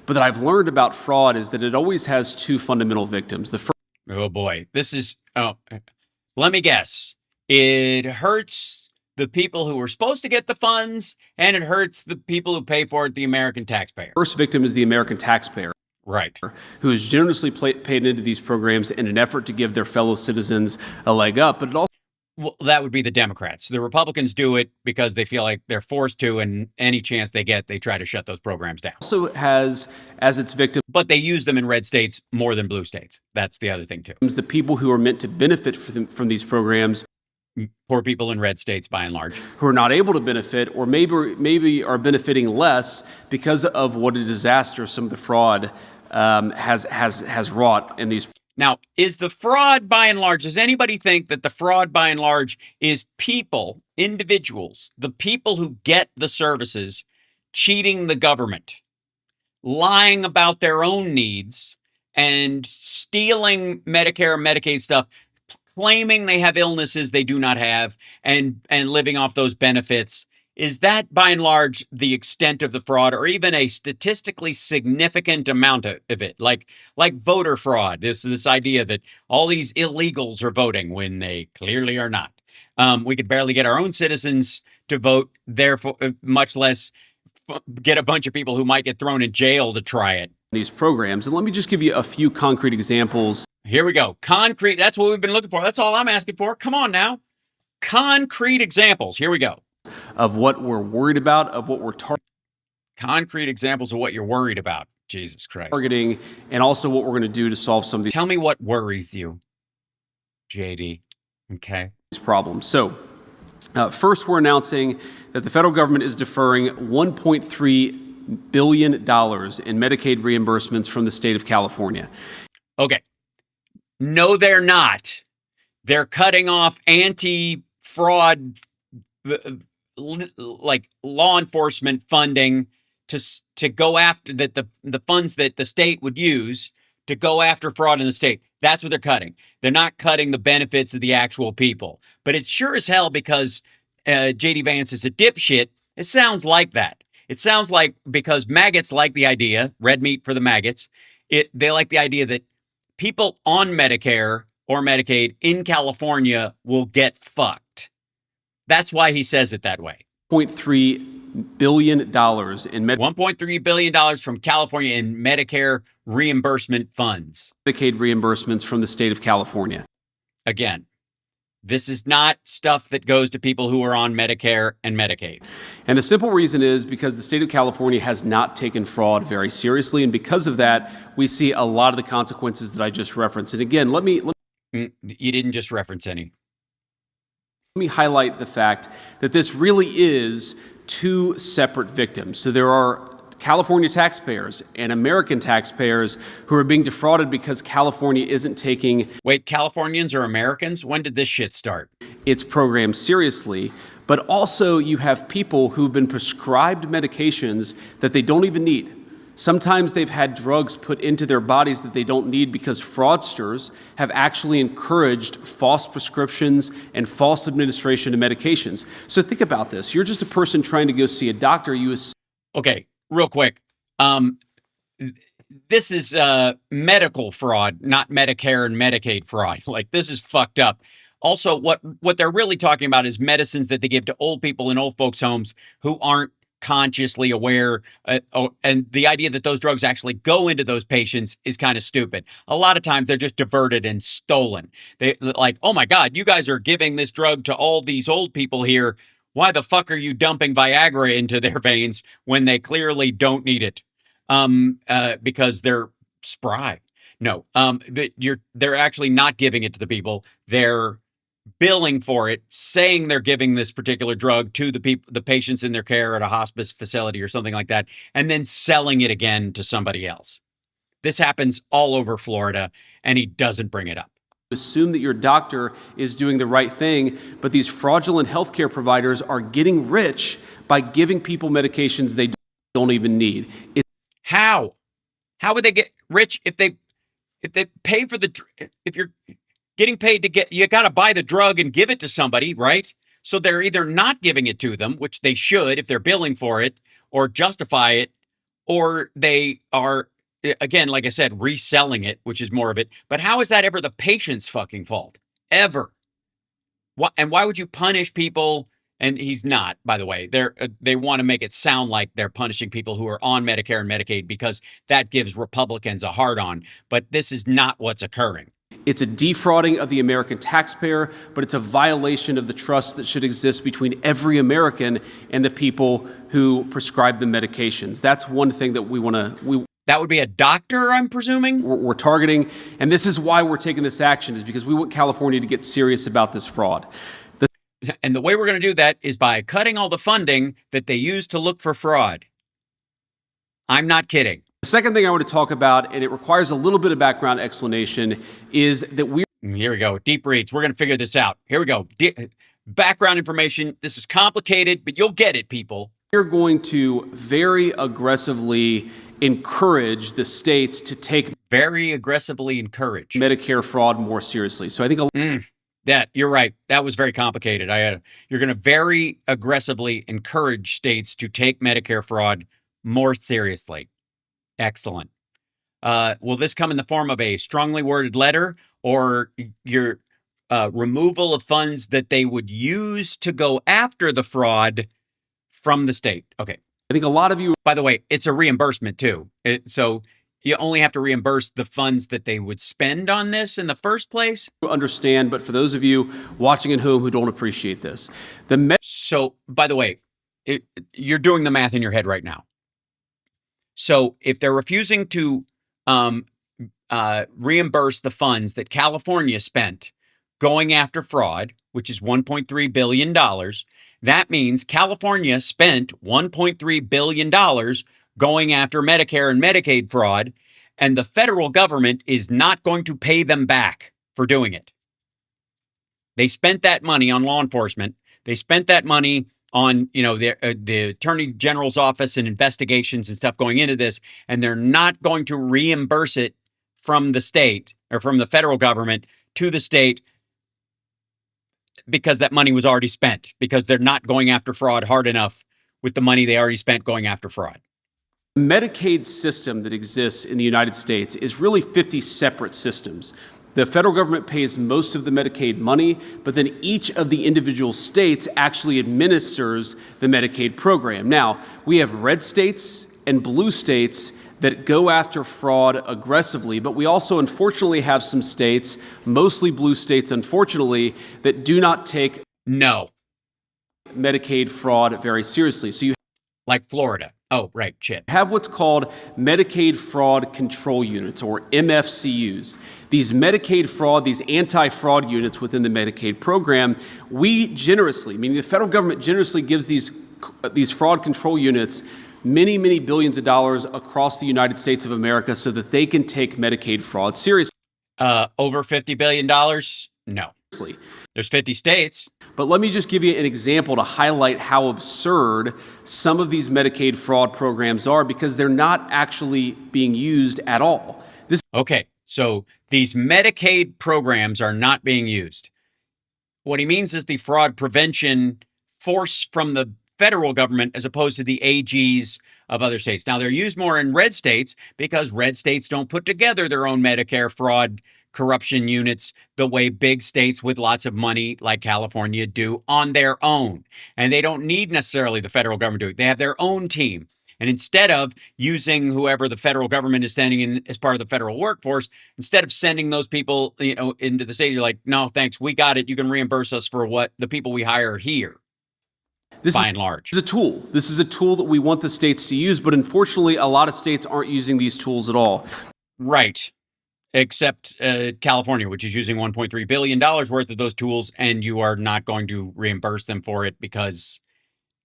but that I've learned about fraud is that it always has two fundamental victims. The first, oh boy, this is, let me guess. It hurts the people who were supposed to get the funds, and it hurts the people who pay for it, the American taxpayer. First victim is the American taxpayer. Right. Who is generously paid into these programs in an effort to give their fellow citizens a leg up, but it also... Well, that would be the Democrats. The Republicans do it because they feel like they're forced to, and any chance they get, they try to shut those programs down. Also has as its victim... But they use them in red states more than blue states. That's the other thing, too. The people who are meant to benefit from these programs... Poor people in red states, by and large. Who are not able to benefit, or maybe are benefiting less because of what a disaster some of the fraud has wrought in these. Now, is the fraud by and large, does anybody think that the fraud by and large is people, individuals, the people who get the services, cheating the government, lying about their own needs, and stealing Medicare and Medicaid stuff, claiming they have illnesses they do not have, and living off those benefits? Is that, by and large, the extent of the fraud, or even a statistically significant amount of it? Like voter fraud, this idea that all these illegals are voting when they clearly are not. We could barely get our own citizens to vote, therefore, much less get a bunch of people who might get thrown in jail to try it. These programs, and let me just give you a few concrete examples. Here we go. Concrete, that's what we've been looking for. That's all I'm asking for. Come on now. Concrete examples. Here we go. Of what we're worried about, of what we're concrete examples of what you're worried about. Jesus Christ. Targeting, and also what we're going to do to solve some of these. Tell me what worries you, JD. Okay. These problems. So, first, we're announcing that the federal government is deferring $1.3 billion in Medicaid reimbursements from the state of California. Okay. No, they're not. They're cutting off anti-fraud like law enforcement funding to go after that the funds that the state would use to go after fraud in the state. That's what they're cutting. They're not cutting the benefits of the actual people. But it's sure as hell, because JD Vance is a dipshit, it sounds like that. It sounds like, because maggots like the idea, red meat for the maggots, they like the idea that people on Medicare or Medicaid in California will get fucked. That's why he says it that way. $1.3 billion in $1.3 billion from California in Medicare reimbursement funds. Medicaid reimbursements from the state of California. Again, this is not stuff that goes to people who are on Medicare and Medicaid. And the simple reason is because the state of California has not taken fraud very seriously. And because of that, we see a lot of the consequences that I just referenced. And again, you didn't just reference any. Let me highlight the fact that this really is two separate victims. So there are California taxpayers and American taxpayers who are being defrauded because California isn't taking... Wait, Californians are Americans? When did this shit start? Its program seriously. But also you have people who've been prescribed medications that they don't even need. Sometimes they've had drugs put into their bodies that they don't need because fraudsters have actually encouraged false prescriptions and false administration of medications. So think about this. You're just a person trying to go see a doctor. Okay, real quick. this is medical fraud, not Medicare and Medicaid fraud. Like, this is fucked up. Also, what they're really talking about is medicines that they give to old people in old folks' homes who aren't consciously aware. And the idea that those drugs actually go into those patients is kind of stupid. A lot of times they're just diverted and stolen. They like, oh my God, you guys are giving this drug to all these old people here. Why the fuck are you dumping Viagra into their veins when they clearly don't need it? Because they're spry. No, they're actually not giving it to the people. They're billing for it, saying they're giving this particular drug to the patients in their care at a hospice facility or something like that, and then selling it again to somebody else. This happens all over Florida, and he doesn't bring it up. Assume that your doctor is doing the right thing, but these fraudulent healthcare providers are getting rich by giving people medications they don't even need. How would they get rich if they pay for if you're getting paid to get, you got to buy the drug and give it to somebody, right? So they're either not giving it to them, which they should if they're billing for it, or justify it, or they are, again, like I said, reselling it, which is more of it. But how is that ever the patient's fucking fault? Ever? And why would you punish people? And he's not, by the way. They want to make it sound like they're punishing people who are on Medicare and Medicaid because that gives Republicans a hard on. But this is not what's occurring. It's a defrauding of the American taxpayer, but it's a violation of the trust that should exist between every American and the people who prescribe the medications. That's one thing that we want to... That would be a doctor, I'm presuming? We're targeting, and this is why we're taking this action, is because we want California to get serious about this fraud. And the way we're going to do that is by cutting all the funding that they use to look for fraud. I'm not kidding. The second thing I want to talk about, and it requires a little bit of background explanation, is that Here we go. Deep reads. We're going to figure this out. Here we go. Background information. This is complicated, but you'll get it, people. We're going to very aggressively encourage the states to take Medicare fraud more seriously. So I think you're right. That was very complicated. You're going to very aggressively encourage states to take Medicare fraud more seriously. Excellent. Will this come in the form of a strongly worded letter or your removal of funds that they would use to go after the fraud from the state? Okay. I think a lot of you... By the way, it's a reimbursement too. So you only have to reimburse the funds that they would spend on this in the first place. Understand, but for those of you watching at home who don't appreciate this, So, by the way, you're doing the math in your head right now. So if they're refusing to reimburse the funds that California spent going after fraud, which is $1.3 billion, that means California spent $1.3 billion going after Medicare and Medicaid fraud, and the federal government is not going to pay them back for doing it. They spent that money on law enforcement. They spent that money on, the Attorney General's office and investigations and stuff going into this, and they're not going to reimburse it from the state or from the federal government to the state because that money was already spent, because they're not going after fraud hard enough with the money they already spent going after fraud. The Medicaid system that exists in the United States is really 50 separate systems. The federal government pays most of the Medicaid money, but then each of the individual states actually administers the Medicaid program. Now, we have red states and blue states that go after fraud aggressively, but we also unfortunately have some states, mostly blue states unfortunately, that do not take Medicaid fraud very seriously. So you like Florida. Oh, right, shit. Have what's called Medicaid Fraud Control Units, or MFCUs. These Medicaid fraud, these anti-fraud units within the Medicaid program, we generously, meaning the federal government generously gives these fraud control units many, many billions of dollars across the United States of America so that they can take Medicaid fraud seriously. Over $50 billion? No. There's 50 states. But let me just give you an example to highlight how absurd some of these Medicaid fraud programs are, because they're not actually being used at all. Okay, so these Medicaid programs are not being used. What he means is the fraud prevention force from the federal government as opposed to the AGs of other states. Now, they're used more in red states because red states don't put together their own Medicare fraud corruption units the way big states with lots of money like California do on their own. And they don't need necessarily the federal government to do it. They have their own team. And instead of using whoever the federal government is sending in as part of the federal workforce, instead of sending those people, into the state, you're like, no, thanks, we got it. You can reimburse us for what the people we hire here. By and large, this is a tool. This is a tool that we want the states to use, but unfortunately, a lot of states aren't using these tools at all. Right. Except California, which is using $1.3 billion worth of those tools, and you are not going to reimburse them for it because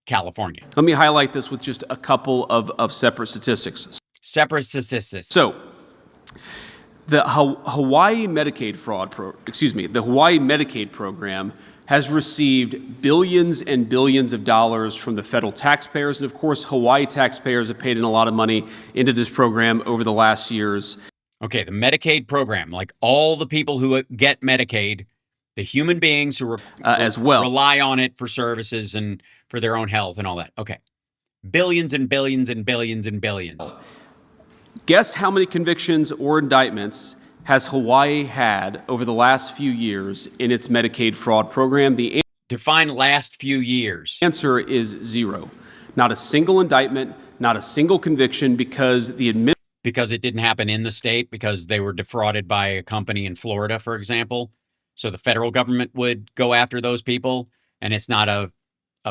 California. Let me highlight this with just a couple of separate statistics. Separate statistics. So, the Hawaii Medicaid the Hawaii Medicaid program has received billions and billions of dollars from the federal taxpayers. And of course, Hawaii taxpayers have paid in a lot of money into this program over the last years. Okay, the Medicaid program, like all the people who get Medicaid, the human beings who as well rely on it for services and for their own health and all that. Okay. Billions and billions and billions and billions. Guess how many convictions or indictments has Hawaii had over the last few years in its Medicaid fraud program? Define last few years. Answer is 0. Not a single indictment, not a single conviction, because because it didn't happen in the state, because they were defrauded by a company in Florida, for example. So the federal government would go after those people, and it's not a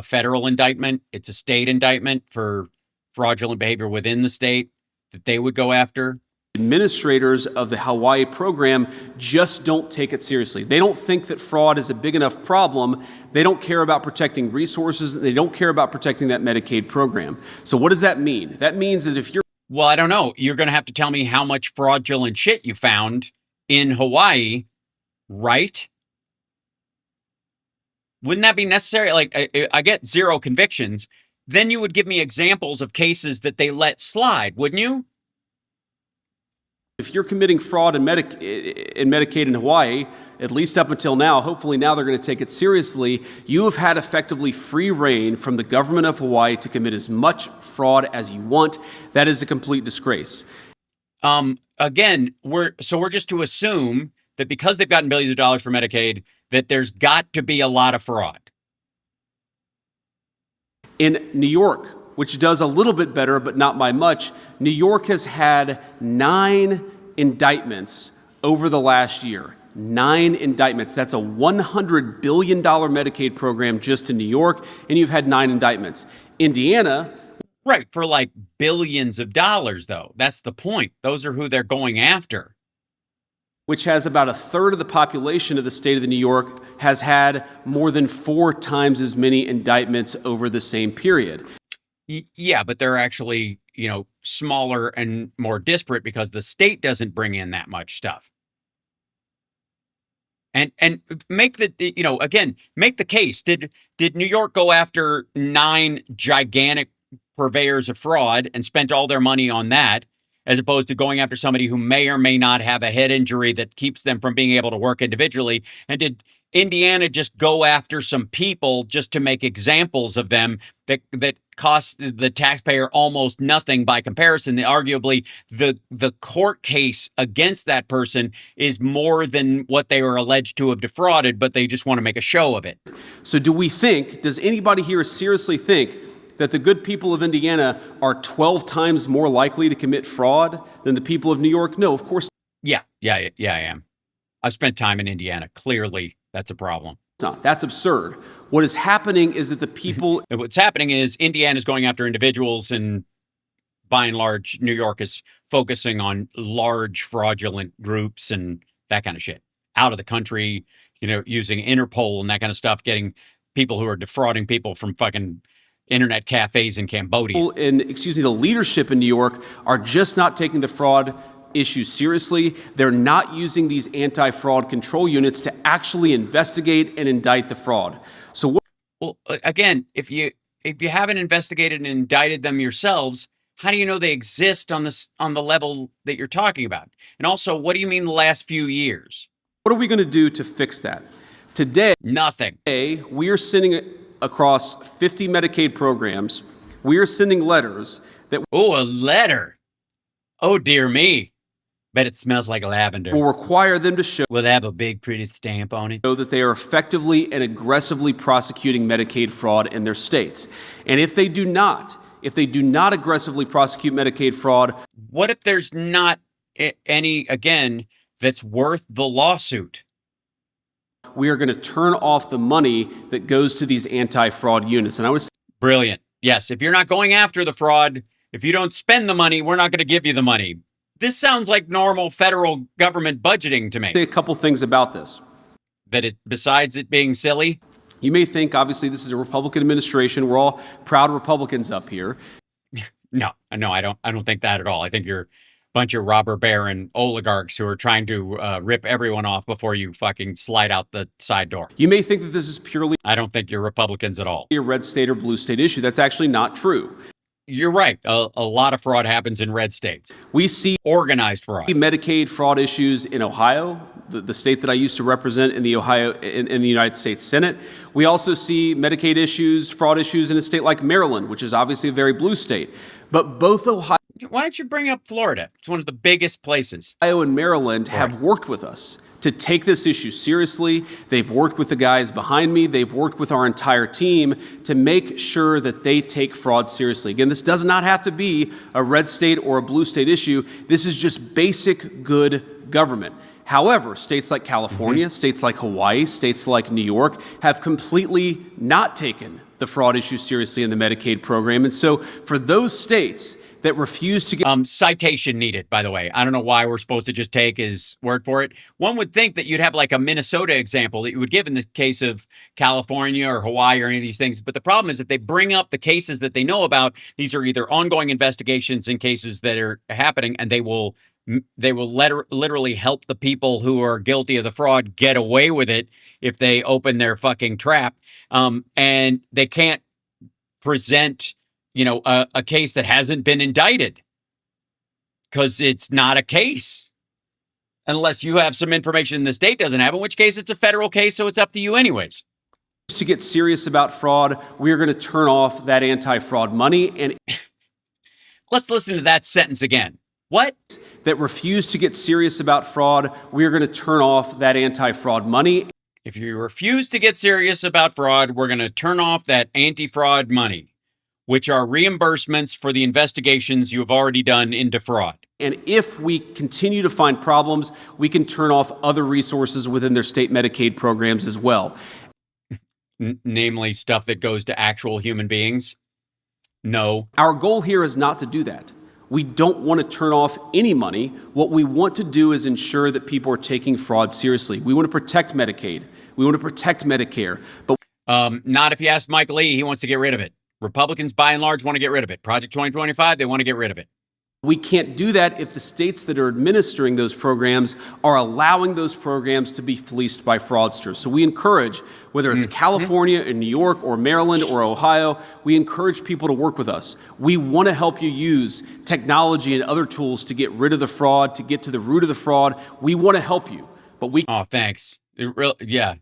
federal indictment. It's a state indictment for fraudulent behavior within the state that they would go after. Administrators of the Hawaii program just don't take it seriously. They don't think that fraud is a big enough problem. They don't care about protecting resources. They don't care about protecting that Medicaid program. So what does that mean? That means that if you're... Well, I don't know. You're going to have to tell me how much fraudulent shit you found in Hawaii, right? Wouldn't that be necessary? Like, I get 0 convictions. Then you would give me examples of cases that they let slide, wouldn't you? If you're committing fraud in Medicaid in Hawaii, at least up until now, hopefully now they're going to take it seriously, you have had effectively free reign from the government of Hawaii to commit as much fraud as you want. That is a complete disgrace. Again, we're just to assume that because they've gotten billions of dollars for Medicaid, that there's got to be a lot of fraud. In New York, which does a little bit better, but not by much, New York has had 9 indictments over the last year. 9 indictments. That's a $100 billion Medicaid program just in New York, and you've had 9 indictments. Indiana... Right, for like billions of dollars, though. That's the point. Those are who they're going after. Which has about a third of the population of the state of New York, has had more than 4 times as many indictments over the same period. Yeah, but they're actually, smaller and more disparate because the state doesn't bring in that much stuff. And make make the case. Did New York go after 9 gigantic purveyors of fraud and spent all their money on that, as opposed to going after somebody who may or may not have a head injury that keeps them from being able to work individually? And did Indiana just go after some people just to make examples of them that cost the taxpayer almost nothing by comparison? Arguably, the court case against that person is more than what they were alleged to have defrauded, but they just want to make a show of it. So does anybody here seriously think that the good people of Indiana are 12 times more likely to commit fraud than the people of New York? No, of course not. Yeah, I am. I've spent time in Indiana. Clearly, that's a problem. That's absurd. What is happening is that the people... What's happening is Indiana's going after individuals, and by and large, New York is focusing on large fraudulent groups and that kind of shit. Out of the country, using Interpol and that kind of stuff, getting people who are defrauding people from fucking internet cafes in Cambodia. The leadership in New York are just not taking the fraud issue seriously. They're not using these anti-fraud control units to actually investigate and indict the fraud. So again, if you haven't investigated and indicted them yourselves, how do you know they exist on the level that you're talking about? And also, what do you mean the last few years? What are we going to do to fix that? Today, nothing. We are sending across 50 Medicaid programs, we are sending letters that Oh, a letter. Oh, dear me. Bet it smells like lavender. will require them to show Will it have a big, pretty stamp on it? that they are effectively and aggressively prosecuting Medicaid fraud in their states. And if they do not aggressively prosecute Medicaid fraud, What if there's not any, again, that's worth the lawsuit? we are going to turn off the money that goes to these anti-fraud units. And I would say, Brilliant. Yes, if you're not going after the fraud, if you don't spend the money, we're not going to give you the money. This sounds like normal federal government budgeting to me. a couple things about this. That it, besides it being silly, You may think, obviously, this is a Republican administration. We're all proud Republicans up here. no, I don't think that at all. I think you're a bunch of robber baron oligarchs who are trying to rip everyone off before you fucking slide out the side door. You may think that this is purely I don't think you're Republicans at all. a red state or blue state issue. That's actually not true. You're right. A lot of fraud happens in red states. We see Organized fraud. Medicaid fraud issues in Ohio, the state that I used to represent in the in the United States Senate. We also see Medicaid issues, fraud issues in a state like Maryland, which is obviously a very blue state. But both Ohio Why don't you bring up Florida? It's one of the biggest places. and Maryland have worked with us to take this issue seriously. They've worked with the guys behind me. They've worked with our entire team to make sure that they take fraud seriously. Again, this does not have to be a red state or a blue state issue. This is just basic good government. However, states like California, states like Hawaii, states like New York have completely not taken the fraud issue seriously in the Medicaid program. And so for those states that refuse to get citation needed, by the way. I don't know why we're supposed to just take his word for it. One would think that you'd have like a Minnesota example that you would give in the case of California or Hawaii or any of these things. But the problem is that they bring up the cases that they know about. These are either ongoing investigations in cases that are happening, and they will literally help the people who are guilty of the fraud get away with it if they open their fucking trap. And they can't present a case that hasn't been indicted because it's not a case unless you have some information the state doesn't have, in which case it's a federal case, so it's up to you anyways. To get serious about fraud, we are going to turn off that anti-fraud money. And let's listen to that sentence again. What? That refuse to get serious about fraud, we are going to turn off that anti-fraud money. If you refuse to get serious about fraud, we're going to turn off that anti-fraud money, which are reimbursements for the investigations you have already done into fraud. And if we continue to find problems, we can turn off other resources within their state Medicaid programs as well. Namely, stuff that goes to actual human beings? No. Our goal here is not to do that. We don't want to turn off any money. What we want to do is ensure that people are taking fraud seriously. We want to protect Medicaid. We want to protect Medicare. But not if you ask Mike Lee, he wants to get rid of it. Republicans, by and large, want to get rid of it. Project 2025, they want to get rid of it. We can't do that if the states that are administering those programs are allowing those programs to be fleeced by fraudsters. So we encourage, whether it's California or New York or Maryland or Ohio, we encourage people to work with us. We want to help you use technology and other tools to get rid of the fraud, to get to the root of the fraud. We want to help you, but we... Oh, thanks. Yeah.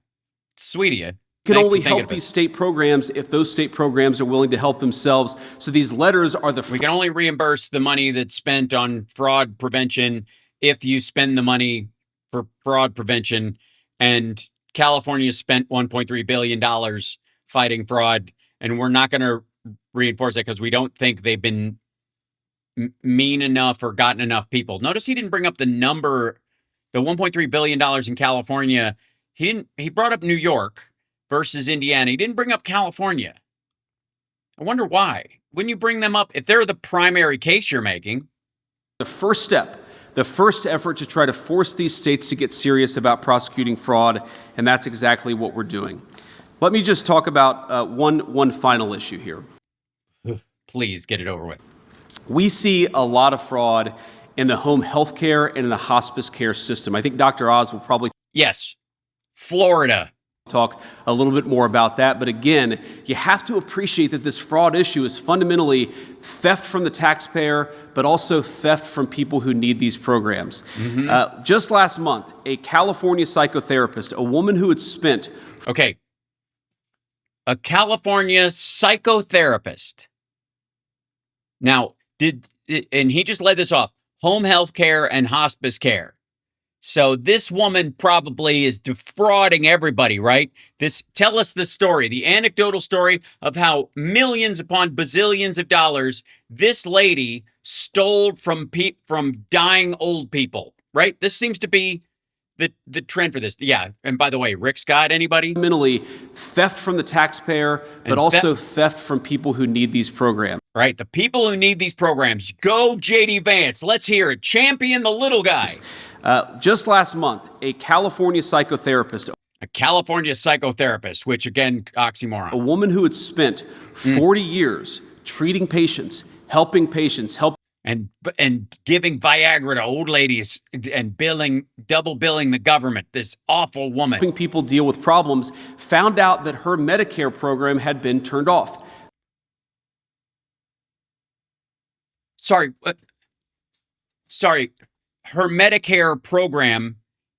Sweet of you. Can only help these state programs if those state programs are willing to help themselves. So these letters are the... We can only reimburse the money that's spent on fraud prevention if you spend the money for fraud prevention. And California spent $1.3 billion fighting fraud. And we're not going to reinforce that because we don't think they've been mean enough or gotten enough people. Notice he didn't bring up the number, the $1.3 billion in California. He brought up New York versus Indiana. He didn't bring up California. I wonder why. Wouldn't you bring them up if they're the primary case you're making? The first step, the first effort to try to force these states to get serious about prosecuting fraud, and that's exactly what we're doing. Let me just talk about one final issue here. Please get it over with. We see a lot of fraud in the home health care and in the hospice care system. I think Dr. Oz will probably... Yes, Florida. Talk a little bit more about that. But again, you have to appreciate that this fraud issue is fundamentally theft from the taxpayer, but also theft from people who need these programs. Just last month, a California psychotherapist, a woman who had spent... Okay. a California psychotherapist. Now, and he just led this off, home health care and hospice care. So this woman probably is defrauding everybody, right? Tell us the story, the anecdotal story of how millions upon bazillions of dollars this lady stole from dying old people, right? This seems to be the trend for this. Yeah. And by the way, Rick Scott, anybody? Fundamentally, theft from the taxpayer, but And also theft from people who need these programs. Right. The people who need these programs. Go, JD Vance. Let's hear it. Champion the little guy. Just last month, a California psychotherapist. A California psychotherapist, which again, oxymoron. A woman who had spent 40 years treating patients, helping patients, and giving Viagra to old ladies and double billing the government. This awful woman. Helping people deal with problems, found out that her Medicare program had been turned off. Sorry. Her Medicare program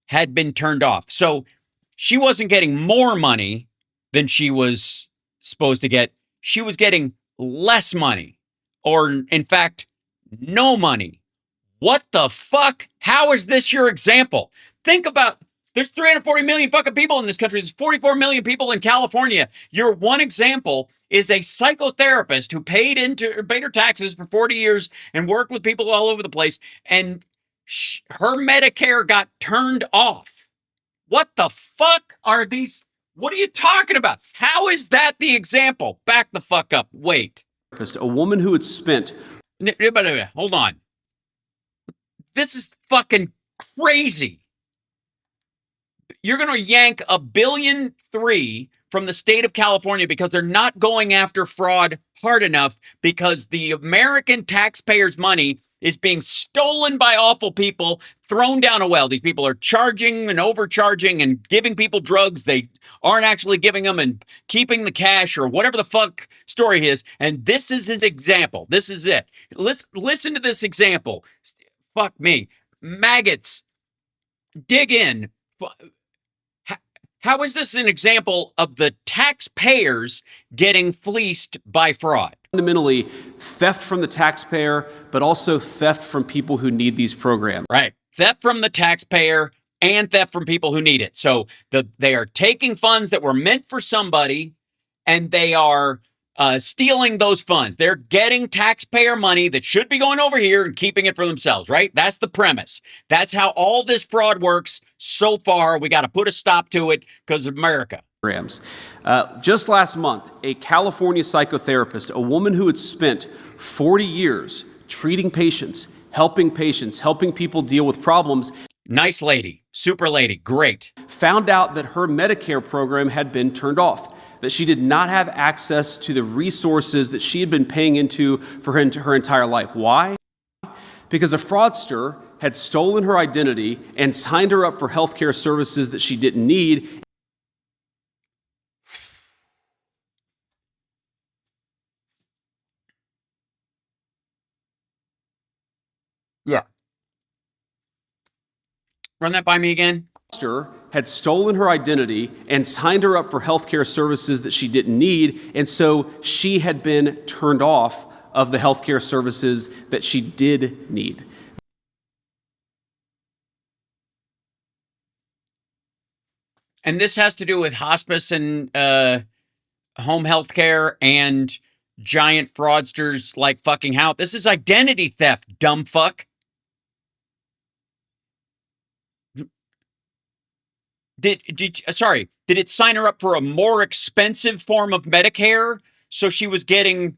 had been turned off. So she wasn't getting more money than she was supposed to get. She was getting less money, or in fact, no money. What the fuck? How is this your example? Think about, there's 340 million fucking people in this country. There's 44 million people in California. Your one example is a psychotherapist who paid her taxes for 40 years and worked with people all over the place, and her Medicare got turned off. What the fuck are these? What are you talking about? How is that the example? Back the fuck up. Wait. A woman who had spent... Hold on. This is fucking crazy. You're going to yank $1.3 billion from the state of California because they're not going after fraud hard enough, because the American taxpayers' money is being stolen by awful people, thrown down a well. These people are charging and overcharging and giving people drugs they aren't actually giving them, and keeping the cash, or whatever the fuck story is. And this is his example. This is it. Listen to this example. Fuck me. Maggots. Dig in. How is this an example of the taxpayers getting fleeced by fraud? Fundamentally, theft from the taxpayer, but also theft from people who need these programs. Right. Theft from the taxpayer and theft from people who need it. So they are taking funds that were meant for somebody, and they are stealing those funds. They're getting taxpayer money that should be going over here and keeping it for themselves, right? That's the premise. That's how all this fraud works so far. We got to put a stop to it because of America. Just last month, a California psychotherapist, a woman who had spent 40 years treating patients, helping people deal with problems. Nice lady, super lady, great. Found out that her Medicare program had been turned off, that she did not have access to the resources that she had been paying into for her entire life. Why? Because a fraudster had stolen her identity and signed her up for healthcare services that she didn't need. Yeah. Run that by me again. Had stolen her identity and signed her up for healthcare services that she didn't need, and so she had been turned off of the healthcare services that she did need. And this has to do with hospice and home health care and giant fraudsters like fucking how. This is identity theft, dumb fuck. Did it sign her up for a more expensive form of Medicare? So she was getting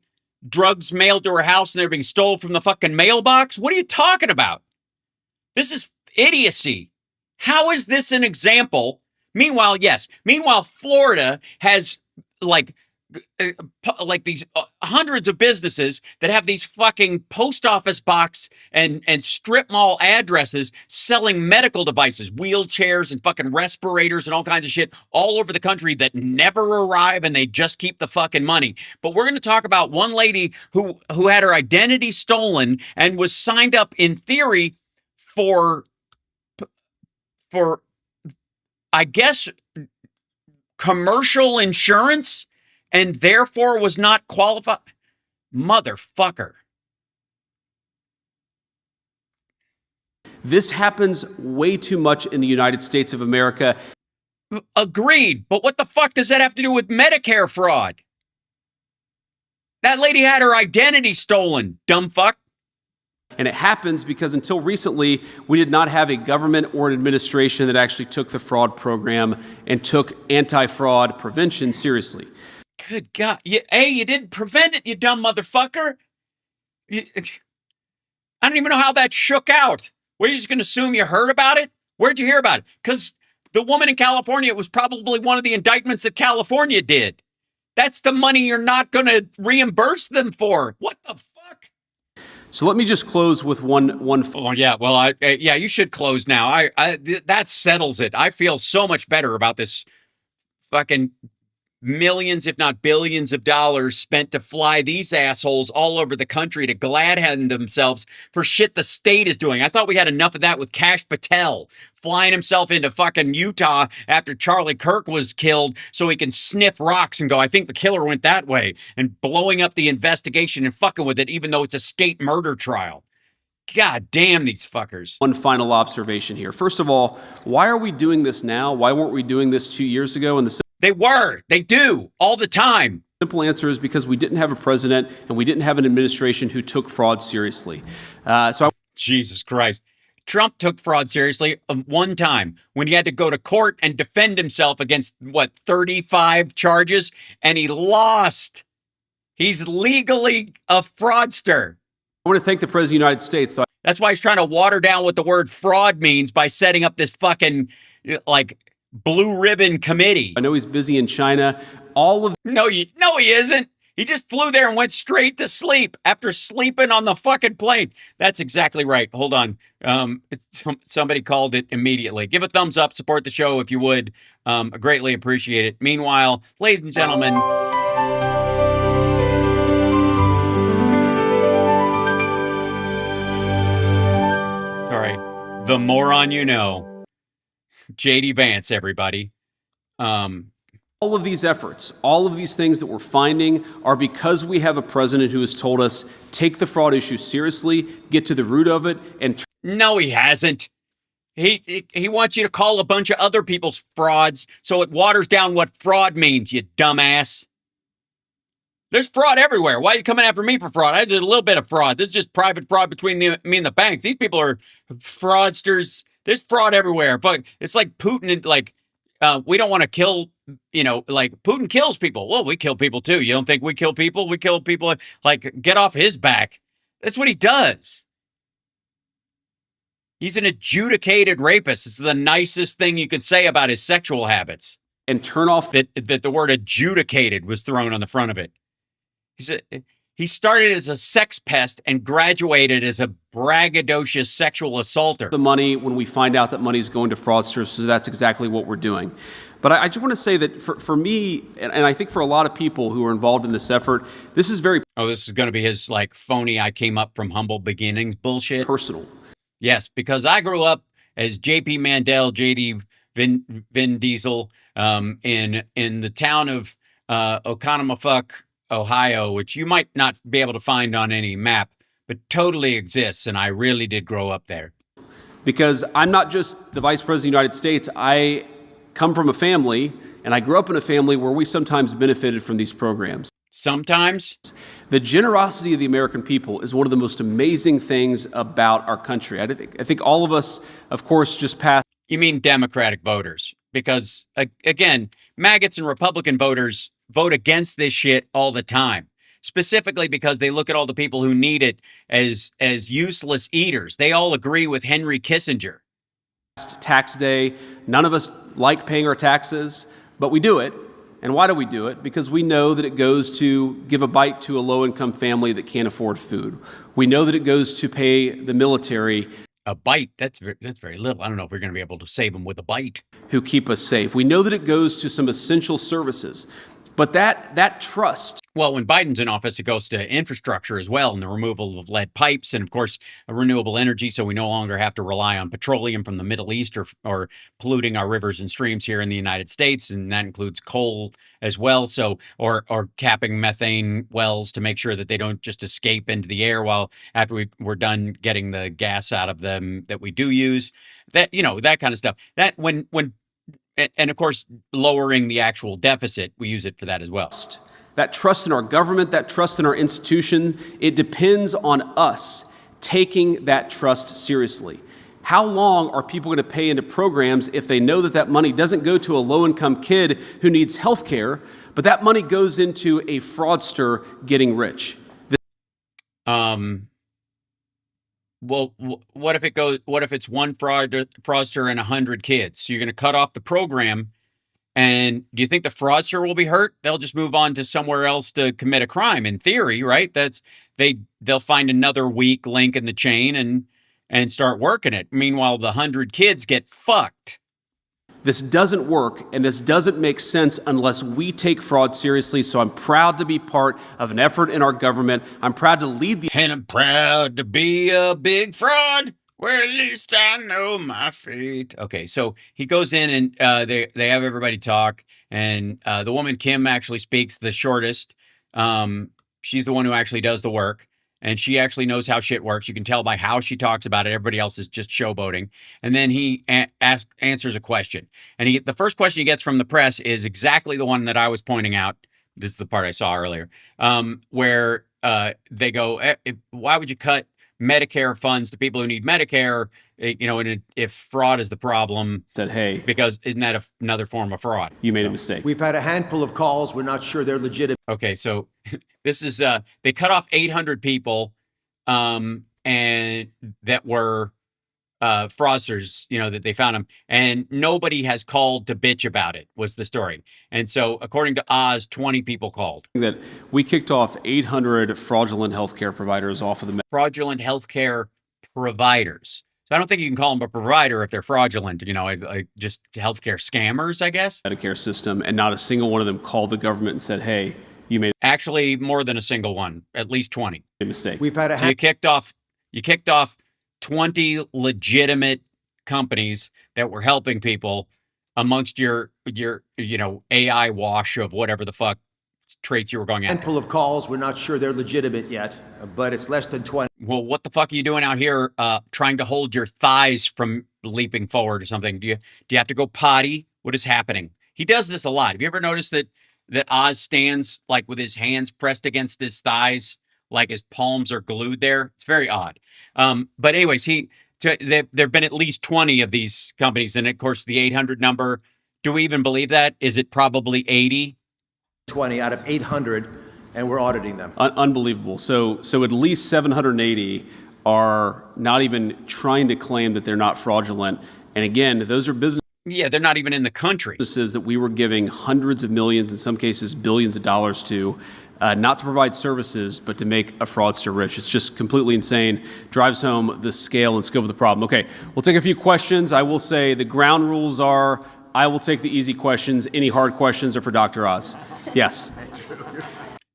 drugs mailed to her house and they're being stolen from the fucking mailbox? What are you talking about? This is idiocy. How is this an example? Meanwhile, Florida has like these hundreds of businesses that have these fucking post office box and strip mall addresses selling medical devices, wheelchairs and fucking respirators and all kinds of shit all over the country that never arrive, and they just keep the fucking money. But we're going to talk about one lady who had her identity stolen and was signed up in theory for I guess commercial insurance, and therefore was not qualified. Motherfucker. This happens way too much in the United States of America. Agreed, but what the fuck does that have to do with Medicare fraud? That lady had her identity stolen, dumb fuck. And it happens because until recently, we did not have a government or an administration that actually took the fraud program and took anti-fraud prevention seriously. Good God. You didn't prevent it, you dumb motherfucker. I don't even know how that shook out. Were you just going to assume you heard about it? Where'd you hear about it? Because the woman in California, it was probably one of the indictments that California did. That's the money you're not going to reimburse them for. What the fuck? So let me just close with one. Oh yeah, well, yeah, you should close now. That settles it. I feel so much better about this fucking millions, if not billions of dollars spent to fly these assholes all over the country to glad hand themselves for shit the state is doing. I thought we had enough of that with Kash Patel flying himself into fucking Utah after Charlie Kirk was killed so he can sniff rocks and go, I think the killer went that way, and blowing up the investigation and fucking with it even though it's a state murder trial. God damn these fuckers. One final observation here. First of all, why are we doing this now? Why weren't we doing this 2 years ago? And They do all the time. Simple answer is because we didn't have a president and we didn't have an administration who took fraud seriously. Jesus Christ. Trump took fraud seriously one time when he had to go to court and defend himself against, 35 charges, and he lost. He's legally a fraudster. I want to thank the President of the United States. That's why he's trying to water down what the word fraud means by setting up this fucking, blue ribbon committee. I know he's busy in China. No, he isn't. He just flew there and went straight to sleep after sleeping on the fucking plane. That's exactly right. Hold on. Somebody called it immediately. Give a thumbs up. Support the show if you would. I greatly appreciate it. Meanwhile, ladies and gentlemen. Sorry. The moron you know. JD Vance, everybody. All of these efforts, all of these things that we're finding are because we have a president who has told us, take the fraud issue seriously, get to the root of it, and... No, he hasn't. He wants you to call a bunch of other people's frauds so it waters down what fraud means, you dumbass. There's fraud everywhere. Why are you coming after me for fraud? I did a little bit of fraud. This is just private fraud between me and the bank. These people are fraudsters. There's fraud everywhere. But it's like Putin and we don't want to kill, Putin kills people. Well, we kill people too. You don't think we kill people? We kill people, get off his back. That's what he does. He's an adjudicated rapist. It's the nicest thing you could say about his sexual habits. And turn off that the word adjudicated was thrown on the front of it. He started as a sex pest and graduated as a braggadocious sexual assaulter. The money when we find out that money is going to fraudsters, so that's exactly what we're doing. But I just want to say that for me, and I think for a lot of people who are involved in this effort, this is very... Oh, this is going to be his phony I came up from humble beginnings bullshit. Personal. Yes, because I grew up as J.P. Mandel, J.D. Vin Diesel in the town of Oconomowoc, Ohio, which you might not be able to find on any map, but totally exists, and I really did grow up there. Because I'm not just the Vice President of the United States, I come from a family, and I grew up in a family where we sometimes benefited from these programs. Sometimes? The generosity of the American people is one of the most amazing things about our country. I think all of us, of course, just passed. You mean Democratic voters? Because, again, maggots and Republican voters vote against this shit all the time, specifically because they look at all the people who need it as useless eaters. They all agree with Henry Kissinger. Tax day. None of us like paying our taxes, but we do it. And why do we do it? Because we know that it goes to give a bite to a low-income family that can't afford food. We know that it goes to pay the military. A bite? That's very little. I don't know if we're going to be able to save them with a bite. Who keep us safe. We know that it goes to some essential services. But that trust. Well, when Biden's in office, it goes to infrastructure as well, and the removal of lead pipes, and of course, renewable energy. So we no longer have to rely on petroleum from the Middle East or polluting our rivers and streams here in the United States, and that includes coal as well. So or capping methane wells to make sure that they don't just escape into the air while after we're done getting the gas out of them that we do use. That that kind of stuff. That when and of course lowering the actual deficit, we use it for that as well. That trust in our government, that trust in our institutions, it depends on us taking that trust seriously. How long are people going to pay into programs if they know that that money doesn't go to a low-income kid who needs health care, but that money goes into a fraudster getting rich? Well, what if it's one fraudster and 100 kids? So you're going to cut off the program. And do you think the fraudster will be hurt? They'll just move on to somewhere else to commit a crime. In theory, right? They'll find another weak link in the chain and start working it. Meanwhile, the 100 kids get fucked. This doesn't work, and this doesn't make sense unless we take fraud seriously. So I'm proud to be part of an effort in our government. I'm proud to lead and I'm proud to be a big fraud. Well, at least I know my fate. Okay, so he goes in and they have everybody talk, and the woman Kim actually speaks the shortest. She's the one who actually does the work, and she actually knows how shit works. You can tell by how she talks about it. Everybody else is just showboating. And then he answers a question, and the first question he gets from the press is exactly the one that I was pointing out. This is the part I saw earlier, where they go, "Why would you cut Medicare funds to people who need Medicare, and if fraud is the problem?" Said, hey, because isn't that another form of fraud? You made a mistake. We've had a handful of calls. We're not sure they're legitimate. Okay, so this is they cut off 800 people, and that were fraudsters, that they found them, and nobody has called to bitch about it, was the story. And so according to Oz, 20 people called. That we kicked off 800 fraudulent healthcare providers off of the fraudulent healthcare providers. So I don't think you can call them a provider if they're fraudulent, like just healthcare scammers, I guess. Medicare system, and not a single one of them called the government and said, hey, you made actually more than a single one, at least 20. A mistake. We've had so you kicked off 20 legitimate companies that were helping people amongst your AI wash of whatever the fuck traits you were going after. Handful of calls. We're not sure they're legitimate yet, but it's less than 20. Well, what the fuck are you doing out here trying to hold your thighs from leaping forward or something? Do you have to go potty? What is happening? He does this a lot. Have you ever noticed that Oz stands like with his hands pressed against his thighs, like his palms are glued there? It's very odd. But anyways, there have been at least 20 of these companies. And of course, the 800 number, do we even believe that? Is it probably 80? 20 out of 800, and we're auditing them. Unbelievable. So at least 780 are not even trying to claim that they're not fraudulent. And again, those are business. Yeah, they're not even in the country. Businesses that we were giving hundreds of millions, in some cases billions of dollars to, not to provide services, but to make a fraudster rich. It's just completely insane. Drives home the scale and scope of the problem. Okay, we'll take a few questions. I will say the ground rules are, I will take the easy questions. Any hard questions are for Dr. Oz. Yes.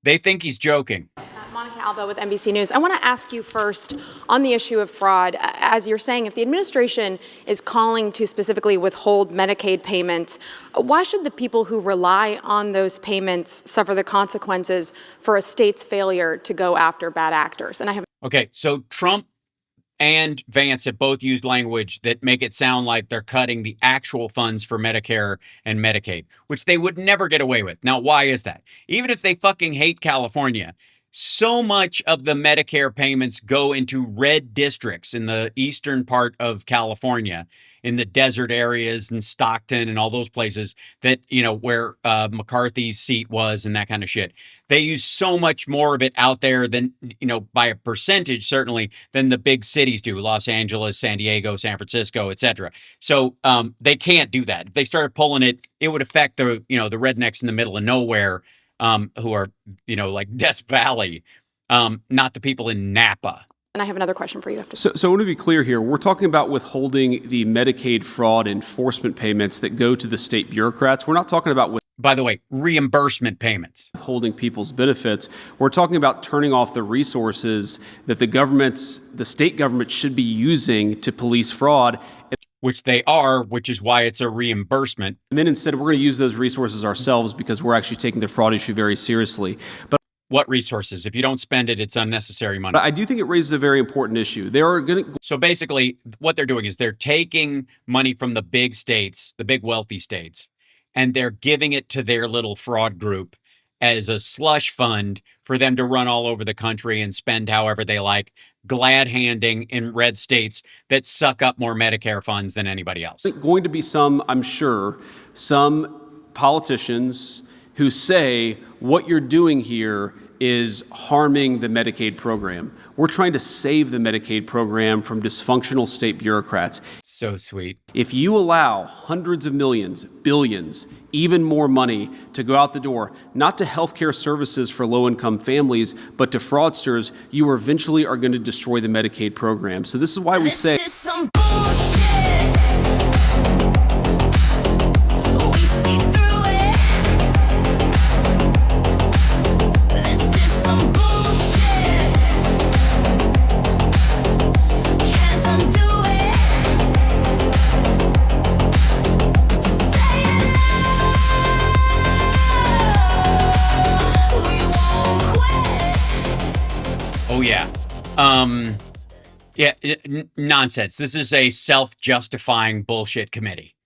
They think he's joking. Monica Alba with NBC News. I want to ask you first on the issue of fraud. As you're saying, if the administration is calling to specifically withhold Medicaid payments, why should the people who rely on those payments suffer the consequences for a state's failure to go after bad actors? And I have. Okay, so Trump and Vance have both used language that make it sound like they're cutting the actual funds for Medicare and Medicaid, which they would never get away with. Now, why is that? Even if they fucking hate California, so much of the Medicare payments go into red districts in the eastern part of California, in the desert areas and Stockton and all those places that, where McCarthy's seat was and that kind of shit. They use so much more of it out there than, by a percentage, certainly, than the big cities do, Los Angeles, San Diego, San Francisco, etc. So they can't do that. If they started pulling it, it would affect the rednecks in the middle of nowhere who are, like Death Valley, not the people in Napa. And I have another question for you after. So I want to be clear here. We're talking about withholding the Medicaid fraud enforcement payments that go to the state bureaucrats. We're not talking about by the way, reimbursement payments. Withholding people's benefits. We're talking about turning off the resources that the state government should be using to police fraud. Which they are, which is why it's a reimbursement. And then instead, we're going to use those resources ourselves because we're actually taking the fraud issue very seriously. But what resources? If you don't spend it, it's unnecessary money. But I do think it raises a very important issue. So basically, what they're doing is they're taking money from the big states, the big wealthy states, and they're giving it to their little fraud group as a slush fund for them to run all over the country and spend however they like, glad handing in red states that suck up more Medicare funds than anybody else. Going to be some, I'm sure, some politicians who say what you're doing here is harming the Medicaid program. We're trying to save the Medicaid program from dysfunctional state bureaucrats. So sweet. If you allow hundreds of millions, billions, even more money to go out the door, not to healthcare services for low-income families, but to fraudsters, you eventually are going to destroy the Medicaid program. So this is why we say... Oh, yeah. Nonsense. This is a self-justifying bullshit committee.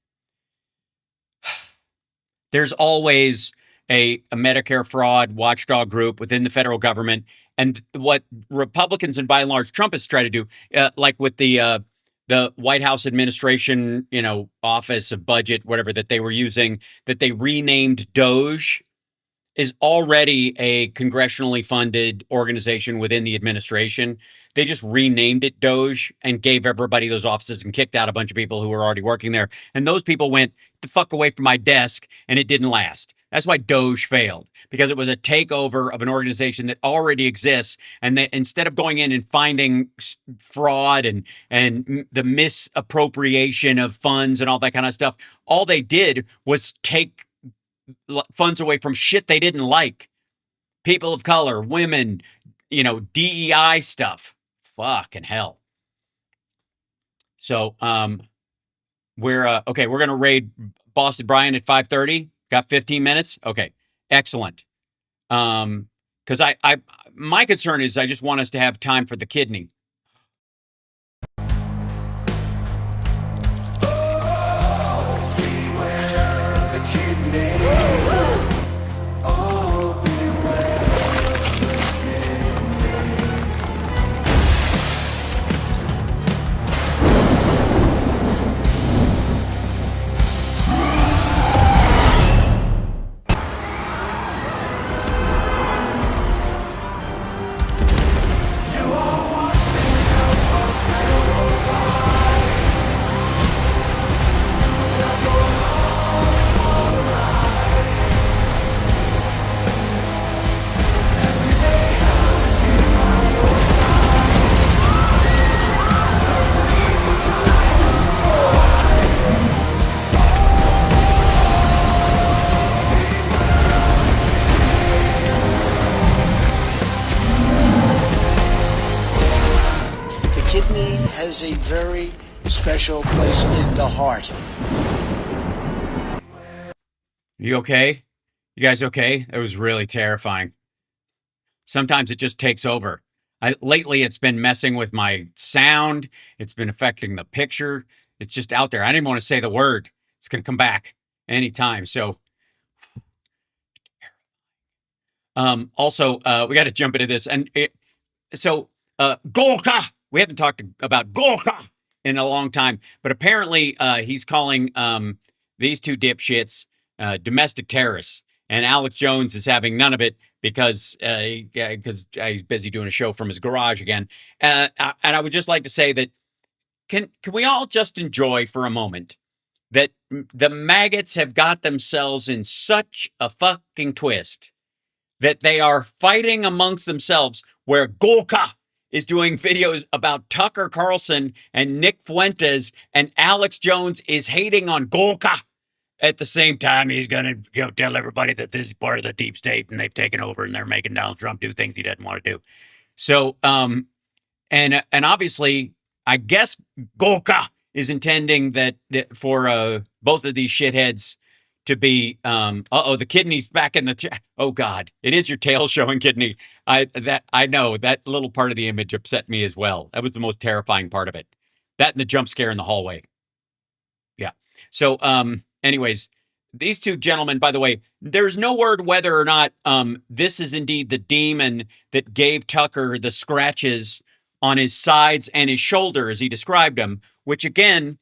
There's always a Medicare fraud watchdog group within the federal government. And what Republicans and by and large Trump has tried to do, like with the White House administration, office of budget, whatever that they were using, that they renamed DOGE, is already a congressionally funded organization within the administration. They just renamed it DOGE and gave everybody those offices and kicked out a bunch of people who were already working there. And those people went the fuck away from my desk, and it didn't last. That's why DOGE failed, because it was a takeover of an organization that already exists. And they, instead of going in and finding fraud and the misappropriation of funds and all that kind of stuff, all they did was take funds away from shit they didn't like. People of color, women, DEI stuff. Fucking hell. So, we're going to raid Boston Brian at 5:30. Got 15 minutes? Okay. Excellent. Because my concern is I just want us to have time for the kidney. Has a very special place in the heart. You okay? You guys okay? It was really terrifying. Sometimes it just takes over. Lately, it's been messing with my sound. It's been affecting the picture. It's just out there. I didn't even want to say the word. It's going to come back anytime. So, also, we got to jump into this. And Gorka! We haven't talked about Gorka in a long time, but apparently he's calling these two dipshits domestic terrorists, and Alex Jones is having none of it because he's busy doing a show from his garage again. And I would just like to say that can we all just enjoy for a moment that the maggots have got themselves in such a fucking twist that they are fighting amongst themselves where Gorka is doing videos about Tucker Carlson and Nick Fuentes, and Alex Jones is hating on Golka. At the same time, he's going to tell everybody that this is part of the deep state and they've taken over and they're making Donald Trump do things he doesn't want to do. So, and obviously, I guess Golka is intending that for both of these shitheads to be, the kidney's back in the, oh God, it is your tail showing kidney. I know that little part of the image upset me as well. That was the most terrifying part of it. That and the jump scare in the hallway. Yeah. So, anyways, these two gentlemen, by the way, there's no word whether or not this is indeed the demon that gave Tucker the scratches on his sides and his shoulder as he described them, which again,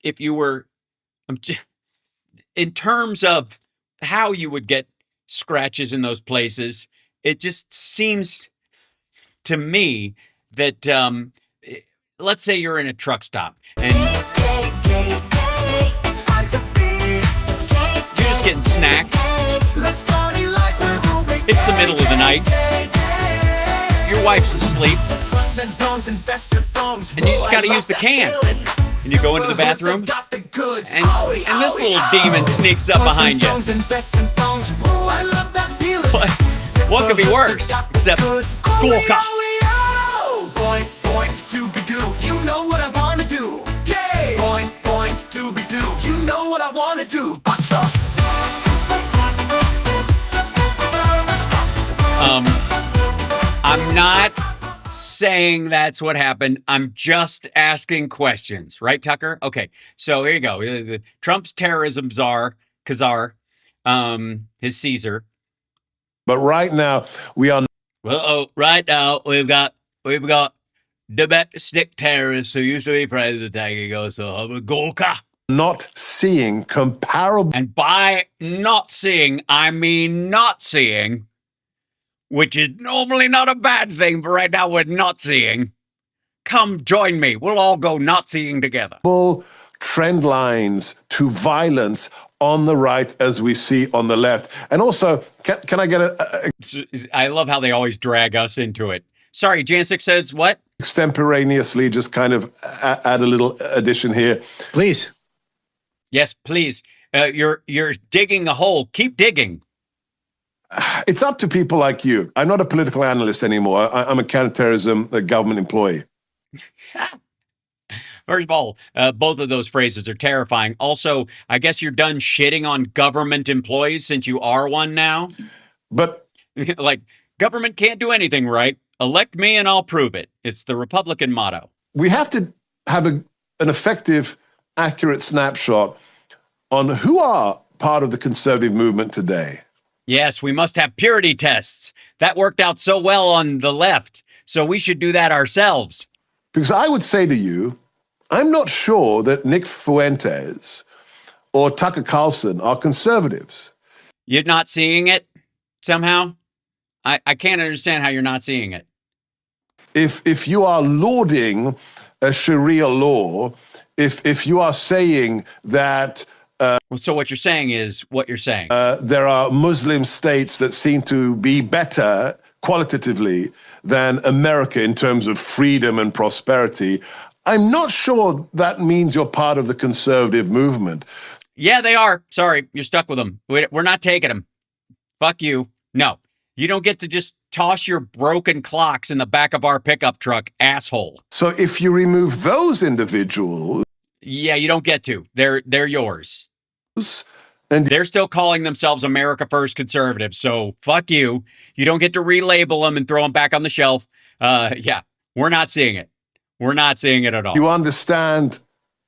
if you were, in terms of how you would get scratches in those places, it just seems to me that, let's say you're in a truck stop and you're just getting snacks. It's the middle of the night. Your wife's asleep. And you just got to use the can. And you go into the bathroom. And this little demon sneaks up behind you. What could be worse? Except Golka. You know what I wanna do. Point, point, doobie-doo. You know what I wanna do. Basta. I'm not saying that's what happened. I'm just asking questions, right, Tucker? Okay, so here you go. Trump's terrorism czar, Khazar, his Caesar. But right now we are. Right now we've got domestic terrorists who used to be president. He goes, so Golka. Not seeing comparable. And by not seeing, I mean not seeing, which is normally not a bad thing, but right now we're not seeing. Come join me. We'll all go not seeing together. Trend lines to violence on the right as we see on the left. And also, can I get I love how they always drag us into it. Sorry, Jancic says what? Extemporaneously, just kind of add a little addition here. Please. Yes, please. You're digging a hole. Keep digging. It's up to people like you. I'm not a political analyst anymore. I'm a counterterrorism government employee. First of all, both of those phrases are terrifying. Also, I guess you're done shitting on government employees since you are one now. But like, government can't do anything right. Elect me and I'll prove it. It's the Republican motto. We have to have an effective, accurate snapshot on who are part of the conservative movement today. Yes, we must have purity tests. That worked out so well on the left, so we should do that ourselves. Because I would say to you, I'm not sure that Nick Fuentes or Tucker Carlson are conservatives. You're not seeing it somehow? I can't understand how you're not seeing it. If you are lauding a Sharia law, if you are saying that... so what you're saying is what you're saying. There are Muslim states that seem to be better qualitatively than America in terms of freedom and prosperity. I'm not sure that means you're part of the conservative movement. Yeah, they are. Sorry, you're stuck with them. We're not taking them. Fuck you. No, you don't get to just toss your broken clocks in the back of our pickup truck, asshole. So if you remove those individuals... Yeah, you don't get to. They're yours. And they're still calling themselves America First conservatives, so fuck you. You don't get to relabel them and throw them back on the shelf. Yeah, we're not seeing it. We're not seeing it at all. You understand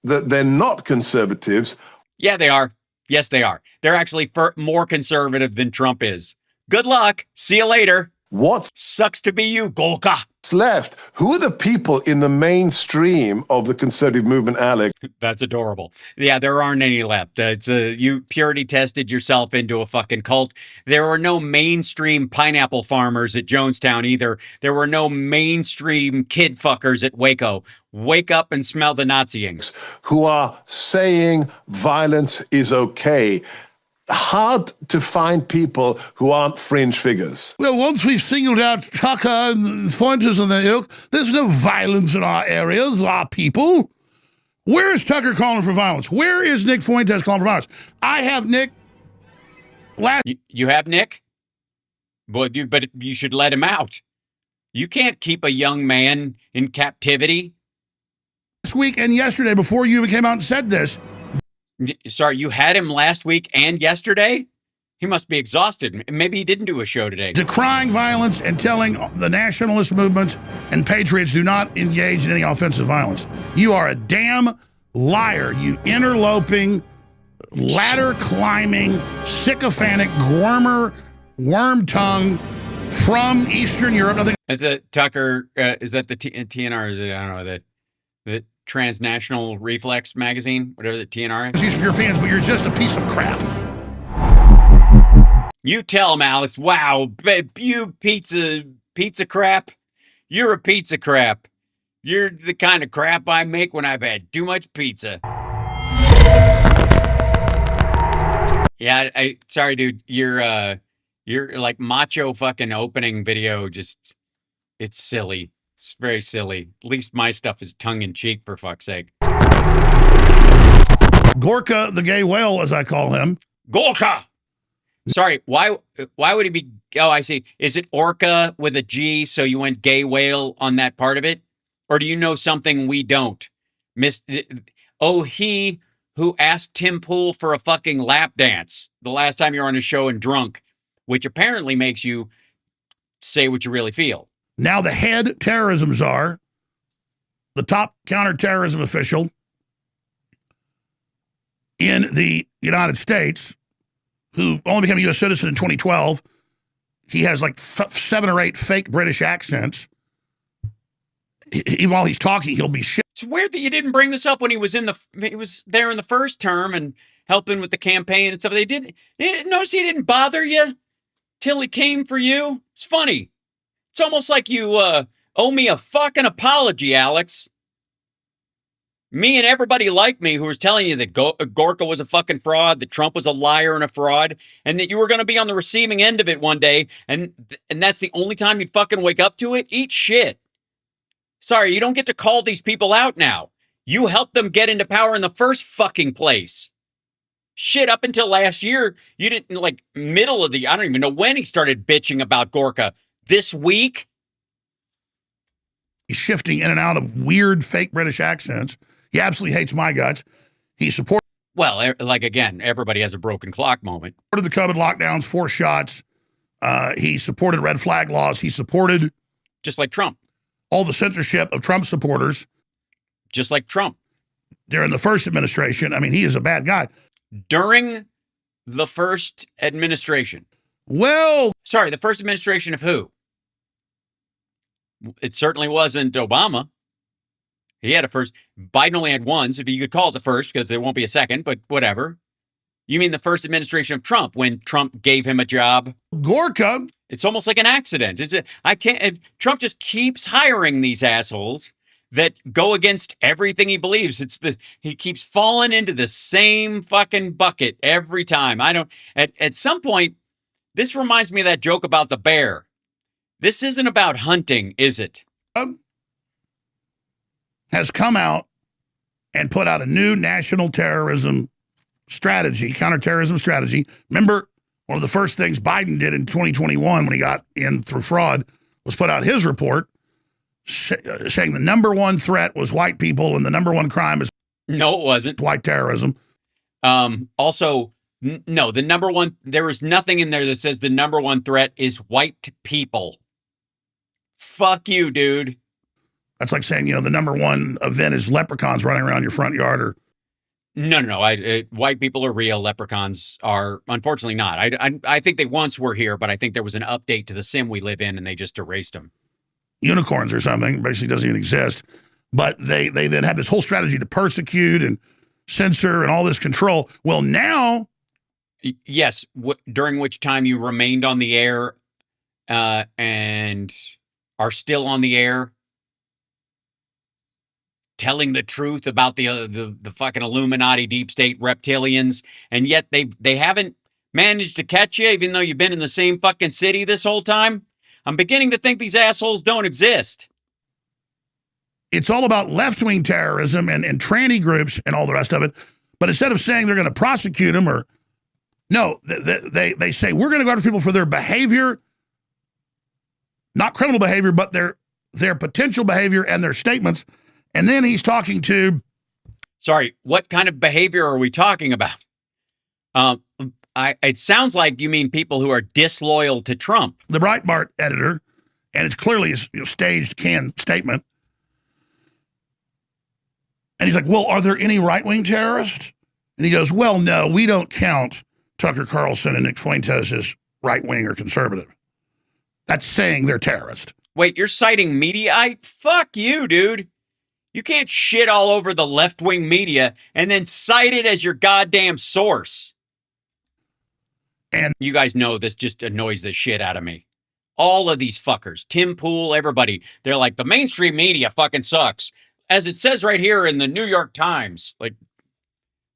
that they're not conservatives. Yeah, they are. Yes, they are. They're actually more conservative than Trump is. Good luck. See you later. What sucks to be you, Golka? Left. Who are the people in the mainstream of the conservative movement, Alex? That's adorable. Yeah, there aren't any left. It's you purity tested yourself into a fucking cult. There were no mainstream pineapple farmers at Jonestown either. There were no mainstream kid fuckers at Waco. Wake up and smell the Naziing. Who are saying violence is okay. hard to find people who aren't fringe figures. Well, once we've singled out Tucker and Fuentes and the ilk, there's no violence in our areas, our people. Where is Tucker calling for violence? Where is Nick Fuentes calling for violence? I have Nick. You have Nick? But you should let him out. You can't keep a young man in captivity. This week and yesterday, before you even came out and said this. Sorry, you had him last week and yesterday? He must be exhausted. Maybe he didn't do a show today. Decrying violence and telling the nationalist movements and patriots do not engage in any offensive violence. You are a damn liar, you interloping, ladder-climbing, sycophantic, worm tongue from Eastern Europe. Nothing. Is it Tucker? Is that the TNR? Is it, I don't know, the Transnational Reflex magazine, whatever the TNR is? Eastern Europeans, but you're just a piece of crap. You tell him, Alex. Wow, you pizza crap. You're a pizza crap. You're the kind of crap I make when I've had too much pizza. Yeah, sorry, dude. You're like macho fucking opening video. Just, it's silly. It's very silly. At least my stuff is tongue in cheek, for fuck's sake. Gorka, the gay whale, as I call him. Gorka. Sorry, why would he be? Oh, I see. Is it orca with a G? So you went gay whale on that part of it, or do you know something we don't? He who asked Tim Pool for a fucking lap dance the last time you were on a show and drunk, which apparently makes you say what you really feel. Now the head terrorism czar, the top counterterrorism official in the United States, who only became a U.S. citizen in 2012. He has like 7 or 8 fake British accents. Even while he's talking, he'll be shit. It's weird that you didn't bring this up when he was there in the first term and helping with the campaign and stuff. They didn't notice he didn't bother you till he came for you. It's funny. It's almost like you owe me a fucking apology, Alex. Me and everybody like me who was telling you that Gorka was a fucking fraud, that Trump was a liar and a fraud, and that you were going to be on the receiving end of it one day, and that's the only time you'd fucking wake up to it? Eat shit. Sorry, you don't get to call these people out now. You helped them get into power in the first fucking place. Shit, up until last year, you didn't, like, middle of the, I don't even know when he started bitching about Gorka. This week? He's shifting in and out of weird fake British accents. He absolutely hates my guts. He supported. Well, like, again, everybody has a broken clock moment. Supported the COVID lockdowns, 4 shots. He supported red flag laws. He supported. Just like Trump. All the censorship of Trump supporters. Just like Trump. During the first administration. I mean, he is a bad guy. During the first administration. Well. Sorry, the first administration of who? It certainly wasn't Obama. He had a first. Biden only had one, so you could call it the first because there won't be a second, but whatever. You mean the first administration of Trump when Trump gave him a job? Gorka. It's almost like an accident. Trump just keeps hiring these assholes that go against everything he believes. He keeps falling into the same fucking bucket every time. At some point, this reminds me of that joke about the bear. This isn't about hunting, is it? Has come out and put out a new national terrorism strategy, counterterrorism strategy. Remember, one of the first things Biden did in 2021 when he got in through fraud was put out his report saying the number one threat was white people and the number one crime is no, it wasn't white terrorism. Also, no, the number one, there is nothing in there that says the number one threat is white people. Fuck you, dude. That's like saying, the number one event is leprechauns running around your front yard or. No. White people are real. Leprechauns are unfortunately not. I think they once were here, but I think there was an update to the sim we live in and they just erased them. Unicorns or something basically doesn't even exist. But they then have this whole strategy to persecute and censor and all this control. Well, now. Yes. During which time you remained on the air and are still on the air. Telling the truth about the fucking Illuminati deep state reptilians, and yet they haven't managed to catch you even though you've been in the same fucking city this whole time? I'm beginning to think these assholes don't exist. It's all about left-wing terrorism and tranny groups and all the rest of it. But instead of saying they're going to prosecute them or, no, they say we're going to go after people for their behavior, not criminal behavior, but their potential behavior and their statements. And then he's talking to... Sorry, what kind of behavior are we talking about? It sounds like you mean people who are disloyal to Trump. The Breitbart editor, and it's clearly a staged, canned statement. And he's like, well, are there any right-wing terrorists? And he goes, well, no, we don't count Tucker Carlson and Nick Fuentes as right-wing or conservative. That's saying they're terrorists. Wait, you're citing Mediaite? Fuck you, dude. You can't shit all over the left-wing media and then cite it as your goddamn source. And you guys know this just annoys the shit out of me. All of these fuckers, Tim Pool, everybody, they're like, the mainstream media fucking sucks. As it says right here in the New York Times, like,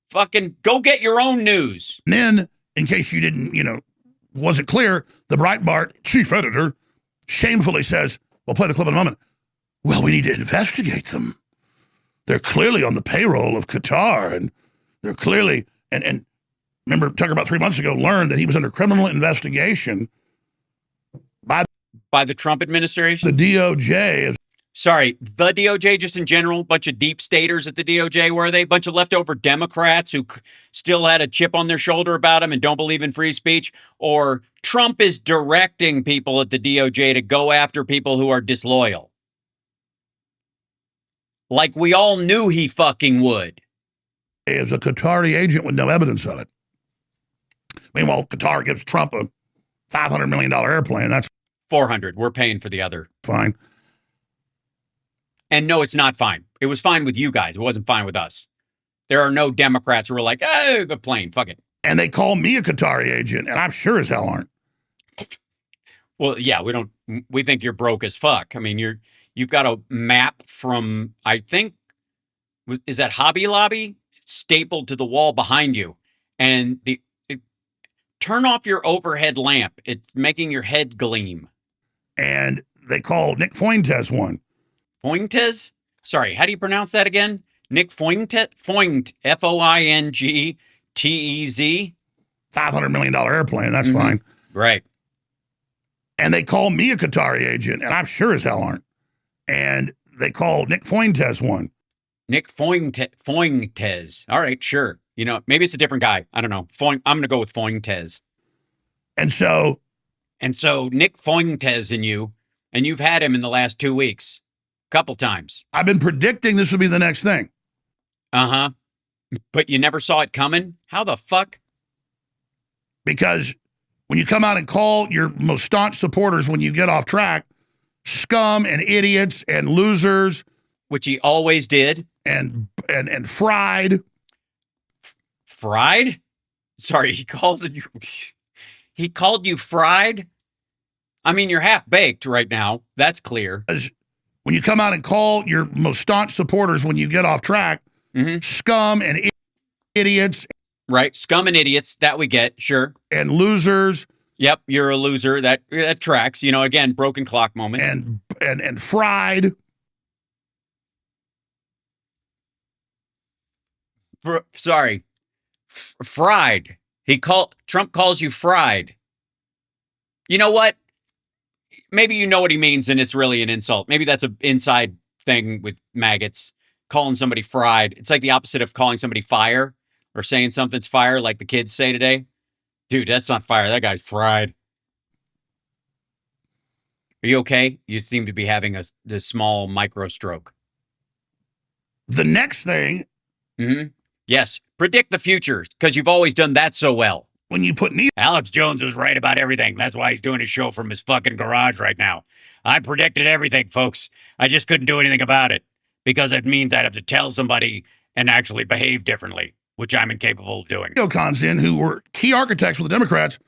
fucking go get your own news. And then, in case you didn't, wasn't clear, the Breitbart chief editor shamefully says, we'll play the clip in a moment, well, we need to investigate them. They're clearly on the payroll of Qatar, and they're clearly, and remember, Tucker about 3 months ago learned that he was under criminal investigation by the Trump administration? The DOJ is... Sorry, the DOJ just in general, bunch of deep staters at the DOJ, were they? Bunch of leftover Democrats who still had a chip on their shoulder about them and don't believe in free speech? Or Trump is directing people at the DOJ to go after people who are disloyal? Like we all knew he fucking would. Is a Qatari agent with no evidence of it. Meanwhile, Qatar gives Trump a $500 million airplane. That's 400. We're paying for the other. Fine. And no, it's not fine. It was fine with you guys. It wasn't fine with us. There are no Democrats who are like, oh, the plane, fuck it. And they call me a Qatari agent, and I'm sure as hell aren't. Well, yeah, we think you're broke as fuck. I mean, you've got a map from, I think, is that Hobby Lobby stapled to the wall behind you. And turn off your overhead lamp. It's making your head gleam. And they call Nick Fuentes one. Fuentes? Sorry, how do you pronounce that again? Nick Fuentes? F-O-I-N-G-T-E-Z? $500 million airplane, that's fine. Right. And they call me a Qatari agent, and I'm sure as hell aren't. And they call Nick Fuentes one. Nick Fuentes. All right, sure. Maybe it's a different guy. I don't know. I'm going to go with Fuentes. And so Nick Fuentes and you've had him in the last 2 weeks. Couple times. I've been predicting this would be the next thing. Uh-huh. But you never saw it coming? How the fuck? Because when you come out and call your most staunch supporters when you get off track, scum and idiots and losers. Which he always did. And fried. Fried? Sorry, he called you fried? I mean, you're half-baked right now. That's clear. When you come out and call your most staunch supporters when you get off track, scum and idiots. Right, scum and idiots, that we get, sure. And losers. Yep, you're a loser. That tracks. Again, broken clock moment. And fried. Fried. Trump calls you fried. You know what? Maybe you know what he means and it's really an insult. Maybe that's an inside thing with maggots. Calling somebody fried. It's like the opposite of calling somebody fire or saying something's fire like the kids say today. Dude, that's not fire. That guy's fried. Are you okay? You seem to be having a small micro stroke. The next thing. Yes. Predict the future because you've always done that so well. When you put Alex Jones was right about everything. That's why he's doing his show from his fucking garage right now. I predicted everything, folks. I just couldn't do anything about it because it means I'd have to tell somebody and actually behave differently, which I'm incapable of doing. Neocons in who were key architects with the Democrats.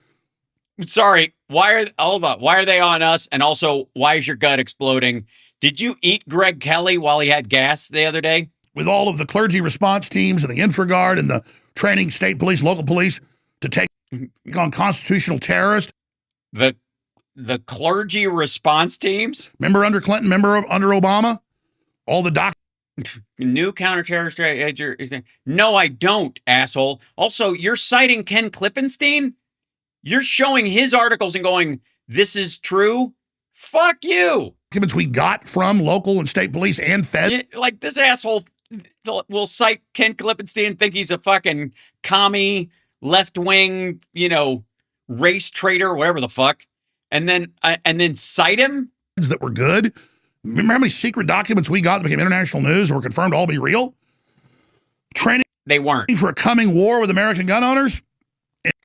Sorry, hold on. Why are they on us? And also, why is your gut exploding? Did you eat Greg Kelly while he had gas the other day? With all of the clergy response teams and the InfraGard and the training state police, local police, to take on constitutional terrorists. The clergy response teams. Remember under Clinton, remember under Obama? All the new counterterror strategy. No, I don't, asshole. Also, you're citing Ken Klippenstein? You're showing his articles and going, this is true? Fuck you. Documents we got from local and state police and Fed. Yeah, like this asshole will cite Ken Klippenstein and think he's a fucking commie, left-wing, race traitor, whatever the fuck. And then cite him? That were good. Remember how many secret documents we got that became international news and were confirmed to all be real? Training. They weren't. For a coming war with American gun owners.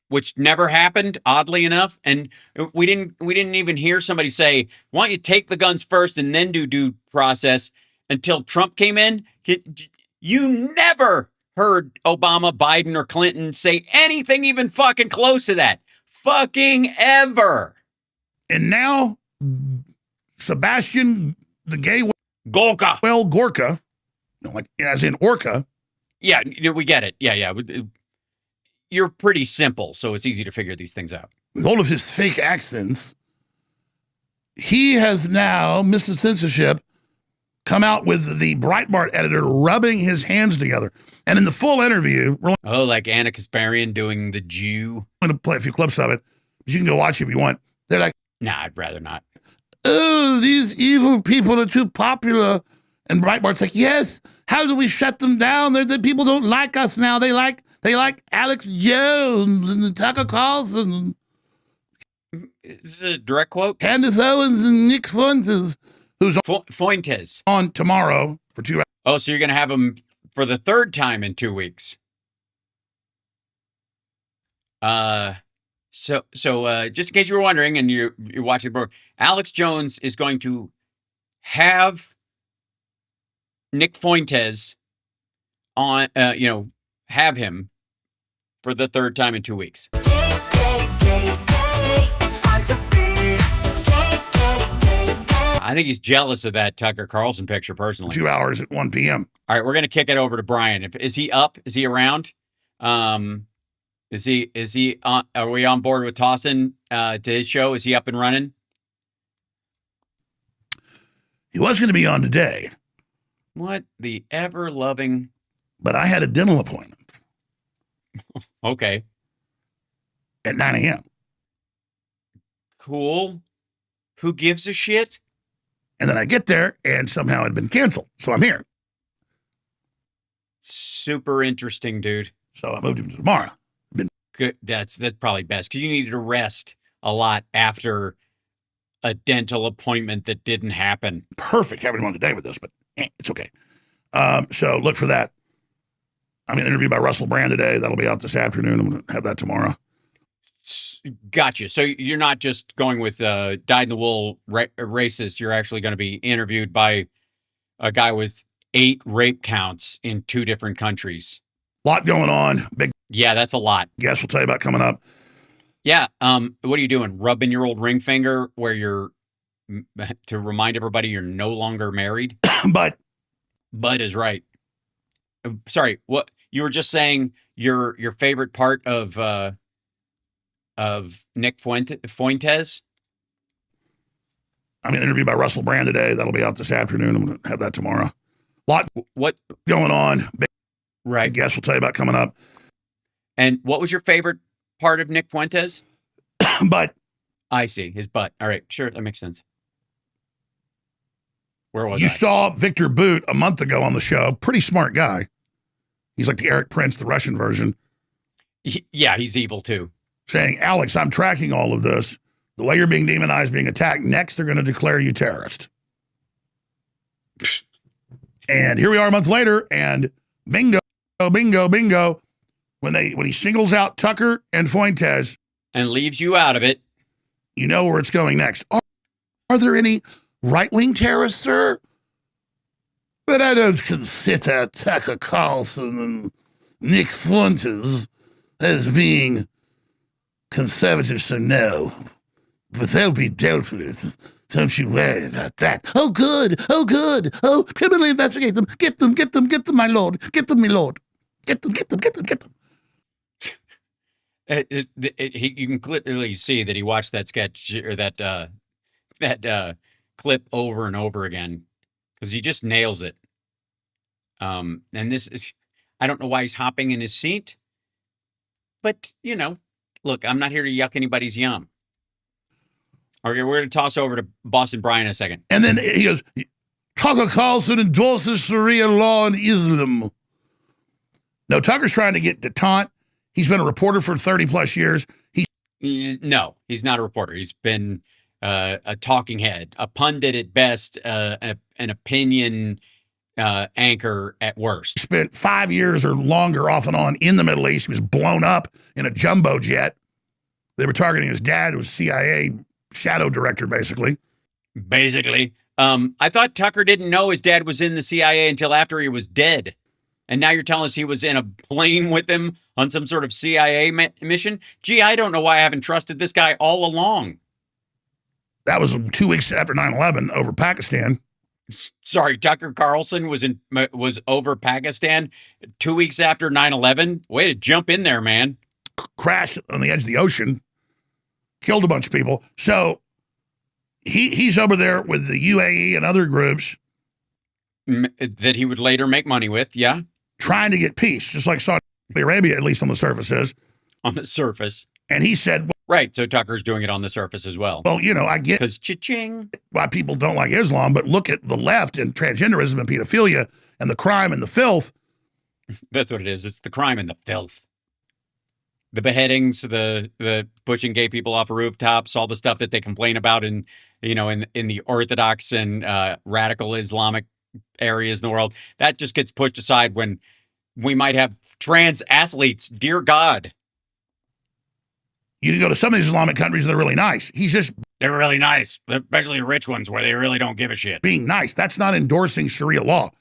Which never happened, oddly enough. And we didn't even hear somebody say, why don't you take the guns first and then do due process until Trump came in? You never heard Obama, Biden, or Clinton say anything even fucking close to that. Fucking ever. And now, Sebastian, the gay... Gorka. Well, Gorka, like as in Orca. Yeah, we get it. Yeah. You're pretty simple, so it's easy to figure these things out. With all of his fake accents, he has now, Mr. Censorship, come out with the Breitbart editor rubbing his hands together. And in the full interview... like Anna Kasparian doing the Jew. I'm going to play a few clips of it. But you can go watch it if you want. They're like... Nah, I'd rather not. Oh, these evil people are too popular. And Breitbart's like, yes, how do we shut them down? The people don't like us now. They like Alex Jones and Tucker Carlson. Is this a direct quote? Candace Owens and Nick Fuentes, who's Fuentes on tomorrow for 2 hours. Oh, so you're going to have him for the third time in 2 weeks. So just in case you were wondering, and you're watching the program, Alex Jones is going to have Nick Fuentes on, have him for the third time in 2 weeks. I think he's jealous of that Tucker Carlson picture personally. 2 hours at 1 p.m. All right, we're going to kick it over to Brian. Is he up? Is he around? Is he on, are we on board with tossing to his show? Is he up and running? He was going to be on today. What the ever-loving... But I had a dental appointment. Okay. At 9 a.m. Cool. Who gives a shit? And then I get there, and somehow it had been canceled. So I'm here. Super interesting, dude. So I moved him to tomorrow. Good. That's probably best, because you needed to rest a lot after a dental appointment that didn't happen. Perfect having him on today with this, but it's okay. So look for that. I'm going to interview by Russell Brand today. That'll be out this afternoon. I'm going to have that tomorrow. Gotcha. So you're not just going with dyed-in-the-wool racist. You're actually going to be interviewed by a guy with 8 rape counts in 2 different countries. Lot going on. Big. Yeah, that's a lot. Guess we'll tell you about coming up. Yeah. What are you doing? Rubbing your old ring finger where you're to remind everybody you're no longer married? But is right. Sorry, what you were just saying? Your favorite part of Nick Fuentes? I'm going to interview by Russell Brand today. That'll be out this afternoon. I'm going to have that tomorrow. Lot what going on. Right. Guess we'll tell you about coming up. And what was your favorite part of Nick Fuentes? Butt. I see. His butt. All right. Sure. That makes sense. Where was you I? saw Victor Boot a month ago on the show. Pretty smart guy. He's like the Eric Prince, the Russian version. Yeah, he's evil too. Saying, Alex, I'm tracking all of this. The way you're being demonized, being attacked. Next, they're going to declare you terrorist. And here we are a month later, and bingo, bingo, bingo. When he singles out Tucker and Fuentes and leaves you out of it, you know where it's going next. Are there any right-wing terrorists, sir? But I don't consider Tucker Carlson and Nick Fuentes as being conservative, so no. But they'll be dealt with. Don't you worry about that. Oh, good. Oh, good. Oh, criminally investigate them. Get them, my lord. Get them, my lord. Get them. You can clearly see that he watched that sketch or that clip over and over again because he just nails it. And this is, I don't know why he's hopping in his seat, but look, I'm not here to yuck anybody's yum. Okay, we're going to toss over to Boston Brian in a second. And then he goes, Tucker Carlson endorses Sharia law in Islam. No, Tucker's trying to get detente. He's been a reporter for 30 plus years. No, he's not a reporter. He's been a talking head, a pundit at best, an opinion anchor at worst. Spent 5 years or longer off and on in the Middle East. He was blown up in a jumbo jet. They were targeting his dad, who was CIA shadow director, basically. I thought Tucker didn't know his dad was in the CIA until after he was dead. And now you're telling us he was in a plane with him on some sort of CIA mission? Gee, I don't know why I haven't trusted this guy all along. That was 2 weeks after 9/11 over Pakistan. Sorry, Tucker Carlson was over Pakistan 2 weeks after 9/11? Way to jump in there, man. Crashed on the edge of the ocean. Killed a bunch of people. So he's over there with the UAE and other groups. That he would later make money with, yeah. Trying to get peace, just like Saudi Arabia, at least on the surface is. On the surface. And he said... Right, so Tucker's doing it on the surface as well. Well, I get... Because cha-ching. Why people don't like Islam, but look at the left and transgenderism and pedophilia and the crime and the filth. That's what it is. It's the crime and the filth. The beheadings, the pushing gay people off of rooftops, all the stuff that they complain about in the Orthodox and radical Islamic areas in the world, that just gets pushed aside when we might have trans athletes. Dear God. You can go to some of these Islamic countries and they're really nice. They're really nice, especially rich ones where they really don't give a shit. Being nice. That's not endorsing Sharia law.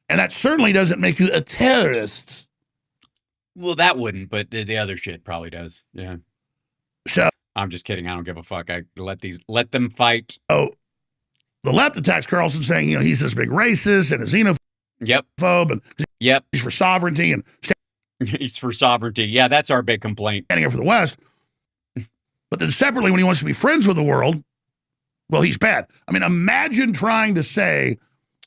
And that certainly doesn't make you a terrorist. Well, that wouldn't, but the other shit probably does. Yeah. So I'm just kidding. I don't give a fuck. I let them fight. Oh, the left attacks Carlson saying, he's this big racist and a xenophobe. Yep. And yep. He's for sovereignty and he's for sovereignty. Yeah, that's our big complaint. Standing up for the West. But then separately, when he wants to be friends with the world, well, he's bad. I mean, imagine trying to say...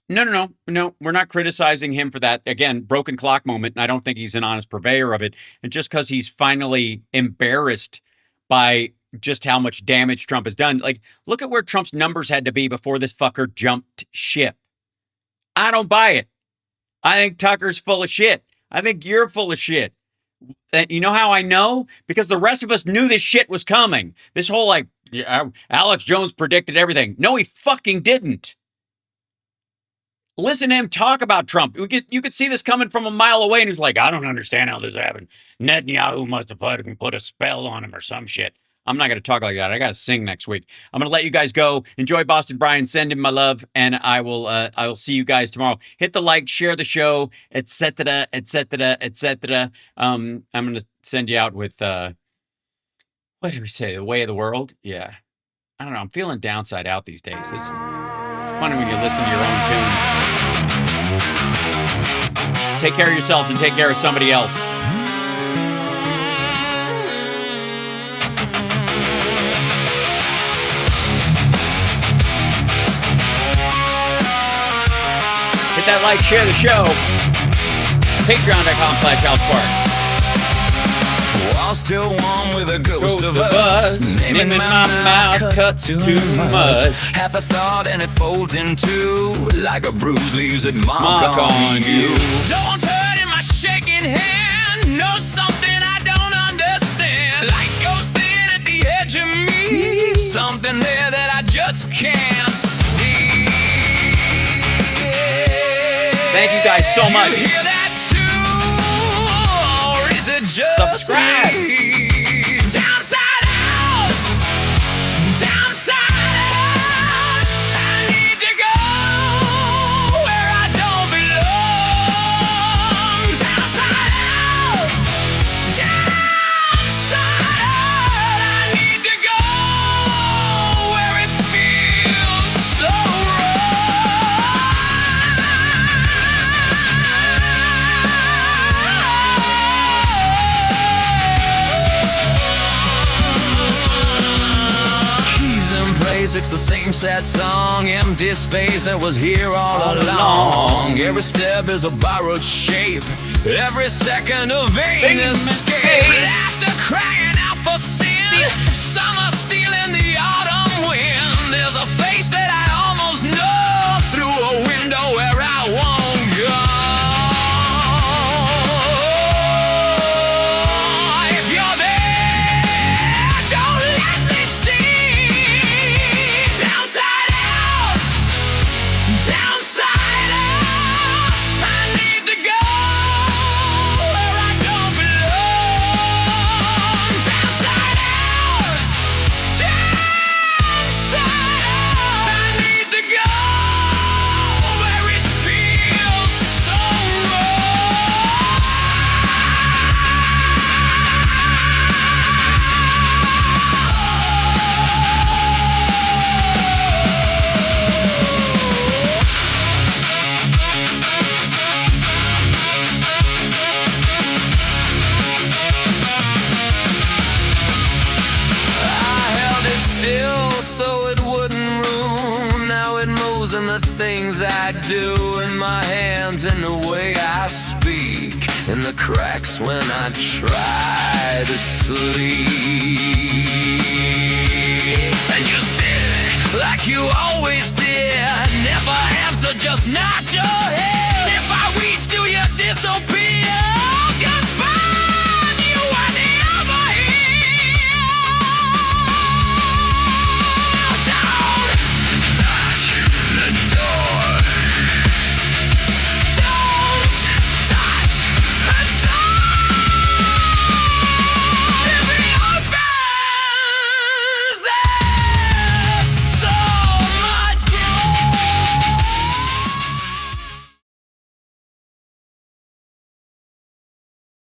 No, we're not criticizing him for that. Again, broken clock moment, and I don't think he's an honest purveyor of it. And just because he's finally embarrassed by just how much damage Trump has done. Like, look at where Trump's numbers had to be before this fucker jumped ship. I don't buy it. I think Tucker's full of shit. I think you're full of shit. And you know how I know? Because the rest of us knew this shit was coming. This whole Alex Jones predicted everything. No, he fucking didn't. Listen to him talk about Trump. You could see this coming from a mile away, and he's like, I don't understand how this happened. Netanyahu must have put a spell on him or some shit. I'm not going to talk like that. I got to sing next week. I'm going to let you guys go. Enjoy Boston Brian. Send him my love, and I will see you guys tomorrow. Hit the like, share the show, etc., etc., etc. I'm going to send you out with what did we say? The way of the world? Yeah. I don't know. I'm feeling downside out these days. It's funny when you listen to your own tunes. Take care of yourselves and take care of somebody else. Hit that like, share the show. Patreon.com/HalSparks. I'm still one with a ghost of us. Naming my mouth cuts too much. Half a thought and it folds in two, like a bruise leaves a mark on you. Don't hurt in my shaking hand. Know something I don't understand. Like ghosting at the edge of me. Something there that I just can't see. Thank you guys so much. You hear that too? Or is it just subscribe? Downside out, downside out. I need to go where I don't belong. Downside out, downside out. I need to go where it feels so wrong. music's the same sad song, empty space that was here all along. Every step is a borrowed shape, every second a vain escape. After crying out for sin, summer stealing the autumn wind. There's a face that I almost know through a window where I won't go. If you're there, don't let me see. Downside out, downside out. I need to go where I don't belong. Downside out, downside out. I need to go where it feels so still so it wouldn't ruin. Now it moves in the things I do, in my hands, in the way I speak, in the cracks when I try to sleep. And you sit like you always did, never answer, just nod your head. If I reach, do you disappear? Goodbye.